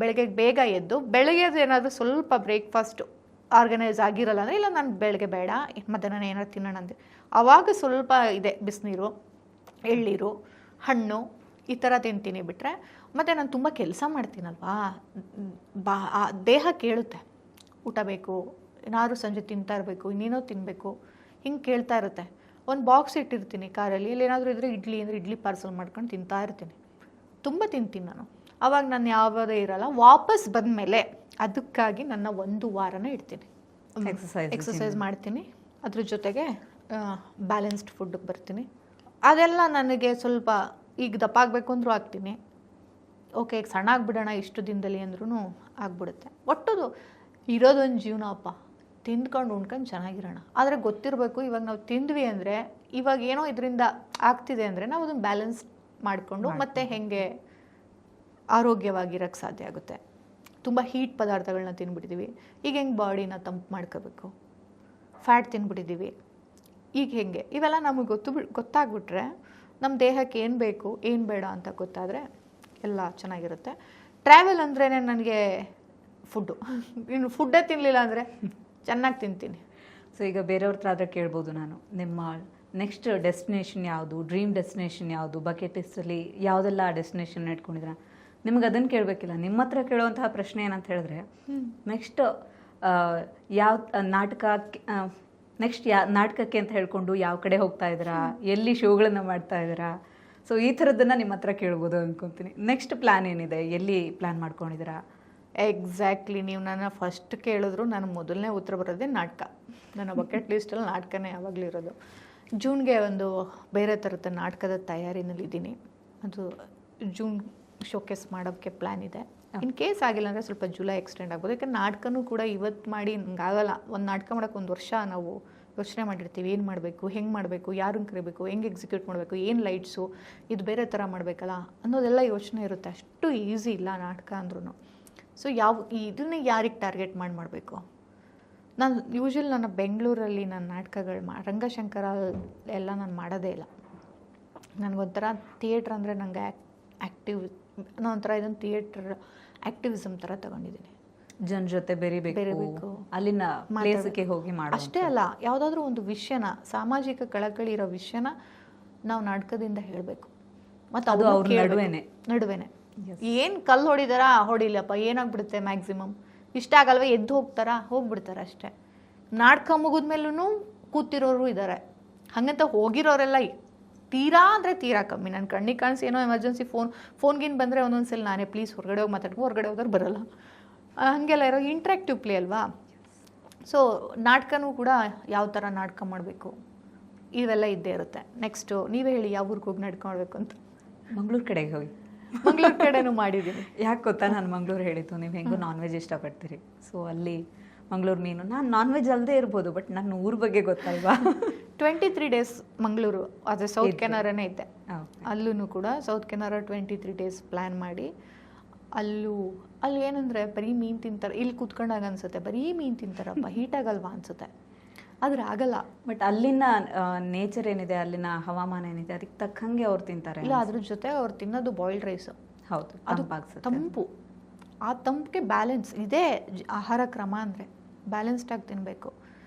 ಬೆಳಗ್ಗೆ ಬೇಗ ಎದ್ದು, ಬೆಳಗ್ಗೆದು ಏನಾದರೂ ಸ್ವಲ್ಪ ಬ್ರೇಕ್ಫಾಸ್ಟು ಆರ್ಗನೈಸ್ ಆಗಿರಲ್ಲ ಅಂದರೆ, ಇಲ್ಲ ನಾನು ಬೆಳಗ್ಗೆ ಬೇಡ ಮಧ್ಯಾಹ್ನ ಏನಾದ್ರು ತಿನ್ನೋಣ ಅಂದೆ, ಆವಾಗ ಸ್ವಲ್ಪ ಇದೆ ಬಿಸಿನೀರು, ಎಳ್ನೀರು, ಹಣ್ಣು ಈ ಥರ ತಿಂತೀನಿ. ಬಿಟ್ಟರೆ ಮತ್ತು ನಾನು ತುಂಬ ಕೆಲಸ ಮಾಡ್ತೀನಲ್ವಾ, ದೇಹ ಕೇಳುತ್ತೆ ಊಟ ಬೇಕು, ಏನಾದ್ರು ಸಂಜೆ ತಿಂತಾ ಇರಬೇಕು, ಇನ್ನೇನೋ ತಿನ್ನಬೇಕು, ಹಿಂಗೆ ಕೇಳ್ತಾ ಇರುತ್ತೆ. ಒಂದು ಬಾಕ್ಸ್ ಇಟ್ಟಿರ್ತೀನಿ ಕಾರಲ್ಲಿ, ಇಲ್ಲಿ ಏನಾದರೂ ಇದ್ದರೆ ಇಡ್ಲಿ ಅಂದರೆ ಇಡ್ಲಿ ಪಾರ್ಸಲ್ ಮಾಡ್ಕೊಂಡು ತಿಂತಾ ಇರ್ತೀನಿ. ತುಂಬ ತಿಂತೀನಿ ನಾನು. ಆವಾಗ ನಾನು ಯಾವುದೇ ಇರಲ್ಲ. ವಾಪಸ್ ಬಂದಮೇಲೆ ಅದಕ್ಕಾಗಿ ನನ್ನ 1 ವಾರನೇ ಇಡ್ತೀನಿ, ಎಕ್ಸಸೈಸ್ ಮಾಡ್ತೀನಿ, ಅದ್ರ ಜೊತೆಗೆ ಬ್ಯಾಲೆನ್ಸ್ಡ್ ಫುಡ್ಗೆ ಬರ್ತೀನಿ. ಅದೆಲ್ಲ ನನಗೆ ಸ್ವಲ್ಪ, ಈಗ ದಪ್ಪ ಆಗಬೇಕು ಅಂದರೂ ಆಗ್ತೀನಿ, ಓಕೆ ಈಗ ಸಣ್ಣ ಆಗಿಬಿಡೋಣ ಇಷ್ಟು ದಿನದಲ್ಲಿ ಅಂದ್ರೂ ಆಗ್ಬಿಡುತ್ತೆ. ಒಟ್ಟದು ಇರೋದೊಂದು ಜೀವನ ಅಪ್ಪ, ತಿಂದ್ಕೊಂಡು ಉಣ್ಕೊಂಡು ಚೆನ್ನಾಗಿರೋಣ. ಆದರೆ ಗೊತ್ತಿರಬೇಕು, ಇವಾಗ ನಾವು ತಿಂದ್ವಿ ಅಂದರೆ, ಇವಾಗ ಏನೋ ಇದರಿಂದ ಆಗ್ತಿದೆ ಅಂದರೆ ನಾವು ಅದನ್ನು ಬ್ಯಾಲೆನ್ಸ್ ಮಾಡಿಕೊಂಡು ಮತ್ತೆ ಹೇಗೆ ಆರೋಗ್ಯವಾಗಿರೋಕ್ಕೆ ಸಾಧ್ಯ ಆಗುತ್ತೆ. ತುಂಬ ಹೀಟ್ ಪದಾರ್ಥಗಳನ್ನ ತಿಂದ್ಬಿಟ್ಟಿದ್ದೀವಿ, ಈಗ ಹೆಂಗೆ ಬಾಡಿನ ತಂಪು ಮಾಡ್ಕೋಬೇಕು, ಫ್ಯಾಟ್ ತಿಂದ್ಬಿಟ್ಟಿದ್ದೀವಿ, ಈಗ ಹೆಂಗೆ ಇವೆಲ್ಲ ನಮಗೆ ಗೊತ್ತಾಗ್ಬಿಟ್ರೆ ನಮ್ಮ ದೇಹಕ್ಕೆ ಏನು ಬೇಕು ಏನು ಬೇಡ ಅಂತ ಗೊತ್ತಾದರೆ ಎಲ್ಲ ಚೆನ್ನಾಗಿರುತ್ತೆ. ಟ್ರಾವೆಲ್ ಅಂದ್ರೇ ನನಗೆ ಫುಡ್ಡು. ಇನ್ನು ಫುಡ್ಡೇ ತಿನ್ನಲಿಲ್ಲ ಅಂದರೆ ಚೆನ್ನಾಗಿ ತಿಂತೀನಿ. ಸೊ ಈಗ ಬೇರೆಯವ್ರ ಹತ್ರ ಆದರೆ ಕೇಳ್ಬೋದು ನಾನು, ನಿಮ್ಮ ನೆಕ್ಸ್ಟ್ ಡೆಸ್ಟಿನೇಷನ್ ಯಾವುದು, ಡ್ರೀಮ್ ಡೆಸ್ಟಿನೇಷನ್ ಯಾವುದು, ಬಕೆಟ್ ಲಿಸ್ಟಲ್ಲಿ ಯಾವುದೆಲ್ಲ ಡೆಸ್ಟಿನೇಷನ್ ಇಟ್ಕೊಂಡಿದ್ರ? ನಿಮ್ಗೆ ಅದನ್ನು ಕೇಳಬೇಕಿಲ್ಲ. ನಿಮ್ಮ ಹತ್ರ ಕೇಳುವಂತಹ ಪ್ರಶ್ನೆ ಏನಂತ ಹೇಳಿದ್ರೆ, ನೆಕ್ಸ್ಟ್ ಯಾವ ನಾಟಕಕ್ಕೆ ಅಂತ ಹೇಳ್ಕೊಂಡು ಯಾವ ಕಡೆ ಹೋಗ್ತಾ ಇದ್ದೀರಾ, ಎಲ್ಲಿ ಶೋಗಳನ್ನು ಮಾಡ್ತಾ ಇದ್ದೀರಾ? ಸೊ ಈ ಥರದ್ದನ್ನು ನಿಮ್ಮ ಹತ್ರ ಕೇಳ್ಬೋದು ಅಂದ್ಕೊತೀನಿ. ನೆಕ್ಸ್ಟ್ ಪ್ಲ್ಯಾನ್ ಏನಿದೆ, ಎಲ್ಲಿ ಪ್ಲ್ಯಾನ್ ಮಾಡ್ಕೊಂಡಿದ್ದೀರಾ? ಎಕ್ಸಾಕ್ಟ್ಲಿ, ನೀವು ನನ್ನ ಫಸ್ಟ್ ಕೇಳಿದ್ರು ನಾನು ಮೊದಲನೇ ಉತ್ತರ ಬರೋದೇ ನಾಟಕ. ನನ್ನ ಬಕೆಟ್ ಲಿಸ್ಟಲ್ಲಿ ನಾಟಕನೇ ಯಾವಾಗಲೂ ಇರೋದು. ಜೂನ್ಗೆ ಒಂದು ಬೇರೆ ಥರದ ನಾಟಕದ ತಯಾರಿನಲ್ಲಿದ್ದೀನಿ. ಅದು ಜೂನ್ ಶೋಕೇಸ್ ಮಾಡೋಕ್ಕೆ ಪ್ಲ್ಯಾನ್ ಇದೆ. ಇನ್ ಕೇಸ್ ಆಗಿಲ್ಲ ಅಂದರೆ ಸ್ವಲ್ಪ ಜುಲೈ ಎಕ್ಸ್ಟೆಂಡ್ ಆಗ್ಬೋದು. ಯಾಕಂದ್ರೆ ನಾಟಕನೂ ಕೂಡ ಇವತ್ತು ಮಾಡಿ ನಂಗೆ ಆಗಲ್ಲ. ಒಂದು ನಾಟಕ ಮಾಡೋಕ್ಕೆ 1 ವರ್ಷ ನಾವು ಯೋಚನೆ ಮಾಡಿರ್ತೀವಿ. ಏನು ಮಾಡಬೇಕು, ಹೆಂಗೆ ಮಾಡಬೇಕು, ಯಾರನ್ನು ಕರಿಬೇಕು, ಹೆಂಗೆ ಎಕ್ಸಿಕ್ಯೂಟ್ ಮಾಡಬೇಕು, ಏನು ಲೈಟ್ಸು, ಇದು ಬೇರೆ ಥರ ಮಾಡಬೇಕಲ್ಲ ಅನ್ನೋದೆಲ್ಲ ಯೋಚನೆ ಇರುತ್ತೆ. ಅಷ್ಟು ಈಸಿ ಇಲ್ಲ ನಾಟಕ ಅಂದ್ರೂ. ಸೊ ಇದನ್ನೇ ಯಾರಿಗೆ ಟಾರ್ಗೆಟ್ ಮಾಡಬೇಕು? ನಾನು ಯೂಶ್ವಲಿ ನನ್ನ ಬೆಂಗಳೂರಲ್ಲಿ ನನ್ನ ನಾಟಕಗಳು ರಂಗಶಂಕರ ಎಲ್ಲ ನಾನು ಮಾಡೋದೇ ಇಲ್ಲ. ನನಗೊಂಥರ ಥಿಯೇಟ್ರ್ ಅಂದರೆ ನನಗೆ ನಾನು ಒಂಥರ ಇದನ್ನು ಥಿಯೇಟ್ರ್ ಆ್ಯಕ್ಟಿವಿಸಮ್ ಥರ ತಗೊಂಡಿದ್ದೀನಿ. ಜನ ಜೊತೆ ಬೆರಿಬೇಕು, ಅಲ್ಲಿನ ಪ್ಲೇಸ್ಗೆ ಹೋಗಿ ಮಾಡೋ ಅಷ್ಟೇ ಅಲ್ಲ, ಯಾವುದಾದ್ರೂ ಒಂದು ವಿಷಯನ, ಸಾಮಾಜಿಕ ಕಳಕಳಿ ಇರೋ ವಿಷಯನ ನಾವು ನಾಟಕದಿಂದ ಹೇಳಬೇಕು. ಮತ್ತು ಅದು ಅವ್ರ ನಡುವೆನೆ ಏನು ಕಲ್ಲು ಹೊಡಿಲಪ್ಪ, ಏನಾಗ್ಬಿಡುತ್ತೆ ಮ್ಯಾಕ್ಸಿಮಮ್ ಇಷ್ಟ ಆಗಲ್ವ, ಎದ್ದು ಹೋಗ್ಬಿಡ್ತಾರೆ ಅಷ್ಟೇ. ನಾಟಕ ಮುಗಿದ್ಮೇಲೂ ಕೂತಿರೋರು ಇದ್ದಾರೆ. ಹಾಗಂತ ಹೋಗಿರೋರೆಲ್ಲ ತೀರಾ ಅಂದರೆ ತೀರಾ ಕಮ್ಮಿ. ನನ್ನ ಕಣ್ಣಿಗೆ ಕಾಣಿಸಿ ಏನೋ ಎಮರ್ಜೆನ್ಸಿ ಫೋನ್ಗಿನ್ ಬಂದರೆ ಒಂದೊಂದ್ಸಲ ನಾನೇ ಪ್ಲೀಸ್ ಹೊರಗಡೆ ಹೋಗಿ ಮಾತಾಡ್ಕೊ, ಹೊರಗಡೆ ಹೋದ್ರೆ ಬರೋಲ್ಲ. ಹಾಗೆಲ್ಲ ಇರೋ ಇಂಟ್ರಾಕ್ಟಿವ್ ಪ್ಲೇ ಅಲ್ವಾ. ಸೊ ನಾಟಕನೂ ಕೂಡ ಯಾವ ಥರ ನಾಟಕ ಮಾಡಬೇಕು ಇವೆಲ್ಲ ಇದ್ದೇ ಇರುತ್ತೆ. ನೆಕ್ಸ್ಟು ನೀವೇ ಹೇಳಿ, ಯಾವ ಊರಿಗೆ ಹೋಗಿ ನಾಟಕ ಮಾಡಬೇಕು ಅಂತ? ಮಂಗಳೂರು ಕಡೆಗೆ ಹೋಗಿ. ಮಂಗಳೂರು ಕಡೆನೂ ಮಾಡಿದ್ದೀನಿ. ಯಾಕೆ ಗೊತ್ತಾ, ನಾನು ಮಂಗಳೂರು ಹೇಳಿದ್ದು, ನೀವು ಹೆಂಗೂ ನಾನ್ ವೆಜ್ ಇಷ್ಟಪಡ್ತೀರಿ. ಸೊ ಅಲ್ಲಿ ಮಂಗಳೂರು ಮೀನು, ನಾನು ನಾನ್ ವೆಜ್ ಅಲ್ಲದೆ ಇರ್ಬೋದು, ಬಟ್ ನನ್ನ ಊರ ಬಗ್ಗೆ ಗೊತ್ತಲ್ವಾ. 23 days ಮಂಗಳೂರು, ಅದೇ ಸೌತ್ ಕೆನರಾನೇ ಇದ್ದೆ. ಅಲ್ಲೂ ಕೂಡ ಸೌತ್ ಕೆನರಾ 23 days ಪ್ಲ್ಯಾನ್ ಮಾಡಿ, ಅಲ್ಲಿ ಏನಂದರೆ ಬರೀ ಮೀನು ತಿಂತಾರೆ. ಇಲ್ಲಿ ಕೂತ್ಕೊಂಡಾಗ ಅನ್ಸುತ್ತೆ ಬರೀ ಮೀನು ತಿಂತಾರಪ್ಪ, ಹೀಟ್ ಆಗಲ್ವಾ ಅನ್ಸುತ್ತೆ. ಆದ್ರೆ ಆಗಲ್ಲ. ಬಟ್ ಅಲ್ಲಿನ ನೇಚರ್ ಏನಿದೆ, ಅಲ್ಲಿನ ಹವಾಮಾನ ಏನಿದೆ, ಅದಕ್ಕೆ ತಕ್ಕಂಗೆ ಅವ್ರು ತಿಂತಾರೆ. ಇಲ್ಲ, ಅದ್ರ ಜೊತೆ ಅವ್ರು ತಿನ್ನೋದು ಬಾಯ್ಲ್ಡ್ ರೈಸು. ಹೌದು, ಅದು ತಂಪು. ಆ ತಂಪಿಗೆ ಬ್ಯಾಲೆನ್ಸ್ ಇದೇ ಆಹಾರ ಕ್ರಮ ಅಂದರೆ. ಬ್ಯಾಲೆನ್ಸ್ಡಾಗಿ ತಿನ್ನಬೇಕು.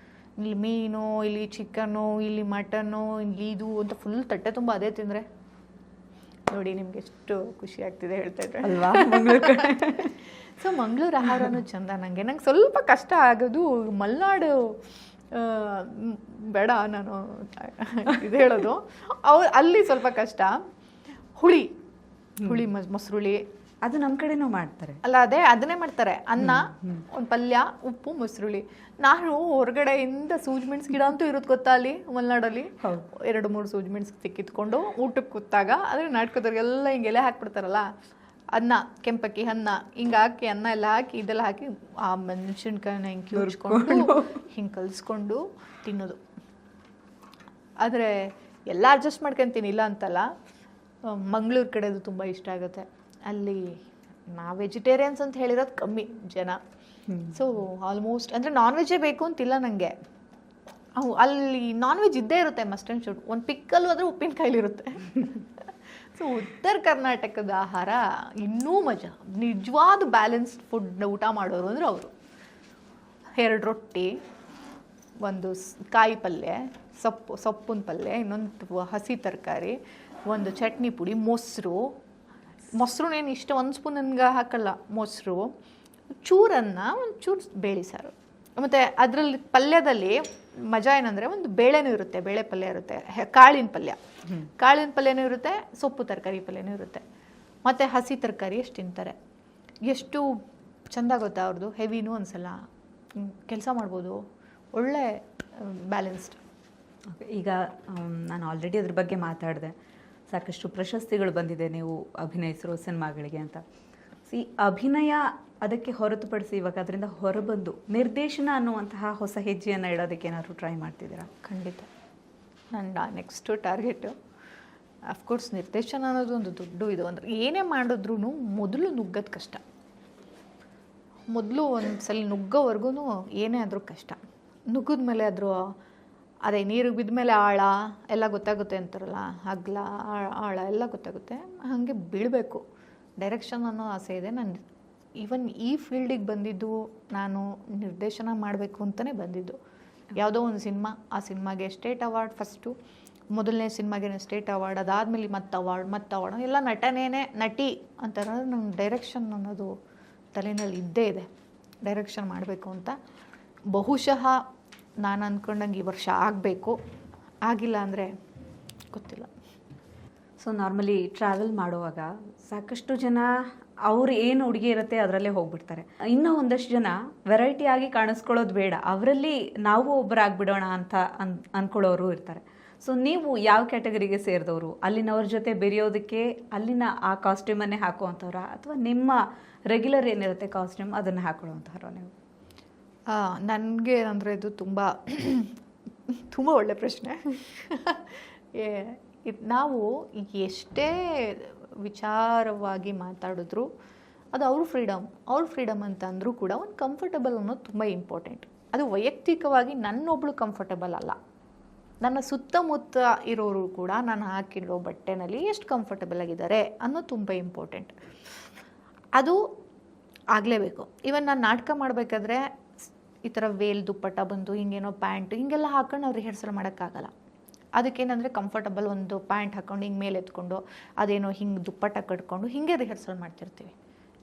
ಇಲ್ಲಿ ಮೀನು, ಇಲ್ಲಿ ಚಿಕನ್ನು, ಇಲ್ಲಿ ಮಟನ್ನು, ಇಲ್ಲಿ ಇದು ಅಂತ ಫುಲ್ ತಟ್ಟೆ ತುಂಬ ಅದೇ ತಿಂದರೆ ನೋಡಿ ನಿಮ್ಗೆ ಎಷ್ಟು ಖುಷಿ ಆಗ್ತಿದೆ ಹೇಳ್ತಾ ಇದ್ರೆ ಅಲ್ವಾ. ಸೊ ಮಂಗಳೂರು ಆಹಾರನೂ ಚಂದ. ನಂಗೆ ಸ್ವಲ್ಪ ಕಷ್ಟ ಆಗೋದು ಮಲೆನಾಡು. ಬೇಡ ನಾನು ಇದು ಹೇಳೋದು. ಅಲ್ಲಿ ಸ್ವಲ್ಪ ಕಷ್ಟ. ಹುಳಿ ಮೊಸರುಳಿ, ಅದು ನಮ್ಮ ಕಡೆನೂ ಮಾಡ್ತಾರೆ. ಅಲ್ಲ, ಅದನ್ನೇ ಮಾಡ್ತಾರೆ. ಅನ್ನ, ಒಂದು ಪಲ್ಯ, ಉಪ್ಪು, ಮೊಸರುಳಿ. ನಾನು ಹೊರಗಡೆಯಿಂದ ಸೂಜಿಮೆಣ್ಸು ಗಿಡ ಅಂತೂ ಇರುತ್ತೆ ಗೊತ್ತಾ ಅಲ್ಲಿ ಮಲೆನಾಡಲ್ಲಿ. 2-3 ಸೂಜಿಮೆಣ್ಸು ತಿಕ್ಕಿತ್ಕೊಂಡು ಊಟಕ್ಕೆ ಕೂತಾಗ, ಆದರೆ ನಾಟಕದವ್ರಿಗೆಲ್ಲ ಹಿಂಗೆ ಎಲೆ ಹಾಕ್ಬಿಡ್ತಾರಲ್ಲ, ಅನ್ನ, ಕೆಂಪಕ್ಕಿ ಅನ್ನ ಹಿಂಗೆ ಹಾಕಿ, ಅನ್ನ ಎಲ್ಲ ಹಾಕಿ, ಇದೆಲ್ಲ ಹಾಕಿ, ಆ ಮೆಣಸಿನ್ಕಾಯಿನ ಹಿಂಗೆ ಕಿವುಚ್ಕೊಂಡು ಹಿಂಗೆ ಕಲಿಸ್ಕೊಂಡು ತಿನ್ನೋದು. ಆದರೆ ಎಲ್ಲ ಅಡ್ಜಸ್ಟ್ ಮಾಡ್ಕೊತೀನಿ, ಇಲ್ಲ ಅಂತಲ್ಲ. ಮಂಗಳೂರು ಕಡೆದು ತುಂಬ ಇಷ್ಟ ಆಗುತ್ತೆ. ಅಲ್ಲಿ ವೆಜಿಟೇರಿಯನ್ಸ್ ಅಂತ ಹೇಳಿರೋದು ಕಮ್ಮಿ ಜನ. ಸೊ ಆಲ್ಮೋಸ್ಟ್ ಅಂದರೆ ನಾನ್ ವೆಜ್ಜೇ ಬೇಕು ಅಂತಿಲ್ಲ ನನಗೆ. ಅಲ್ಲಿ ನಾನ್ ವೆಜ್ ಇದ್ದೇ ಇರುತ್ತೆ, ಮಸ್ಟ್ ಆ್ಯಂಡ್ ಶುಡ್. ಒಂದು ಪಿಕ್ಕಲ್ಲು ಆದರೆ ಉಪ್ಪಿನಕಾಯಿಲಿರುತ್ತೆ. ಸೊ ಉತ್ತರ ಕರ್ನಾಟಕದ ಆಹಾರ ಇನ್ನೂ ಮಜಾ. ನಿಜವಾದ ಬ್ಯಾಲೆನ್ಸ್ಡ್ ಫುಡ್ ಊಟ ಮಾಡೋರು ಅಂದರೆ ಅವರು. 2 ರೊಟ್ಟಿ, ಒಂದು ಕಾಯಿ ಪಲ್ಯ, ಸೊಪ್ಪಿನ ಪಲ್ಯ, ಇನ್ನೊಂದು ಹಸಿ ತರಕಾರಿ, ಒಂದು ಚಟ್ನಿ ಪುಡಿ, ಮೊಸರುನೇನು ಇಷ್ಟ 1 ಸ್ಪೂನ್ ನನಗೆ ಹಾಕಲ್ಲ. ಮೊಸರು, ಚೂರನ್ನ, ಒಂದು ಚೂರು ಬೇಳೆ ಸಾರು. ಮತ್ತು ಅದರಲ್ಲಿ ಪಲ್ಯದಲ್ಲಿ ಮಜಾ ಏನಂದರೆ ಒಂದು ಬೇಳೆನೂ ಇರುತ್ತೆ, ಬೇಳೆ ಪಲ್ಯ ಇರುತ್ತೆ, ಕಾಳಿನ ಪಲ್ಯನೂ ಇರುತ್ತೆ, ಸೊಪ್ಪು ತರಕಾರಿ ಪಲ್ಯನೂ ಇರುತ್ತೆ, ಮತ್ತು ಹಸಿ ತರಕಾರಿ ಎಷ್ಟು ತಿಂತಾರೆ. ಎಷ್ಟು ಚೆಂದ ಗೊತ್ತಾ ಅವ್ರದ್ದು. ಹೆವಿನೂ ಅನಿಸಲ್ಲ, ಕೆಲಸ ಮಾಡ್ಬೋದು. ಒಳ್ಳೆ ಬ್ಯಾಲೆನ್ಸ್ಡ್. ಈಗ ನಾನು ಆಲ್ರೆಡಿ ಅದ್ರ ಬಗ್ಗೆ ಮಾತಾಡಿದೆ. ಸಾಕಷ್ಟು ಪ್ರಶಸ್ತಿಗಳು ಬಂದಿದೆ ನೀವು ಅಭಿನಯಿಸಿರೋ ಸಿನಿಮಾಗಳಿಗೆ ಅಂತ. ಅಭಿನಯ ಅದಕ್ಕೆ ಹೊರತುಪಡಿಸಿ ಇವಾಗ ಅದರಿಂದ ಹೊರಬಂದು ನಿರ್ದೇಶನ ಅನ್ನುವಂತಹ ಹೊಸ ಹೆಜ್ಜೆಯನ್ನು ಇಡೋದಕ್ಕೆ ಏನಾದರೂ ಟ್ರೈ ಮಾಡ್ತಿದ್ದೀರಾ? ಖಂಡಿತ. ನನ್ನ ನೆಕ್ಸ್ಟ್ ಟಾರ್ಗೆಟು ಅಫ್ಕೋರ್ಸ್ ನಿರ್ದೇಶನ ಅನ್ನೋದು ಒಂದು ದೊಡ್ಡ ಇದು. ಅಂದರೆ ಏನೇ ಮಾಡಿದ್ರೂ ಮೊದಲು ನುಗ್ಗೋದು ಕಷ್ಟ. ಮೊದಲು ಒಂದು ಸಲ ನುಗ್ಗೋವರೆಗೂ ಏನೇ ಆದರೂ ಕಷ್ಟ. ನುಗ್ಗಿದ ಮೇಲೆ ಆದರೂ ಅದೇ ನೀರಿಗೆ ಬಿದ್ದ ಮೇಲೆ ಆಳ ಎಲ್ಲ ಗೊತ್ತಾಗುತ್ತೆ ಅಂತಾರಲ್ಲ, ಹಗ್ಲ ಆಳ ಎಲ್ಲ ಗೊತ್ತಾಗುತ್ತೆ. ಹಾಗೆ ಬೀಳಬೇಕು, ಡೈರೆಕ್ಷನ್ ಅನ್ನೋ ಆಸೆ ಇದೆ. ನಾನು ಈವನ್ ಈ ಫೀಲ್ಡಿಗೆ ಬಂದಿದ್ದು ನಾನು ನಿರ್ದೇಶನ ಮಾಡಬೇಕು ಅಂತಲೇ ಬಂದಿದ್ದು. ಯಾವುದೋ ಒಂದು ಸಿನಿಮಾ, ಆ ಸಿನಿಮಾಗೆ ಸ್ಟೇಟ್ ಅವಾರ್ಡ್, ಫಸ್ಟು ಮೊದಲನೇ ಸಿನಿಮಾಗೆ ಸ್ಟೇಟ್ ಅವಾರ್ಡ್, ಅದಾದಮೇಲೆ ಮತ್ತೆ ಅವಾರ್ಡ್ ಎಲ್ಲ ನಟಿ ಅಂತಾರೆ. ನನ್ನ ಡೈರೆಕ್ಷನ್ ಅನ್ನೋದು ತಲೆಯಲ್ಲಿ ಇದ್ದೇ ಇದೆ, ಡೈರೆಕ್ಷನ್ ಮಾಡಬೇಕು ಅಂತ. ಬಹುಶಃ ನಾನು ಅಂದ್ಕೊಂಡಂಗೆ ಈ ವರ್ಷ ಆಗಬೇಕು, ಆಗಿಲ್ಲ ಅಂದರೆ ಗೊತ್ತಿಲ್ಲ. ಸೊ ನಾರ್ಮಲಿ ಟ್ರಾವೆಲ್ ಮಾಡುವಾಗ ಸಾಕಷ್ಟು ಜನ ಅವ್ರು ಏನು ಉಡುಗೆ ಇರುತ್ತೆ ಅದರಲ್ಲೇ ಹೋಗ್ಬಿಡ್ತಾರೆ. ಇನ್ನೂ ಒಂದಷ್ಟು ಜನ ವೆರೈಟಿ ಆಗಿ ಕಾಣಿಸ್ಕೊಳ್ಳೋದು ಬೇಡ, ಅವರಲ್ಲಿ ನಾವು ಒಬ್ಬರಾಗ್ಬಿಡೋಣ ಅಂತ ಅಂದ್ಕೊಳ್ಳೋರು ಇರ್ತಾರೆ. ಸೊ ನೀವು ಯಾವ ಕ್ಯಾಟಗರಿಗೆ ಸೇರಿದವರು? ಅಲ್ಲಿನವ್ರ ಜೊತೆ ಬೆರೆಯೋದಕ್ಕೆ ಅಲ್ಲಿನ ಆ ಕಾಸ್ಟ್ಯೂಮನ್ನೇ ಹಾಕುವಂಥವ್ರ, ಅಥವಾ ನಿಮ್ಮ ರೆಗ್ಯುಲರ್ ಏನಿರುತ್ತೆ ಕಾಸ್ಟ್ಯೂಮ್ ಅದನ್ನು ಹಾಕೊಳ್ಳುವಂಥವ್ರ ನೀವು? ನನಗೆ ಅಂದರೆ ಇದು ತುಂಬ ತುಂಬ ಒಳ್ಳೆ ಪ್ರಶ್ನೆ. ನಾವು ಎಷ್ಟೇ ವಿಚಾರವಾಗಿ ಮಾತಾಡಿದ್ರು ಅದು ಅವ್ರ ಫ್ರೀಡಮ್ ಅಂತ ಅಂದರೂ ಕೂಡ ಒಂದು ಕಂಫರ್ಟಬಲ್ ಅನ್ನೋದು ತುಂಬ ಇಂಪಾರ್ಟೆಂಟ್. ಅದು ವೈಯಕ್ತಿಕವಾಗಿ ನನ್ನೊಬ್ಳು ಕಂಫರ್ಟಬಲ್ ಅಲ್ಲ, ನನ್ನ ಸುತ್ತಮುತ್ತ ಇರೋರು ಕೂಡ ನಾನು ಹಾಕಿರೋ ಬಟ್ಟೆನಲ್ಲಿ ಎಷ್ಟು ಕಂಫರ್ಟಬಲ್ ಆಗಿದ್ದಾರೆ ಅನ್ನೋದು ತುಂಬ ಇಂಪಾರ್ಟೆಂಟ್. ಅದು ಆಗಲೇಬೇಕು. ಇವನ್ ನಾನು ನಾಟಕ ಮಾಡಬೇಕಾದ್ರೆ ಈ ಥರ ವೇಲ್ ದುಪ್ಪಟ್ಟ ಬಂದು ಹಿಂಗೇನೋ ಪ್ಯಾಂಟ್ ಹಿಂಗೆಲ್ಲ ಹಾಕೊಂಡು ನಾವು ರಿಹರ್ಸಲ್ ಮಾಡೋಕ್ಕಾಗಲ್ಲ. ಅದಕ್ಕೇನಂದರೆ ಕಂಫರ್ಟಬಲ್ ಒಂದು ಪ್ಯಾಂಟ್ ಹಾಕ್ಕೊಂಡು ಹಿಂಗೆ ಮೇಲೆ ಎತ್ಕೊಂಡು ಅದೇನೋ ಹಿಂಗೆ ದುಪ್ಪಟ್ಟ ಕಟ್ಕೊಂಡು ಹಿಂಗೆ ರಿಹರ್ಸಲ್ ಮಾಡ್ತಿರ್ತೀವಿ.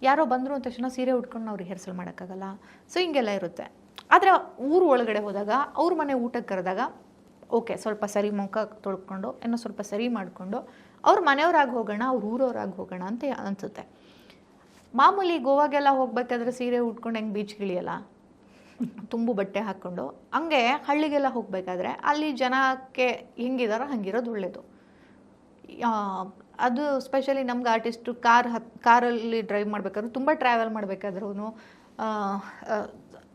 ಯಾರೋ ಬಂದರು ಅಂದ ತಕ್ಷಣ ಸೀರೆ ಉಟ್ಕೊಂಡು ನಾವು ರಿಹರ್ಸಲ್ ಮಾಡೋಕ್ಕಾಗಲ್ಲ. ಸೊ ಹಿಂಗೆಲ್ಲ ಇರುತ್ತೆ. ಆದರೆ ಊರು ಒಳಗಡೆ ಹೋದಾಗ ಅವ್ರ ಮನೆ ಊಟಕ್ಕೆ ಕರೆದಾಗ ಓಕೆ, ಸ್ವಲ್ಪ ಸರಿ ಮುಖ ತೊಳ್ಕೊಂಡು ಇನ್ನೂ ಸ್ವಲ್ಪ ಸರಿ ಮಾಡಿಕೊಂಡು ಅವ್ರ ಮನೆಯವ್ರಾಗಿ ಹೋಗೋಣ, ಅವ್ರ ಊರವ್ರಾಗಿ ಹೋಗೋಣ ಅಂತ ಅನಿಸುತ್ತೆ. ಮಾಮೂಲಿ ಗೋವಾಗೆಲ್ಲ ಹೋಗ್ಬೇಕಾದ್ರೆ ಸೀರೆ ಉಟ್ಕೊಂಡು ಹೆಂಗೆ ಬೀಚ್ಗಿಳಿಯಲ್ಲ, ತುಂಬು ಬಟ್ಟೆ ಹಾಕ್ಕೊಂಡು, ಹಂಗೆ ಹಳ್ಳಿಗೆಲ್ಲ ಹೋಗಬೇಕಾದ್ರೆ ಅಲ್ಲಿ ಜನಕ್ಕೆ ಹೆಂಗಿದಾರೋ ಹಂಗಿರೋದು ಒಳ್ಳೆಯದು. ಅದು ಸ್ಪೆಷಲಿ ನಮ್ಗೆ ಆರ್ಟಿಸ್ಟು ಕಾರಲ್ಲಿ ಡ್ರೈವ್ ಮಾಡಬೇಕಾದ್ರೂ, ತುಂಬ ಟ್ರಾವೆಲ್ ಮಾಡಬೇಕಾದ್ರೂ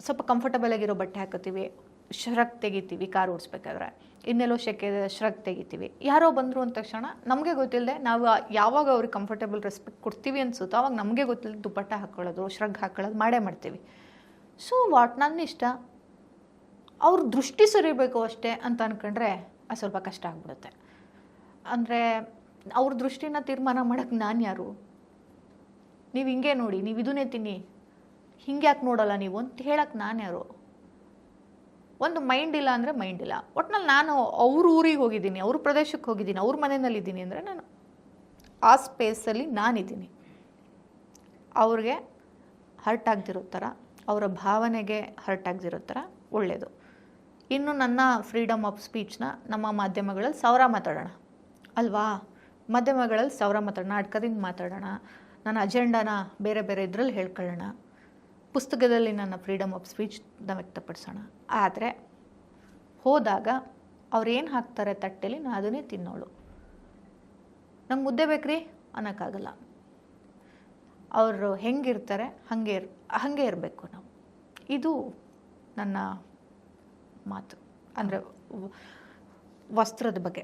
ಸ್ವಲ್ಪ ಕಂಫರ್ಟಬಲ್ ಆಗಿರೋ ಬಟ್ಟೆ ಹಾಕೋತೀವಿ, ಶ್ರಗ್ ತೆಗಿತೀವಿ. ಕಾರ್ ಓಡಿಸ್ಬೇಕಾದ್ರೆ ಇನ್ನೆಲ್ಲೋ ಶೆಕೆ ಶ್ರಗ್ ತೆಗಿತೀವಿ. ಯಾರೋ ಬಂದರು ಅಂದ ತಕ್ಷಣ ನಮಗೆ ಗೊತ್ತಿಲ್ಲದೆ ನಾವು ಯಾವಾಗ ಅವ್ರಿಗೆ ಕಂಫರ್ಟಬಲ್ ರೆಸ್ಪೆಕ್ಟ್ ಕೊಡ್ತೀವಿ ಅನಿಸುತ್ತೋ ಅವಾಗ ನಮಗೆ ಗೊತ್ತಿಲ್ಲದೆ ದುಪ್ಪಟ್ಟ ಹಾಕ್ಕೊಳ್ಳೋದು, ಶ್ರಗ್ ಹಾಕ್ಕೊಳ್ಳೋದು ಮಾಡೇ ಮಾಡ್ತೀವಿ. ಸೊ ನನ್ನ ಇಷ್ಟ, ಅವ್ರ ದೃಷ್ಟಿ ಸರಿಬೇಕು ಅಷ್ಟೇ ಅಂತ ಅಂದ್ಕೊಂಡ್ರೆ ಅದು ಸ್ವಲ್ಪ ಕಷ್ಟ ಆಗ್ಬಿಡುತ್ತೆ. ಅಂದರೆ ಅವ್ರ ದೃಷ್ಟಿನ ತೀರ್ಮಾನ ಮಾಡೋಕ್ಕೆ ನಾನು ಯಾರು? ನೀವು ಹಿಂಗೆ ನೋಡಿ, ನೀವು ಇದನ್ನೇ ತಿನ್ನಿ, ಹಿಂಗೆ ಯಾಕೆ ನೋಡೋಲ್ಲ ನೀವು ಅಂತ ಹೇಳಕ್ಕೆ ನಾನು ಯಾರು? ಒಂದು ಮೈಂಡ್ ಇಲ್ಲ ಅಂದರೆ ಮೈಂಡ್ ಇಲ್ಲ. ಒಟ್ನಲ್ಲಿ ನಾನು ಅವ್ರ ಊರಿಗೆ ಹೋಗಿದ್ದೀನಿ, ಅವ್ರ ಪ್ರದೇಶಕ್ಕೆ ಹೋಗಿದ್ದೀನಿ, ಅವ್ರ ಮನೆಯಲ್ಲಿದ್ದೀನಿ ಅಂದರೆ ನಾನು ಆ ಸ್ಪೇಸಲ್ಲಿ ನಾನಿದ್ದೀನಿ. ಅವ್ರಿಗೆ ಹರ್ಟ್ ಆಗದಿರೋ ಥರ, ಅವರ ಭಾವನೆಗೆ ಹರ್ಟ್ ಆಗದಿರೋ ಥರ ಒಳ್ಳೆಯದು. ಇನ್ನು ನನ್ನ ಫ್ರೀಡಮ್ ಆಫ್ ಸ್ಪೀಚ್ನ ನಮ್ಮ ಮಾಧ್ಯಮಗಳಲ್ಲಿ ಸಾವಿರ ಮಾತಾಡೋಣ ಅಲ್ವಾ? ಮಾಧ್ಯಮಗಳಲ್ಲಿ ಸಾವಿರ ಮಾತಾಡೋಣ, ನಾಟಕದಿಂದ ಮಾತಾಡೋಣ, ನನ್ನ ಅಜೆಂಡಾನ ಬೇರೆ ಬೇರೆ ಇದರಲ್ಲಿ ಹೇಳ್ಕೊಳ್ಳೋಣ, ಪುಸ್ತಕದಲ್ಲಿ ನನ್ನ ಫ್ರೀಡಮ್ ಆಫ್ ಸ್ಪೀಚ್ನ ವ್ಯಕ್ತಪಡಿಸೋಣ. ಆದರೆ ಹೋದಾಗ ಅವ್ರೇನು ಹಾಕ್ತಾರೆ ತಟ್ಟೆಲಿ ನಾನು ಅದನ್ನೇ ತಿನ್ನೋಳು. ನಂಗೆ ಮುದ್ದೆ ಬೇಕ್ರಿ ಅನ್ನೋಕ್ಕಾಗಲ್ಲ. ಅವರು ಹೆಂಗಿರ್ತಾರೆ ಹಾಗೆ ಇರಬೇಕು ನಾವು. ಇದು ನನ್ನ ಮಾತು, ಅಂದರೆ ವಸ್ತ್ರದ ಬಗ್ಗೆ.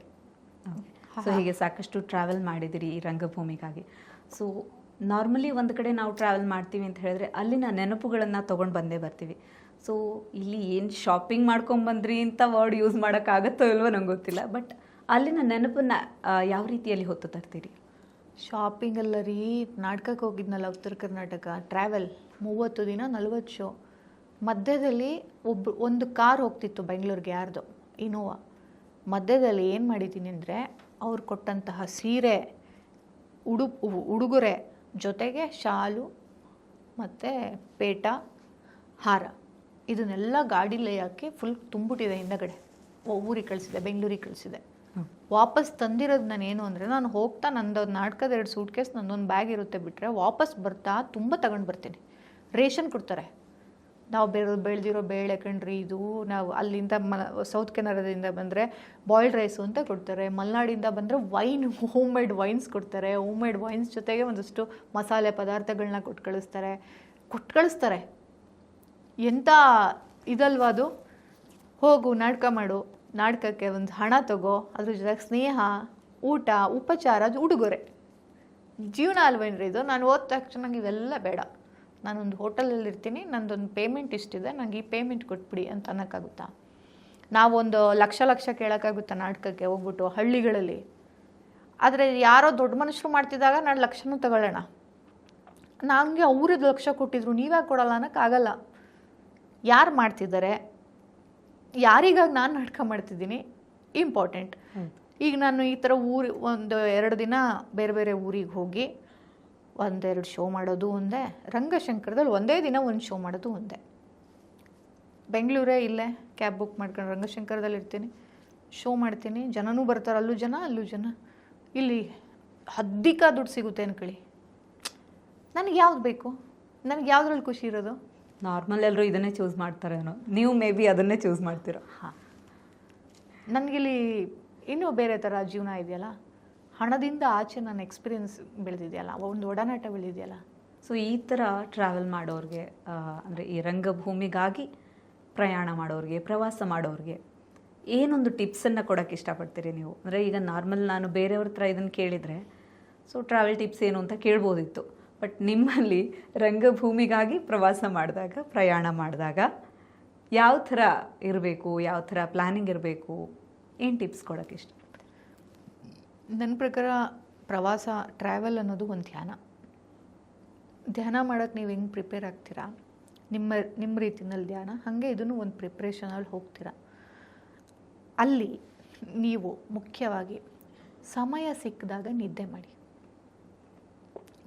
ಸೊ ಹೀಗೆ ಸಾಕಷ್ಟು ಟ್ರಾವೆಲ್ ಮಾಡಿದಿರಿ ಈ ರಂಗಭೂಮಿಗಾಗಿ. ಸೊ ನಾರ್ಮಲಿ ಒಂದು ಕಡೆ ನಾವು ಟ್ರಾವೆಲ್ ಮಾಡ್ತೀವಿ ಅಂತ ಹೇಳಿದ್ರೆ ಅಲ್ಲಿನ ನೆನಪುಗಳನ್ನು ತೊಗೊಂಡು ಬಂದೇ ಬರ್ತೀವಿ. ಸೊ ಇಲ್ಲಿ ಏನು ಶಾಪಿಂಗ್ ಮಾಡ್ಕೊಂಬಂದ್ರಿ ಅಂತ ವರ್ಡ್ ಯೂಸ್ ಮಾಡೋಕ್ಕಾಗತ್ತೋ ಇಲ್ವೋ ನಂಗೆ ಗೊತ್ತಿಲ್ಲ, ಬಟ್ ಅಲ್ಲಿನ ನೆನಪನ್ನು ಯಾವ ರೀತಿಯಲ್ಲಿ ಹೊತ್ತು ತರ್ತೀರಿ? ಶಾಪಿಂಗಲ್ಲ ರೀ, ನಾಟಕಕ್ಕೆ ಹೋಗಿದ್ನಲ್ಲ ಉತ್ತರ ಕರ್ನಾಟಕ ಟ್ರಾವೆಲ್, 30 ದಿನ 40 ಶೋ. ಮಧ್ಯದಲ್ಲಿ ಒಂದು ಕಾರ್ ಹೋಗ್ತಿತ್ತು ಬೆಂಗಳೂರಿಗೆ, ಯಾರ್ದು ಇನೋವಾ. ಮಧ್ಯದಲ್ಲಿ ಏನು ಮಾಡಿದ್ದೀನಿ ಅಂದರೆ ಅವ್ರು ಕೊಟ್ಟಂತಹ ಸೀರೆ, ಉಡುಗೊರೆ ಜೊತೆಗೆ ಶಾಲು ಮತ್ತು ಪೇಟ, ಹಾರ, ಇದನ್ನೆಲ್ಲ ಗಾಡೀಲಿ ಹಾಕಿ ಫುಲ್ ತುಂಬಿಟ್ಟಿದೆ. ಹಿಂದಗಡೆ ಊರಿಗೆ ಕಳಿಸಿದೆ, ಬೆಂಗಳೂರಿಗೆ ಕಳಿಸಿದೆ. ವಾಪಸ್ ತಂದಿರೋದು ನಾನೇನು ಅಂದರೆ, ನಾನು ಹೋಗ್ತಾ ನಂದೊಂದು ನಾಟಕದ 2 ಸೂಟ್ ಕೇಸ್, ನಂದೊಂದು ಬ್ಯಾಗ್ ಇರುತ್ತೆ ಬಿಟ್ಟರೆ, ವಾಪಸ್ ಬರ್ತಾ ತುಂಬ ತಗೊಂಡು ಬರ್ತೀನಿ. ರೇಷನ್ ಕೊಡ್ತಾರೆ. ನಾವು ಬೆಳೆದಿರೋ ಬೇಳೆ ಕಣ್ರಿ ಇದು. ನಾವು ಅಲ್ಲಿಂದ ಸೌತ್ ಕೆನರಾದಿಂದ ಬಂದರೆ ಬಾಯ್ಲ್ಡ್ ರೈಸು ಅಂತ ಕೊಡ್ತಾರೆ. ಮಲೆನಾಡಿಂದ ಬಂದರೆ ವೈನ್, ಹೋಮ್ ಮೇಡ್ ವೈನ್ಸ್ ಕೊಡ್ತಾರೆ. ಹೋಮ್ ಮೇಡ್ ವೈನ್ಸ್ ಜೊತೆಗೆ ಒಂದಷ್ಟು ಮಸಾಲೆ ಪದಾರ್ಥಗಳನ್ನ ಕೊಟ್ಟು ಕಳಿಸ್ತಾರೆ. ಎಂಥ ಇದಲ್ವಾ ಅದು? ಹೋಗು ನಾಟಕ ಮಾಡು, ನಾಟಕಕ್ಕೆ ಒಂದು ಹಣ ತಗೋ, ಅದ್ರ ಜೊತೆಗೆ ಸ್ನೇಹ, ಊಟ, ಉಪಚಾರ, ಅದು ಉಡುಗೊರೆ. ಜೀವನ ಅಲ್ವೇನ್ರಿ ಇದು? ನಾನು ಓದ ತಕ್ಷಣ ನಂಗೆ ಇವೆಲ್ಲ ಬೇಡ. ನಾನೊಂದು ಹೋಟೆಲಲ್ಲಿ ಇರ್ತೀನಿ, ನಂದೊಂದು ಪೇಮೆಂಟ್ ಇಷ್ಟಿದೆ, ನನಗೆ ಈ ಪೇಮೆಂಟ್ ಕೊಟ್ಬಿಡಿ ಅಂತ ಅನ್ನೋಕ್ಕಾಗುತ್ತಾ? ನಾವೊಂದು ಲಕ್ಷ ಕೇಳೋಕ್ಕಾಗುತ್ತಾ ನಾಟಕಕ್ಕೆ ಹೋಗ್ಬಿಟ್ಟು ಹಳ್ಳಿಗಳಲ್ಲಿ. ಆದರೆ ಯಾರೋ ದೊಡ್ಡ ಮನುಷ್ಯರು ಮಾಡ್ತಿದ್ದಾಗ ನಾನು ಲಕ್ಷನೂ ತಗೊಳ್ಳೋಣ, ನನಗೆ ಅವ್ರಿಗೆ ಲಕ್ಷ ಕೊಟ್ಟಿದ್ರು ನೀವ್ಯಾಕೆ ಕೊಡಲ್ಲ ಅನ್ನೋಕ್ಕಾಗಲ್ಲ. ಯಾರು ಮಾಡ್ತಿದ್ದಾರೆ, ಯಾರಿಗಾಗಿ ನಾನು ನಾಟಕ ಮಾಡ್ತಿದ್ದೀನಿ ಇಂಪಾರ್ಟೆಂಟ್. ಈಗ ನಾನು ಈ ಥರ ಒಂದು 2 ದಿನ ಬೇರೆ ಬೇರೆ ಊರಿಗೆ ಹೋಗಿ 1-2 ಶೋ ಮಾಡೋದು ಒಂದೇ, ರಂಗಶಂಕರದಲ್ಲಿ ಒಂದೇ ದಿನ 1 ಶೋ ಮಾಡೋದು ಒಂದೇ. ಬೆಂಗಳೂರೇ ಇಲ್ಲೇ ಕ್ಯಾಬ್ ಬುಕ್ ಮಾಡ್ಕೊಂಡು ರಂಗಶಂಕರದಲ್ಲಿ ಇರ್ತೀನಿ, ಶೋ ಮಾಡ್ತೀನಿ, ಜನನೂ ಬರ್ತಾರೆ, ಅಲ್ಲೂ ಜನ. ಇಲ್ಲಿ ಅಧಿಕ ದುಡ್ಡು ಸಿಗುತ್ತೆ ಅನ್ಕೊಳ್ಳಿ. ನನಗೆ ಯಾವ್ದು ಬೇಕು, ನನಗೆ ಯಾವುದ್ರಲ್ಲಿ ಖುಷಿ ಇರೋದು? ನಾರ್ಮಲ್ ಎಲ್ಲರೂ ಇದನ್ನೇ ಚೂಸ್ ಮಾಡ್ತಾರೇನೋ, ನೀವು ಮೇ ಬಿ ಅದನ್ನೇ ಚೂಸ್ ಮಾಡ್ತೀರಾ. ಹಾಂ, ನನಗಿಲ್ಲಿ ಇನ್ನೂ ಬೇರೆ ಥರ ಜೀವನ ಇದೆಯಲ್ಲ, ಹಣದಿಂದ ಆಚೆ ನನ್ನ ಎಕ್ಸ್ಪೀರಿಯನ್ಸ್ ಬೆಳೆದಿದೆಯಲ್ಲ, ಒಂದು ಒಡನಾಟ ಬೆಳೆದಿದೆಯಲ್ಲ. ಸೊ ಈ ಥರ ಟ್ರಾವೆಲ್ ಮಾಡೋರಿಗೆ, ಅಂದರೆ ಈ ರಂಗಭೂಮಿಗಾಗಿ ಪ್ರಯಾಣ ಮಾಡೋರಿಗೆ, ಪ್ರವಾಸ ಮಾಡೋರಿಗೆ ಏನೊಂದು ಟಿಪ್ಸನ್ನು ಕೊಡೋಕ್ಕೆ ಇಷ್ಟಪಡ್ತೀರಿ ನೀವು? ಅಂದರೆ ಈಗ ನಾರ್ಮಲ್ ನಾನು ಬೇರೆಯವ್ರ ಹತ್ರ ಇದನ್ನು ಕೇಳಿದರೆ ಸೊ ಟ್ರಾವೆಲ್ ಟಿಪ್ಸ್ ಏನು ಅಂತ ಕೇಳ್ಬೋದಿತ್ತು. ಬಟ್ ನಿಮ್ಮಲ್ಲಿ ರಂಗಭೂಮಿಗಾಗಿ ಪ್ರವಾಸ ಮಾಡಿದಾಗ, ಪ್ರಯಾಣ ಮಾಡಿದಾಗ ಯಾವ ಥರ ಇರಬೇಕು, ಯಾವ ಥರ ಪ್ಲ್ಯಾನಿಂಗ್ ಇರಬೇಕು, ಏನು ಟಿಪ್ಸ್ ಕೊಡೋಕ್ಕೆ ಇಷ್ಟ? ನನ್ನ ಪ್ರಕಾರ ಪ್ರವಾಸ, ಟ್ರಾವೆಲ್ ಅನ್ನೋದು ಒಂದು ಧ್ಯಾನ ಮಾಡೋಕ್ಕೆ ನೀವು ಹೆಂಗೆ ಪ್ರಿಪೇರ್ ಆಗ್ತೀರಾ, ನಿಮ್ಮ ರೀತಿಯಲ್ಲಿ ಧ್ಯಾನ, ಹಾಗೆ ಇದನ್ನು ಒಂದು ಪ್ರಿಪ್ರೇಷನಲ್ಲಿ ಹೋಗ್ತೀರಾ. ಅಲ್ಲಿ ನೀವು ಮುಖ್ಯವಾಗಿ ಸಮಯ ಸಿಕ್ಕಿದಾಗ ನಿದ್ದೆ ಮಾಡಿ.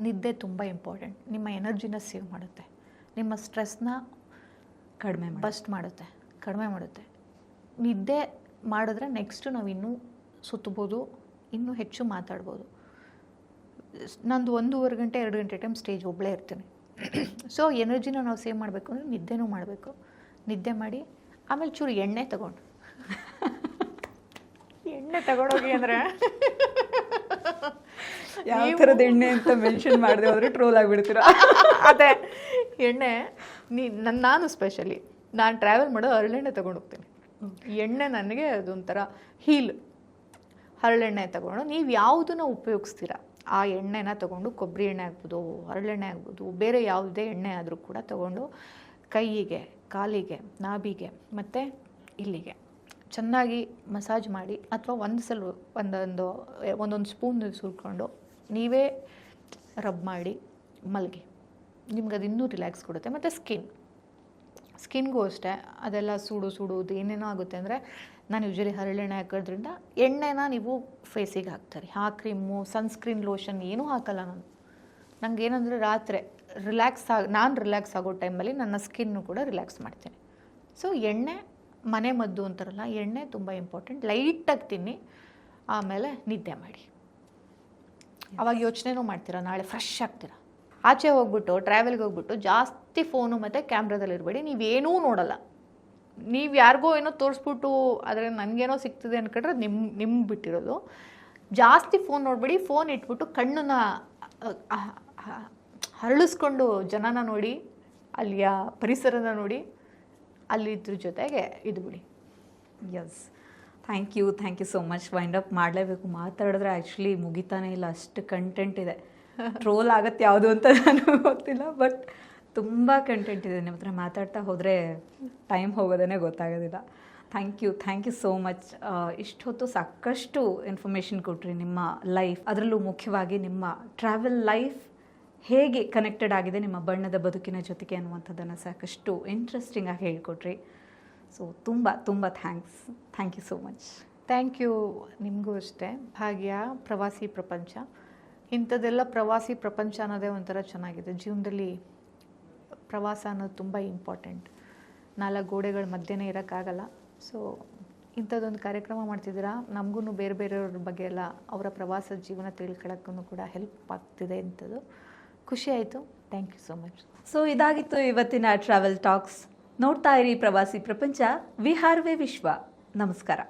ನಿದ್ದೆ ತುಂಬ ಇಂಪಾರ್ಟೆಂಟ್. ನಿಮ್ಮ ಎನರ್ಜಿನ ಸೇವ್ ಮಾಡುತ್ತೆ, ನಿಮ್ಮ ಸ್ಟ್ರೆಸ್ನ ಕಡಿಮೆ ಮಾಡುತ್ತೆ. ನಿದ್ದೆ ಮಾಡಿದ್ರೆ ನೆಕ್ಸ್ಟು ನಾವು ಇನ್ನೂ ಸುತ್ತಬೋದು, ಇನ್ನೂ ಹೆಚ್ಚು ಮಾತಾಡ್ಬೋದು. ನಂದು 1-2 ಗಂಟೆ 2 ಗಂಟೆ ಟೈಮ್ ಸ್ಟೇಜ್ ಒಬ್ಬಳೇ ಇರ್ತೀನಿ. ಸೊ ಎನರ್ಜಿನ ನಾವು ಸೇವ್ ಮಾಡಬೇಕು ಅಂದರೆ ನಿದ್ದೆನೂ ಮಾಡಬೇಕು. ನಿದ್ದೆ ಮಾಡಿ ಆಮೇಲೆ ಚೂರು ಎಣ್ಣೆ ತಗೊಂಡೋಗಿ ಅಂದರೆ ಯಾವ ಥರದ ಎಣ್ಣೆ ಅಂತ ಮೆನ್ಷನ್ ಮಾಡದೆ ಹೋದರೆ ಟ್ರೋಲ್ ಆಗಿಬಿಡ್ತೀರ. ಅದೇ ಎಣ್ಣೆ ನಾನು ಸ್ಪೆಷಲಿ ನಾನು ಟ್ರಾವೆಲ್ ಮಾಡೋ ಹರಳೆಣ್ಣೆ ತೊಗೊಂಡೋಗ್ತೀನಿ. ಎಣ್ಣೆ ನನಗೆ ಅದೊಂಥರ ಹೀಲ್. ಹರಳೆಣ್ಣೆ ತಗೊಂಡು ನೀವು ಯಾವುದನ್ನ ಉಪಯೋಗಿಸ್ತೀರ ಆ ಎಣ್ಣೆನ ತಗೊಂಡು, ಕೊಬ್ಬರಿ ಎಣ್ಣೆ ಆಗ್ಬೋದು, ಹರಳೆಣ್ಣೆ ಆಗ್ಬೋದು, ಬೇರೆ ಯಾವುದೇ ಎಣ್ಣೆ ಆದರೂ ಕೂಡ ತಗೊಂಡು ಕೈಯಿಗೆ, ಕಾಲಿಗೆ, ನಾಭಿಗೆ ಮತ್ತು ಇಲ್ಲಿಗೆ ಚೆನ್ನಾಗಿ ಮಸಾಜ್ ಮಾಡಿ, ಅಥವಾ ಒಂದೊಂದು ಸ್ಪೂನ್ ಸುರ್ಕೊಂಡು ನೀವೇ ರಬ್ ಮಾಡಿ ಮಲಗಿ. ನಿಮ್ಗೆ ಅದು ಇನ್ನೂ ರಿಲ್ಯಾಕ್ಸ್ ಕೊಡುತ್ತೆ. ಮತ್ತು ಸ್ಕಿನ್ಗೂ ಅಷ್ಟೇ, ಅದೆಲ್ಲ ಸುಡುವುದು ಏನೇನೋ ಆಗುತ್ತೆ. ಅಂದರೆ ನಾನು ಯೂಶ್ವಲಿ ಹರಳೆಣ್ಣೆ ಹಾಕೋದ್ರಿಂದ ಎಣ್ಣೆನ ನೀವು ಫೇಸಿಗೆ ಹಾಕ್ತಾರೆ. ಆ ಕ್ರೀಮು, ಸನ್ಸ್ಕ್ರೀನ್, ಲೋಷನ್ ಏನೂ ಹಾಕಲ್ಲ ನಾನು. ನನಗೆ ಏನಂದರೆ ರಾತ್ರಿ ನಾನು ರಿಲ್ಯಾಕ್ಸ್ ಆಗೋ ಟೈಮಲ್ಲಿ ನನ್ನ ಸ್ಕಿನ್ನು ಕೂಡ ರಿಲ್ಯಾಕ್ಸ್ ಮಾಡ್ತೀನಿ. ಸೊ ಎಣ್ಣೆ ಮನೆ ಮದ್ದು ಅಂತಾರಲ್ಲ, ಎಣ್ಣೆ ತುಂಬ ಇಂಪಾರ್ಟೆಂಟ್. ಲೈಟಾಗಿ ತಿನ್ನಿ, ಆಮೇಲೆ ನಿದ್ದೆ ಮಾಡಿ. ಅವಾಗ ಯೋಚನೆನೂ ಮಾಡ್ತೀರಾ, ನಾಳೆ ಫ್ರೆಶ್ ಆಗ್ತೀರಾ. ಆಚೆ ಹೋಗ್ಬಿಟ್ಟು ಟ್ರಾವೆಲ್ಗೆ ಹೋಗ್ಬಿಟ್ಟು ಜಾಸ್ತಿ ಫೋನು ಮತ್ತು ಕ್ಯಾಮ್ರಾದಲ್ಲಿ ಇರಬೇಡಿ. ನೀವೇನೂ ನೋಡಲ್ಲ. ನೀವು ಯಾರಿಗೋ ಏನೋ ತೋರಿಸ್ಬಿಟ್ಟು ಆದರೆ ನನಗೇನೋ ಸಿಗ್ತದೆ ಅನ್ಕೊಂಡ್ರೆ ನಿಮ್ಮ ಬಿಟ್ಟಿರೋದು. ಜಾಸ್ತಿ ಫೋನ್ ನೋಡಬೇಡಿ. ಫೋನ್ ಇಟ್ಬಿಟ್ಟು ಕಣ್ಣನ್ನ ಹರಳಿಸ್ಕೊಂಡು ಜನನ ನೋಡಿ, ಅಲ್ಲಿಯ ಪರಿಸರನ ನೋಡಿ, ಅಲ್ಲಿದ್ರ ಜೊತೆಗೆ ಇದು ಬಿಡಿ. Yes, thank you so much. Wind up ಮಾಡಲೇಬೇಕು. ಮಾತಾಡಿದ್ರೆ ಆ್ಯಕ್ಚುಲಿ ಮುಗಿತಾನೇ ಇಲ್ಲ, ಅಷ್ಟು ಕಂಟೆಂಟ್ ಇದೆ. ಟ್ರೋಲ್ ಆಗುತ್ತೆ ಯಾವುದು ಅಂತ ನನಗೆ ಗೊತ್ತಿಲ್ಲ, ಬಟ್ ತುಂಬ ಕಂಟೆಂಟ್ ಇದೆ. ನಿಮ್ಮ ಹತ್ರ ಮಾತಾಡ್ತಾ ಹೋದರೆ ಟೈಮ್ ಹೋಗೋದೇ ಗೊತ್ತಾಗೋದಿಲ್ಲ. Thank you so much. ಇಷ್ಟೊತ್ತು ಸಾಕಷ್ಟು ಇನ್ಫಾರ್ಮೇಷನ್ ಕೊಟ್ರಿ. ನಿಮ್ಮ ಲೈಫ್, ಅದರಲ್ಲೂ ಮುಖ್ಯವಾಗಿ ನಿಮ್ಮ ಟ್ರಾವೆಲ್ ಲೈಫ್ ಹೇಗೆ ಕನೆಕ್ಟೆಡ್ ಆಗಿದೆ ನಿಮ್ಮ ಬಣ್ಣದ ಬದುಕಿನ ಜೊತೆಗೆ ಅನ್ನುವಂಥದ್ದನ್ನು ಸಾಕಷ್ಟು ಇಂಟ್ರೆಸ್ಟಿಂಗ್ ಆಗಿ ಹೇಳ್ಕೊಟ್ರಿ. ಸೊ ತುಂಬ thank you so much. Thank you. ನಿಮಗೂ ಅಷ್ಟೇ. ಭಾಗ್ಯ ಪ್ರವಾಸಿ ಪ್ರಪಂಚ, ಇಂಥದ್ದೆಲ್ಲ ಪ್ರವಾಸಿ ಪ್ರಪಂಚ ಅನ್ನೋದೇ ಒಂಥರ ಚೆನ್ನಾಗಿದೆ. ಜೀವನದಲ್ಲಿ ಪ್ರವಾಸ ಅನ್ನೋದು ತುಂಬ ಇಂಪಾರ್ಟೆಂಟ್. 4 ಗೋಡೆಗಳ ಮಧ್ಯೆನೇ ಇರೋಕ್ಕಾಗಲ್ಲ. ಸೊ ಇಂಥದ್ದೊಂದು ಕಾರ್ಯಕ್ರಮ ಮಾಡ್ತಿದ್ದೀರಾ, ನಮಗೂ ಬೇರೆಯವ್ರ ಬಗ್ಗೆ ಎಲ್ಲ ಅವರ ಪ್ರವಾಸದ ಜೀವನ ತಿಳ್ಕೊಳ್ಳೋಕ್ಕೂ ಕೂಡ ಹೆಲ್ಪ್ ಆಗ್ತಿದೆ. ಇಂಥದ್ದು ಖುಷಿ ಆಯಿತು. Thank you so much. So ಇದಾಗಿತ್ತು ಇವತ್ತಿನ ಟ್ರಾವೆಲ್ ಟಾಕ್ಸ್. ನೋಡ್ತಾ ಇರಿ ಪ್ರವಾಸಿ ಪ್ರಪಂಚ, ವಿಹಾರವೇ ವಿಶ್ವ. ನಮಸ್ಕಾರ.